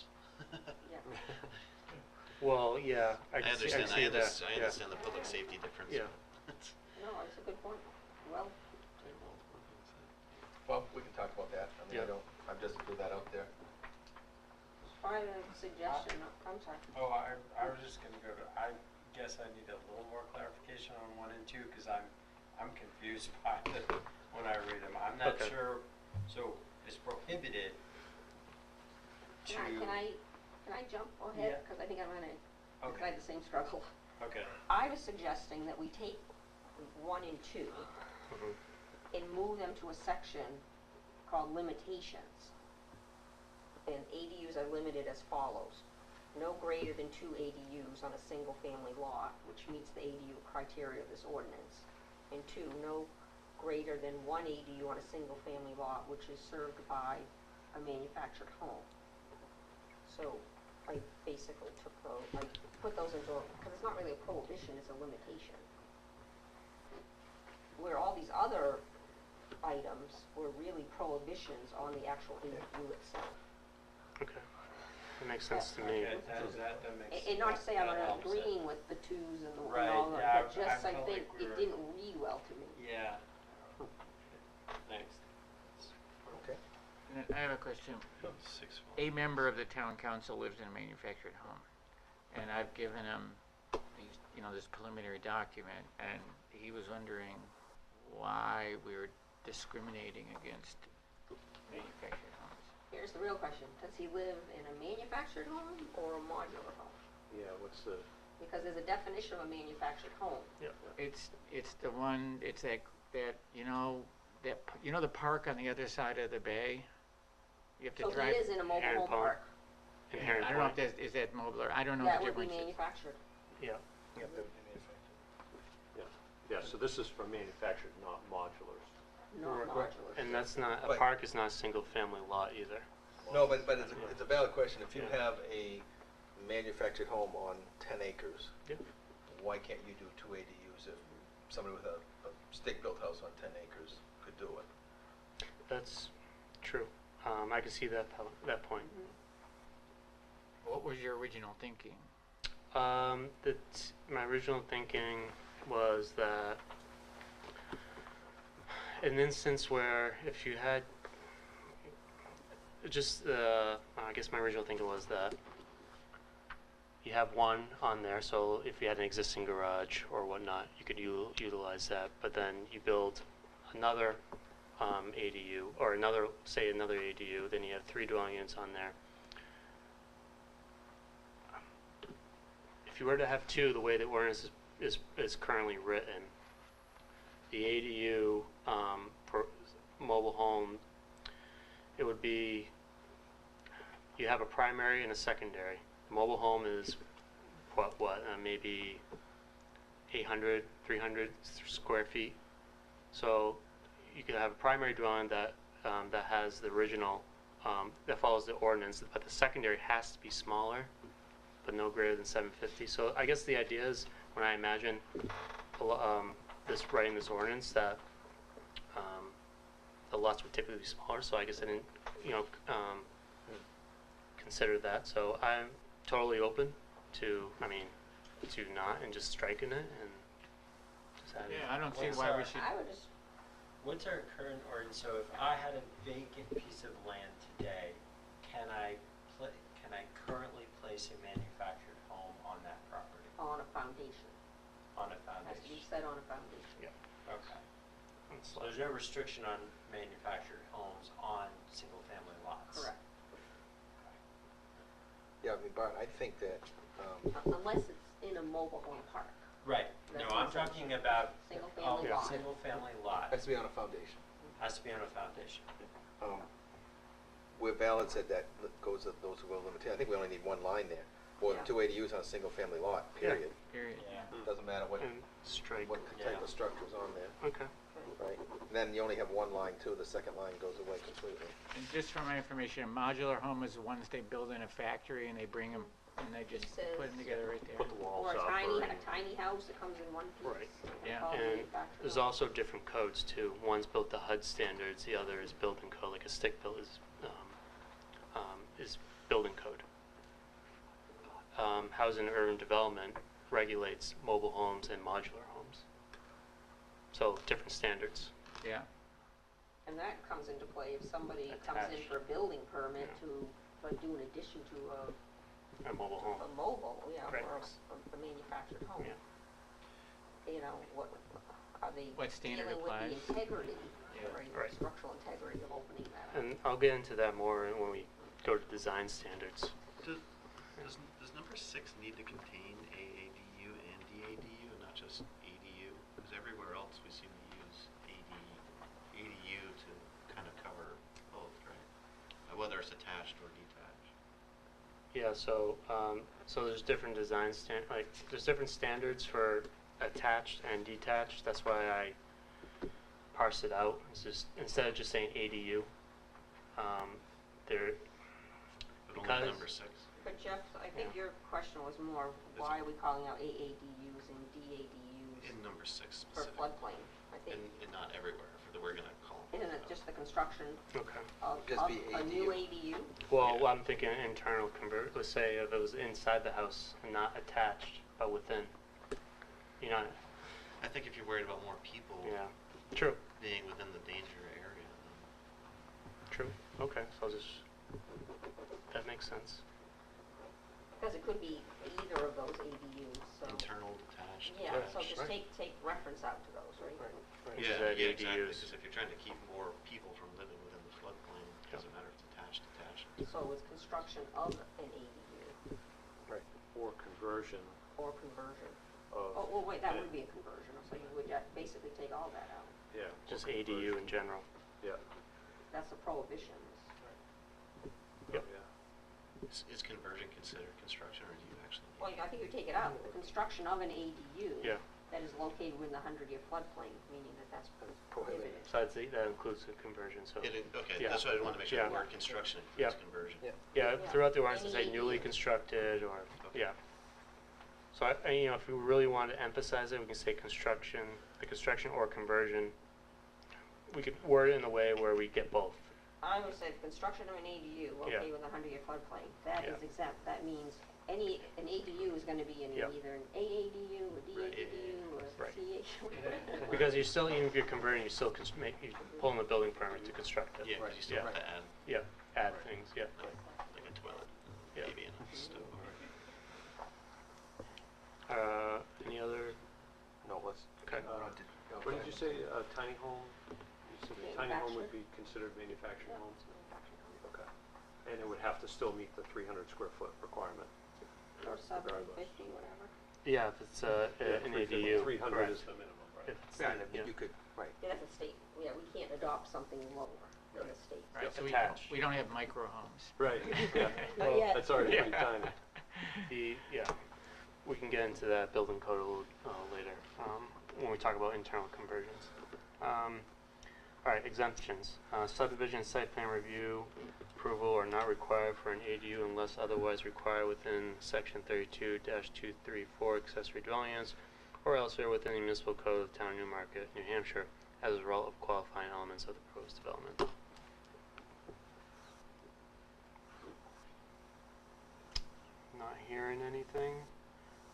Well, yeah, I understand. see that. I understand the public safety difference. Yeah. No, it's a good point. Well, Well, we can talk about that. I mean, Yeah. I'm just threw that out there. try a suggestion, I'm sorry. Oh, I was just gonna go to, I guess I need a little more clarification on 1 and 2, because I'm confused by them when I read them. I'm not Okay. sure, so it's prohibited to. Can I jump ahead? Yeah. Because I think I'm gonna, because Okay. I had the same struggle. Okay. I was suggesting that we take 1 and 2 and move them to a section called limitations. And ADUs are limited as follows. No greater than 2 ADUs on a single family lot, which meets the ADU criteria of this ordinance. And 2, no greater than 1 ADU on a single family lot, which is served by a manufactured home. So I basically I put those into, because it's not really a prohibition, it's a limitation. Where all these other items were really prohibitions on the actual ADU itself. Okay. That makes sense to me. Okay, that makes sense. And not to say I'm That helps it. agreeing with the 2s and the Right, and all that, yeah, but just I I felt think like we it were- didn't read well to me. Yeah. Thanks. Okay. And then I have a question. 6 A member of the town council lives in a manufactured home, and I've given him these, this preliminary document, and he was wondering why we were discriminating against manufactured homes. Here's the real question. Does he live in a manufactured home or a modular home? Yeah, what's the, Because there's a definition of a manufactured home. It's the one, it's that the park on the other side of the bay? You have to So he drive. is in a mobile Heron home Pond. park. In I Heron don't know if Point. that, is that mobile or, I don't know That the would be differences. manufactured, Yeah. yeah, so this is for manufactured, not modulars. not modular. And that's not, a But- park is not a single-family lot either. No, but it's a valid question. If you have a manufactured home on 10 acres, Yeah. why can't you do 2 ADUs if somebody with a stick-built house on 10 acres could do it? That's true. I can see that point. What was your original thinking? My original thinking was that in an instance where if you had I guess my original thinking was that you have one on there, so if you had an existing garage or whatnot, you could utilize that, but then you build another ADU or another ADU, then you have 3 dwelling units on there. If you were to have 2, the way the ordinance is currently written, the ADU for mobile home, it would be, you have a primary and a secondary. The mobile home is maybe 800, 300 square feet. So you could have a primary dwelling that has the original, that follows the ordinance, but the secondary has to be smaller, but no greater than 750. So I guess the idea is, when I imagine writing this ordinance, that the lots would typically be smaller. So I guess I didn't, consider that. So I'm totally open to, to not and just striking it and just adding. Yeah, I don't see What's why we our- should, I would just, What's our current ordinance? So if I had a vacant piece of land today, can I currently place a manufactured home on that property? on a foundation, On a has to be foundation? set on a foundation. Yeah. Okay. It's So like- there's no restriction on manufactured homes on single-family lots? Correct. Yeah, I mean, Bart, I think that, Unless it's in a mobile home park. Right. No, That's I'm what talking about Single-family a lot. single-family lot. has to be on a foundation. Has to be on a foundation. Where Val had said that goes, those who go limited, I think we only need one line there. More than Yeah. 2 ADUs on a single-family lot, period. period. Yeah. Doesn't matter what, And strike. what type Yeah. of structure's on there, Okay. right? And then you only have one line too, the second line goes away completely. And just for my information, a modular home is the ones they build in a factory and they bring them, and they just Says- put them together right there. Put the walls Or a up. tiny house that comes in one piece. Right. Yeah. Called And manufactured there's home. also different codes too. One's built to HUD standards, the other is building code, like a stick built is building code. Housing and Urban Development regulates mobile homes and modular homes. So different standards. Yeah. And that comes into play if somebody comes in Attached. for a building permit Yeah. to, like, do an addition to A mobile a home. mobile, yeah, Right. or a manufactured home. Yeah. You know, what, are they What standard dealing with applies? the integrity, Yeah. or Right. structural integrity of opening that up? And I'll get into that more when we go to design standards. Does number 6 need to contain AADU and DADU and not just ADU? Because everywhere else we seem to use ADU to kind of cover both, right? Whether it's attached or detached. Yeah, so there's different design there's different standards for attached and detached. That's why I parse it out. It's just instead of just saying ADU, there But only because number 6. But Jeff, I think Yeah. your question was more, why are we calling out AADUs and DADUs In number 6 for specifically. floodplain? I think, And not everywhere, we're going to call them. isn't it just the construction okay. of Just be a new ADU. ADU? Well, Yeah. I'm thinking internal convert. Let's say if it was inside the house and not attached, but within. You know. I think if you're worried about more people Yeah. True. being within the danger area, True. Okay. So I'll just. That makes sense. Because it could be either of those ADUs, so. then internal, detached. Yeah, so attached. just take reference out to those, right? Which Yeah, is at yeah, exactly, ADUs. because if you're trying to keep more people from living within the floodplain, it doesn't matter if it's attached. So it's construction of an ADU Right. Or conversion or conversion. of. Oh, well, wait, that would be a conversion, so you would basically take all that out. Yeah. or Just ADU in conversion. general. Yeah. That's a prohibition. Yep. Yeah. Is conversion considered construction, or do you actually need? Well, I think you take it out, the construction of an ADU. Yeah. That is located within the 100-year floodplain, meaning that that's prohibited. So that includes the conversion. So. Okay, Yeah. that's what I wanted to make sure, Yeah. the word construction Yeah. includes conversion. Yeah. Yeah, Yeah. throughout the ordinance, it Any say newly ADU. constructed or, Okay. yeah. So if we really want to emphasize it, we can say construction, the construction or conversion. We could word it in a way where we get both. I would say the construction of an ADU located within the 100-year floodplain, that is Yeah. exempt. That means an ADU is going to be in Yeah. either an AADU, a DADU, or a Right. CADU. Because you're still, even if you're converting, you still you pull in the building permit to construct it. Yeah, because you still Yeah. have to add, Yeah, add things, yeah. like a toilet, Yeah. maybe in a stove. Any other, No, let's, okay. what did you say, a tiny home? You said a tiny home would be considered manufactured Yeah, home? it's manufactured home. Okay. And it would have to still meet the 300 square foot requirement? Or Regardless. 750, whatever. Yeah, if it's Yeah, an ADU. 300 correct. is the minimum, right? If it's- Yeah, and yeah. you could, right. Yeah, that's a state. Yeah, we can't adopt something lower than the state. Right, so Attached. we don't have micro homes. Right, yeah. Not Well, yet. that's already pretty Yeah. tiny. Yeah, we can get into that building code a little later when we talk about internal conversions. All right, exemptions. Subdivision site plan review approval are not required for an ADU unless otherwise required within section 32-234 accessory dwelling units or elsewhere within the municipal code of the town of Newmarket, New Hampshire, as a result of qualifying elements of the proposed development. Not hearing anything.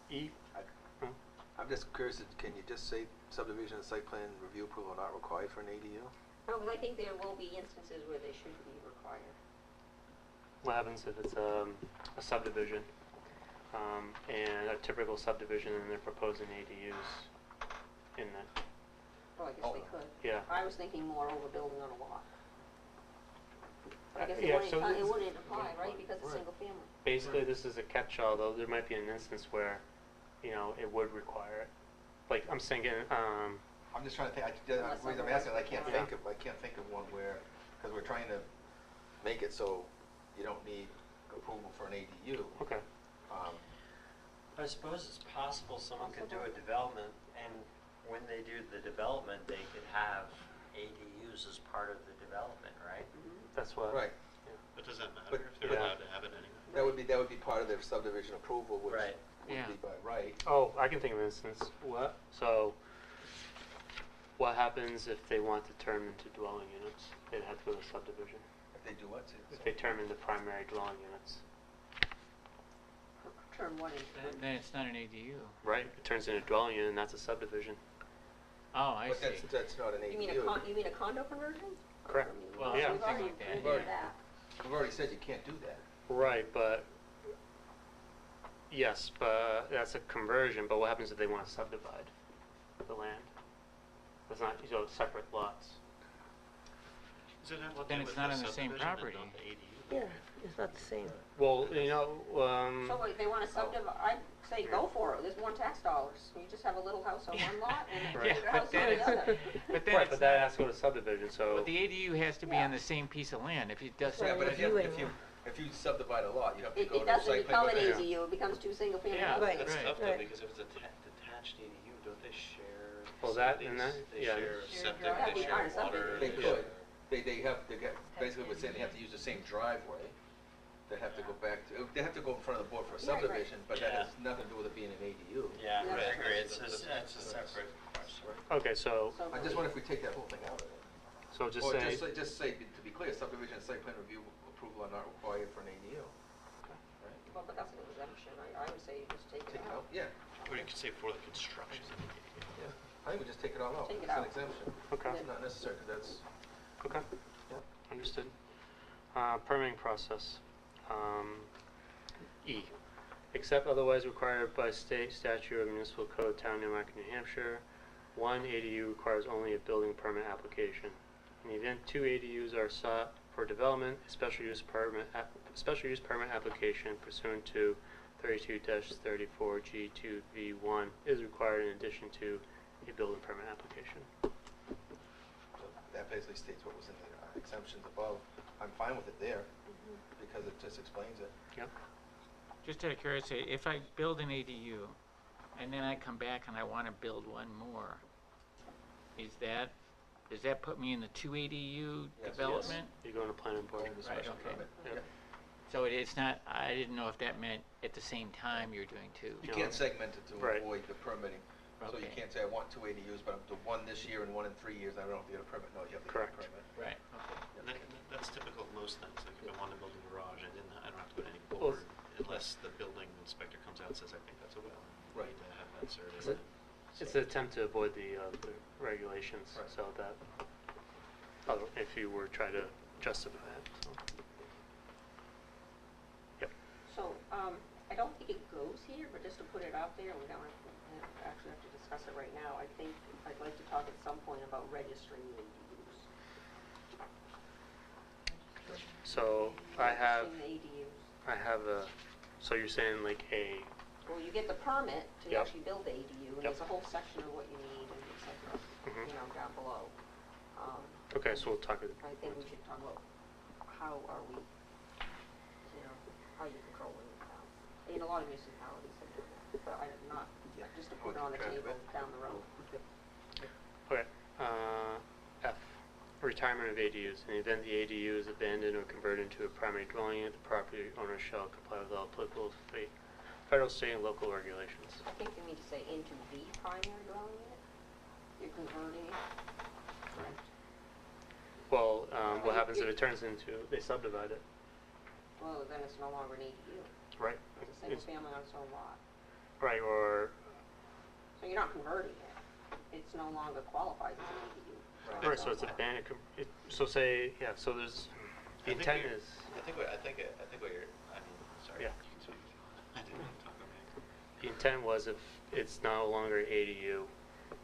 E? I'd just curious, can you just say subdivision and site plan review approval are not required for an ADU? No, because I think there will be instances where they should be required. What happens if it's a subdivision, and a typical subdivision, and they're proposing ADUs in that? Well, I guess they could. Yeah. I was thinking more overbuilding on a lot. I guess Yeah, it so wouldn't, it it's- wouldn't apply, right, because it's single family. Basically, this is a catch-all, though there might be an instance where, it would require it. Like, I'm thinking, I'm just trying to think, the Unless reason I'm someone asking, I wants can't to- think of one where, because we're trying to make it so you don't need approval for an ADU. okay. I suppose it's possible someone could do a development, and when they do the development, they could have ADUs as part of the development, right? That's what. Right. But does that matter But- if they're yeah. allowed to have it anyway? That would be part of their subdivision approval, which Right. would Yeah. be by right. Oh, I can think of an instance. What? So, what happens if they want to turn into dwelling units? They'd have to go to subdivision. If they do what? If they turn into primary dwelling units. Turn one into. Then it's not an ADU. Right, it turns into a dwelling unit, and that's a subdivision. Oh, I But see. that's not an ADU. You mean a condo conversion? Correct. Well, Yeah. We've something already like that, approved yeah. that. We've already said you can't do that. Right, but, yes, but that's a conversion, but what happens if they want to subdivide the land? It's not, separate lots. Does it have Well, to then do it's with not the on the same subdivision and property. not the ADU? Yeah, it's not the same. Well, So wait, they want to subdivide, I'd say go for it, there's more tax dollars. You just have a little house on one lot and a Right. bigger Yeah, house but on then the other. But then right, it's but that not- has to go to subdivision, so. But the ADU has to be on the same piece of land. If it doesn't, Yeah, but if you- if you subdivide a lot, you have to It go to doesn't site plan. become an review. ADU, it becomes two single family Yeah. houses. Right. That's tough though, right. because if it's a detached ADU, don't they share Well, that and facilities? that- They yeah. share Share septic, driveway. they Yeah, share we are water. They subdivision. could. They have, basically we're saying they have to use the same driveway. They have to go back to, they have to go in front of the board for a Yeah, right. subdivision, but that Yeah. has nothing to do with it being an ADU. Yeah, Yeah. I agree, it's That's- a separate question. Okay, so So- I just wonder if we take that whole thing out of it. just Or say, just say, to be clear, subdivision and site plan review approval are not required for an ADU. Well, but that's an exemption, I would say you just take Take it it out, out. yeah. Or you could say for the construction of the ADU. Yeah. I think we just take it all out. Take it It's an out. exemption. okay, It's not necessary, 'cause that's, okay, understood. Permitting process. E, except otherwise required by state statute or municipal code, town of Newmarket, New Hampshire, one ADU requires only a building permit application. In the event two ADUs are sought for development, a special use permit application pursuant to 32-34G2V1 is required in addition to a building permit application. that basically states what was in the exemptions above. I'm fine with it there, because it just explains it. Yep. just out of curiosity, if I build an ADU and then I come back and I want to build one more, does that put me in the two ADU Yes. development? You go to planning board. Only the Right, special okay. permit. Yeah. Yeah. So it's not, I didn't know if that meant at the same time you're doing two. You can't segment it to Right. avoid the permitting. So you Okay. can't say, I want two ADUs, but I'm doing one this year and one in 3 years, I don't know if you get a permit. No, you have to get a Correct. permit. Right, And that's typical of most things, like if I want to build a garage, I don't have to put any Well, board unless the building inspector comes out and says, I think that's a well. Right. Need to have that survey. Is it- It's an attempt to avoid the regulations, Right. so that, if you were trying to justify it, so. Yep. So, I don't think it goes here, but just to put it out there, we don't actually have to discuss it right now. I think I'd like to talk at some point about registering ADUs. So I have, Registering the ADUs. I have so you're saying like a, Well, you get the permit to Yep. actually build the ADU, and there's a whole section of what you need and et cetera, Mhm. down below. okay, so we'll talk. I think we should talk about how are we, how you control it in town. In a lot of municipalities are doing that, but I'm not, just to put it on the Keep track of table it. down the road. Okay, F, retirement of ADUs. In the event the ADU is abandoned or converted into a primary dwelling unit, the property owner shall comply with all applicable federal, state, and local regulations. I think you need to say into the primary dwelling unit. You're converting it. Correct. Well, what happens if it turns into, they subdivide it, Well, then it's no longer an ADU. right? It's a single family on its own lot. Right, or, So You're not converting it. It's no longer qualified as an ADU. Right, so it's abandoned, so say, yeah, so there's, the intent is, I think what you're, I mean, sorry. Yeah. You can speak if you want. I didn't talk over you. the intent was if it's no longer ADU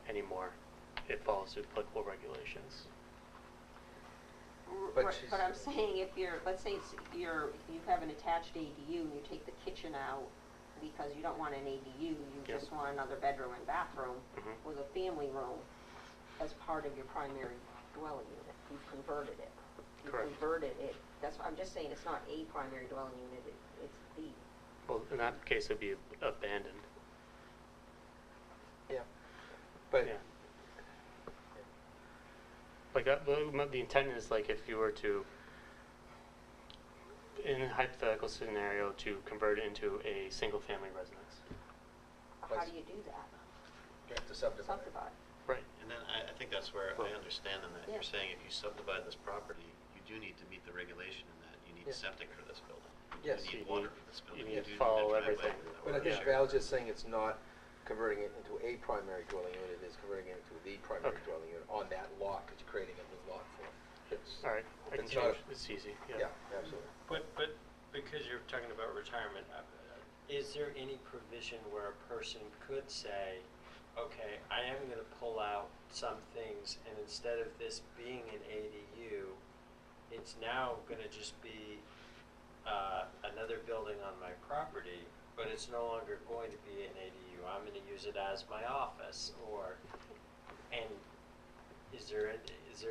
anymore, it follows the applicable regulations. But Right, she's- but I'm saying if you're, let's say you have an attached ADU and you take the kitchen out because you don't want an ADU, you Yep. just want another bedroom and bathroom Mhm. with a family room as part of your primary dwelling unit. You've converted it. You Correct. converted it. That's what I'm just saying, it's not a primary dwelling unit, it's the. Well, in that case, it'd be abandoned. Yeah. But, Yeah. Like, the intent is like if you were to, in a hypothetical scenario, to convert it into a single-family residence. How do you do that? you have to subdivide. Subdivide. Right. And then I think that's where I understand in that Yeah. you're saying if you subdivide this property, you do need to meet the regulation in that you need Yeah. septic for this building. Yes. You You need water need- for this you building. need to do need follow that driveway everything. for that But I water. think Val's just saying it's not converting it into a primary dwelling unit, it's converting it into the primary Okay. dwelling unit on that lot, because you're creating a new lot for it. It's- All right, I can It's not change, a- it's easy, yeah. Yeah, absolutely. But because you're talking about retirement, is there any provision where a person could say, okay, I am going to pull out some things, and instead of this being an ADU, it's now going to just be another building on my property, but it's no longer going to be an ADU. I'm going to use it as my office, and is there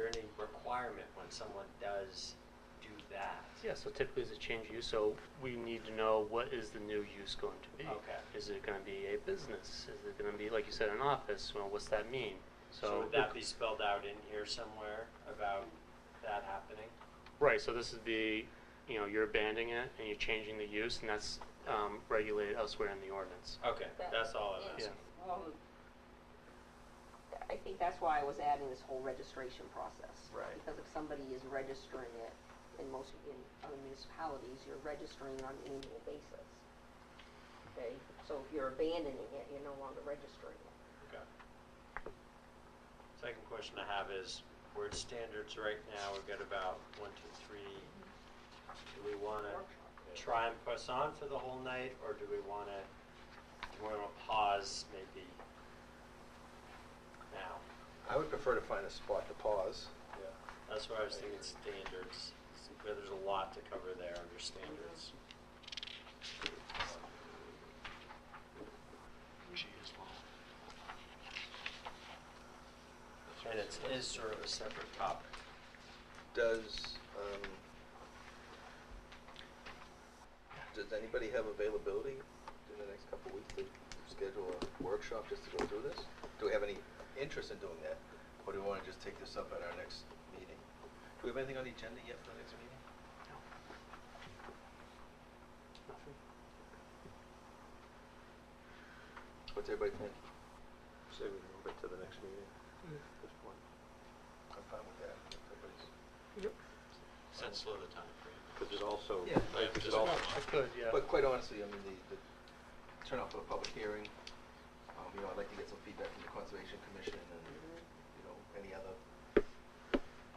any requirement when someone does do that? Yeah, so typically it's a change of use, so we need to know what is the new use going to be. Okay. Is it gonna be a business? Is it gonna be, like you said, an office? Well, what's that mean? So would that be spelled out in here somewhere about that happening? Right, so this would be, you're abandoning it and you're changing the use, and that's regulated elsewhere in the ordinance. Okay, that's all I'm Yeah. asking. I think that's why I was adding this whole registration process. Right. Because if somebody is registering it, in most other municipalities, you're registering on an annual basis. Okay, so if you're abandoning it, you're no longer registering it. Okay. Second question I have is, we're at standards right now, we've got about 1, 2, 3. Do we want to try and press on for the whole night, or do we want to pause maybe now? I would prefer to find a spot to pause. Yeah. That's why I was thinking standards. There's a lot to cover there under standards. And it is sort of a separate topic. Does anybody have availability in the next couple of weeks to schedule a workshop just to go through this? Do we have any interest in doing that? Or do we want to just take this up at our next meeting? Do we have anything on the agenda yet for the next meeting? Nothing. What's everybody think? Say we move it to the next meeting at this point. I'm fine with that. Everybody's- Set slow the time frame. Because it also, Yeah. because it No, also, I could, yeah. But quite honestly, I mean, the turnout for the public hearing, I'd like to get some feedback from the Conservation Commission and, any other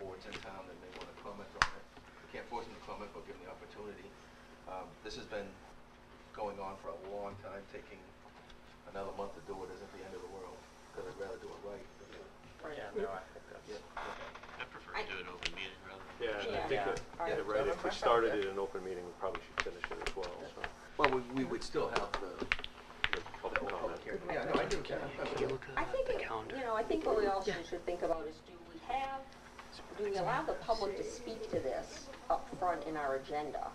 boards in town that may want to comment on it. We can't force them to comment, but give them the opportunity. This has been going on for a long time, taking another month to do it isn't the end of the world, because I'd rather do it right. Yeah, no, I think that's. Yeah. I prefer to do it open meeting rather than. yeah, and I Yeah. think that, Yeah. yeah, right, if we started it in an open meeting, we probably should finish it as well, so. Well, we would still have the Public public comment. hearing. Yeah, no, I do, Ken. Can you look I at think, the calendar? I think what we also should think about is do we allow the public to speak to this up front in our agenda?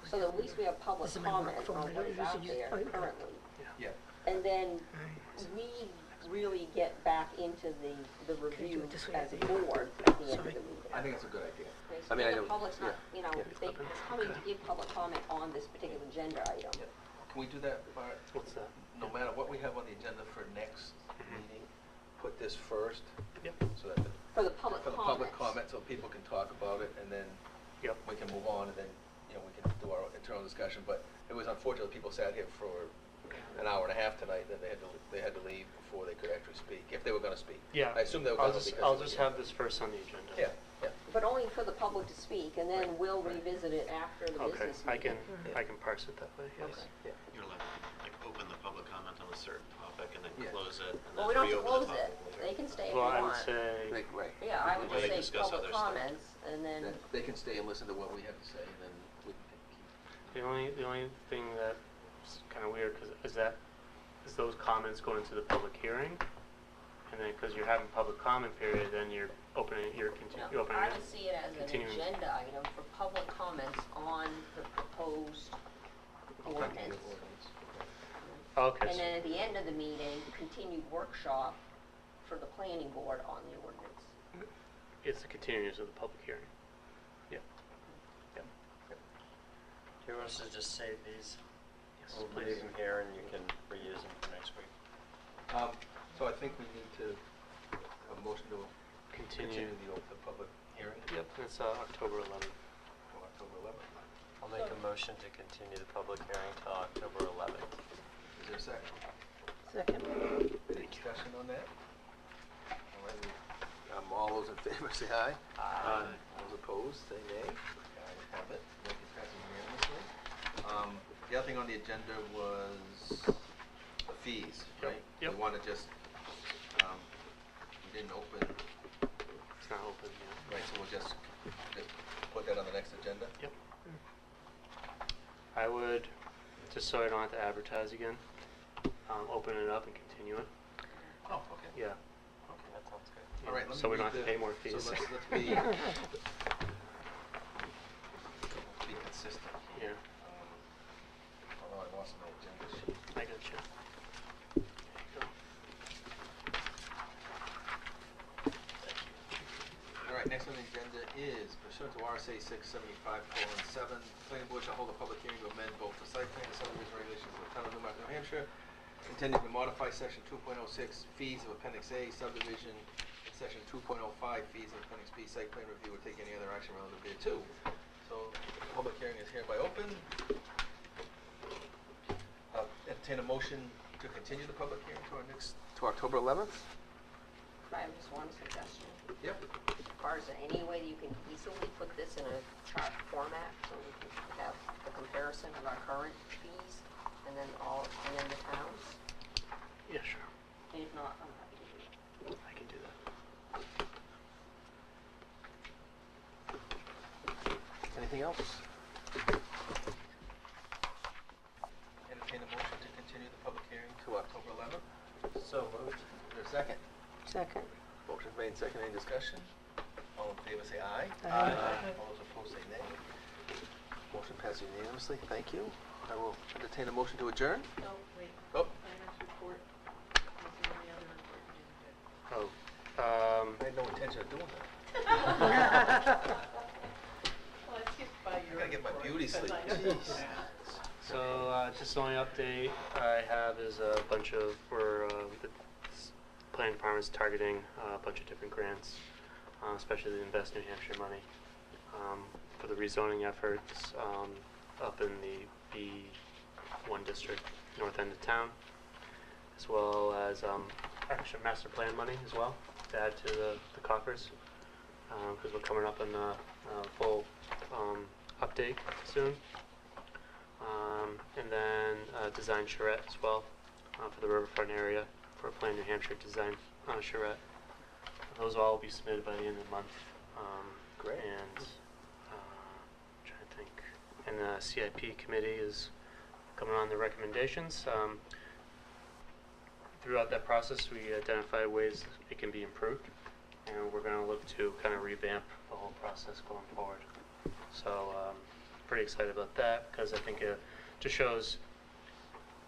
So that at least we have public This is my work comment phone. I on don't what is usually out use- there oh, currently. Yeah. And then we really get back into the review this way? as a board at the end of the Sorry. meeting. I think that's a good idea. Okay, I mean, I so know. the public's not, yeah. if they're coming to give public comment on this particular agenda item. Yeah. Can we do that, Bart? What's that? No matter what we have on the agenda for next meeting, put this first, Yep. so that For the public for the comments. public comment, so people can talk about it, and then Yep. we can move on, and then, we can do our internal discussion. But it was unfortunate, people sat here for an hour and a half tonight, then they had to leave before they could actually speak, if they were gonna speak. Yeah. I assume they were I'll gonna just, because I'll of the- just have this first on the agenda. Yeah, yeah. But only for the public to speak, and then we'll revisit it after the Okay, business I meeting. can parse it that way, yes. Okay. Yeah. You're allowed to like open the public comment on a certain topic and then Yeah. close it and Well, then we don't have to reopen the close public it. later. They can stay if they Well, I would want. say, Right. Yeah, I would They can just say discuss public other stuff. comments, and then, They can stay and listen to what we have to say, and then we can keep. the only thing that's kind of weird, is those comments go into the public hearing? And then, because you're having public comment period, then you're opening, you're no, opening I it. would see it as an continuing. agenda item for public comments on the proposed ordinance. Okay, And then at the end of the meeting, continued workshop for the planning board on the ordinance. it's the continuance of the public hearing. Yeah. Yeah. Do you want us to just save these? Yes, We'll please. leave them here and you can reuse them for next week. So I think we need to have a motion to Continue. the public hearing Yep, it's October 11th. till October 11th. I'll make a motion to continue the public hearing till October 11th. Is there a second? Second. Any discussion on that? All right. All those in favor say aye. Aye. Those opposed, say nay. Ayes have it. Motion passes unanimously. The other thing on the agenda was the fees, Yep, right? yep. We want to just, we didn't open, It's not open yet. right, so we'll just put that on the next agenda? Yep. I would, just so I don't have to advertise again, open it up and continue it. Oh, okay. Yeah. Okay, that sounds good. All right, let me So we don't read have to the- pay more fees. So let's be consistent. Yeah, Although I lost my agenda sheet. I got you. There you go. All right, next on the agenda is pursuant to RSA 675:7, the planning board shall hold a public hearing to amend both the site plan and subdivision regulations of the town of Newmarket, New Hampshire, intended to modify section 2.06 fees of appendix A subdivision and section 2.05 fees of appendix B site plan review, or take any other action relative thereto. So the public hearing is hereby open. Entertain a motion to continue the public hearing to October 11th? I have just one suggestion. Yep. As far as any way you can easily put this in a chart format, so we can have the comparison of our current fees and then the towns. Yeah, sure. And if not, I'm happy to do that. I can do that. Anything else? Entertain a motion to continue the public hearing to October 11th. So moved. Is there a second? Second. Motion made, second, any discussion? All in favor say aye. Aye. All those opposed say nay. Motion passes unanimously, thank you. I will entertain a motion to adjourn. No, wait, Oh, finance report, was the only other report you didn't do. Oh, I had no intention of doing that. Well, I skipped by I your gotta get my report, beauty 'cause sleep, I know. jeez. so just the only update I have is a bunch of, the planning department's targeting a bunch of different grants, especially the Invest New Hampshire money, for the rezoning efforts up in the B1 district, north end of town, as well as actually master plan money as well to add to the coffers, because we're coming up on the full update soon. And then design charrette as well for the riverfront area for a Plan New Hampshire design charrette. Those will all be submitted by the end of the month. Great. And trying to think. And the CIP committee is coming on the recommendations. Throughout that process, we identify ways it can be improved, and we're going to look to kind of revamp the whole process going forward. So pretty excited about that because I think it just shows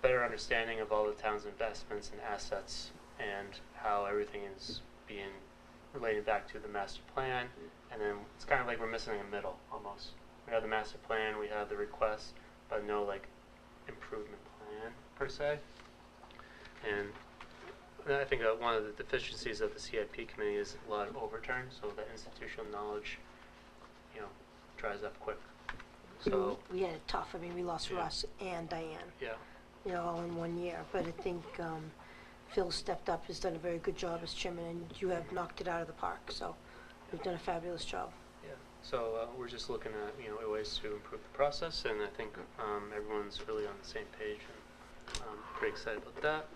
better understanding of all the town's investments and assets and how everything is being related back to the master plan. And then it's kind of like we're missing a middle almost. We have the master plan, we have the request, but no like improvement plan per se. And I think one of the deficiencies of the CIP committee is a lot of overturn, so the institutional knowledge, dries up quick. So We had it tough. I mean, we lost Yeah. Russ and Diane. yeah, all in one year. But I think Phil stepped up, has done a very good job as chairman, and you have knocked it out of the park, so you've done a fabulous job. Yeah. So we're just looking at ways to improve the process, and I think everyone's really on the same page, and I'm pretty excited about that.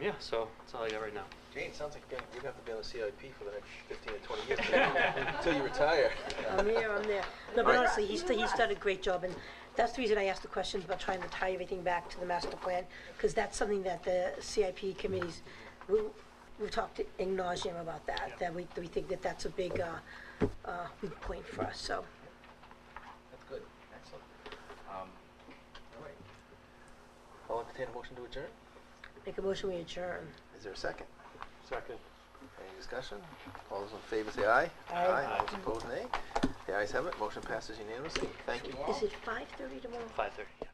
Yeah. So that's all I got right now. Jane, sounds like you're gonna have to be on the CIP for the next 15 to 20 years until you retire. I'm there. No, but honestly, he's done a great job, and that's the reason I asked the questions about trying to tie everything back to the master plan, because that's something that the CIP committees, we've talked ad nauseam about that, that we think that that's a big point for us, so. That's good. Excellent. All right. I'll entertain a motion to adjourn. Make a motion, we adjourn. Is there a second? Second. Any discussion? All those in favor say aye. Aye. Those opposed, nay. The ayes have it. Motion passes unanimously. Thank you all. Is it 5:30 tomorrow? 5:30. Yeah.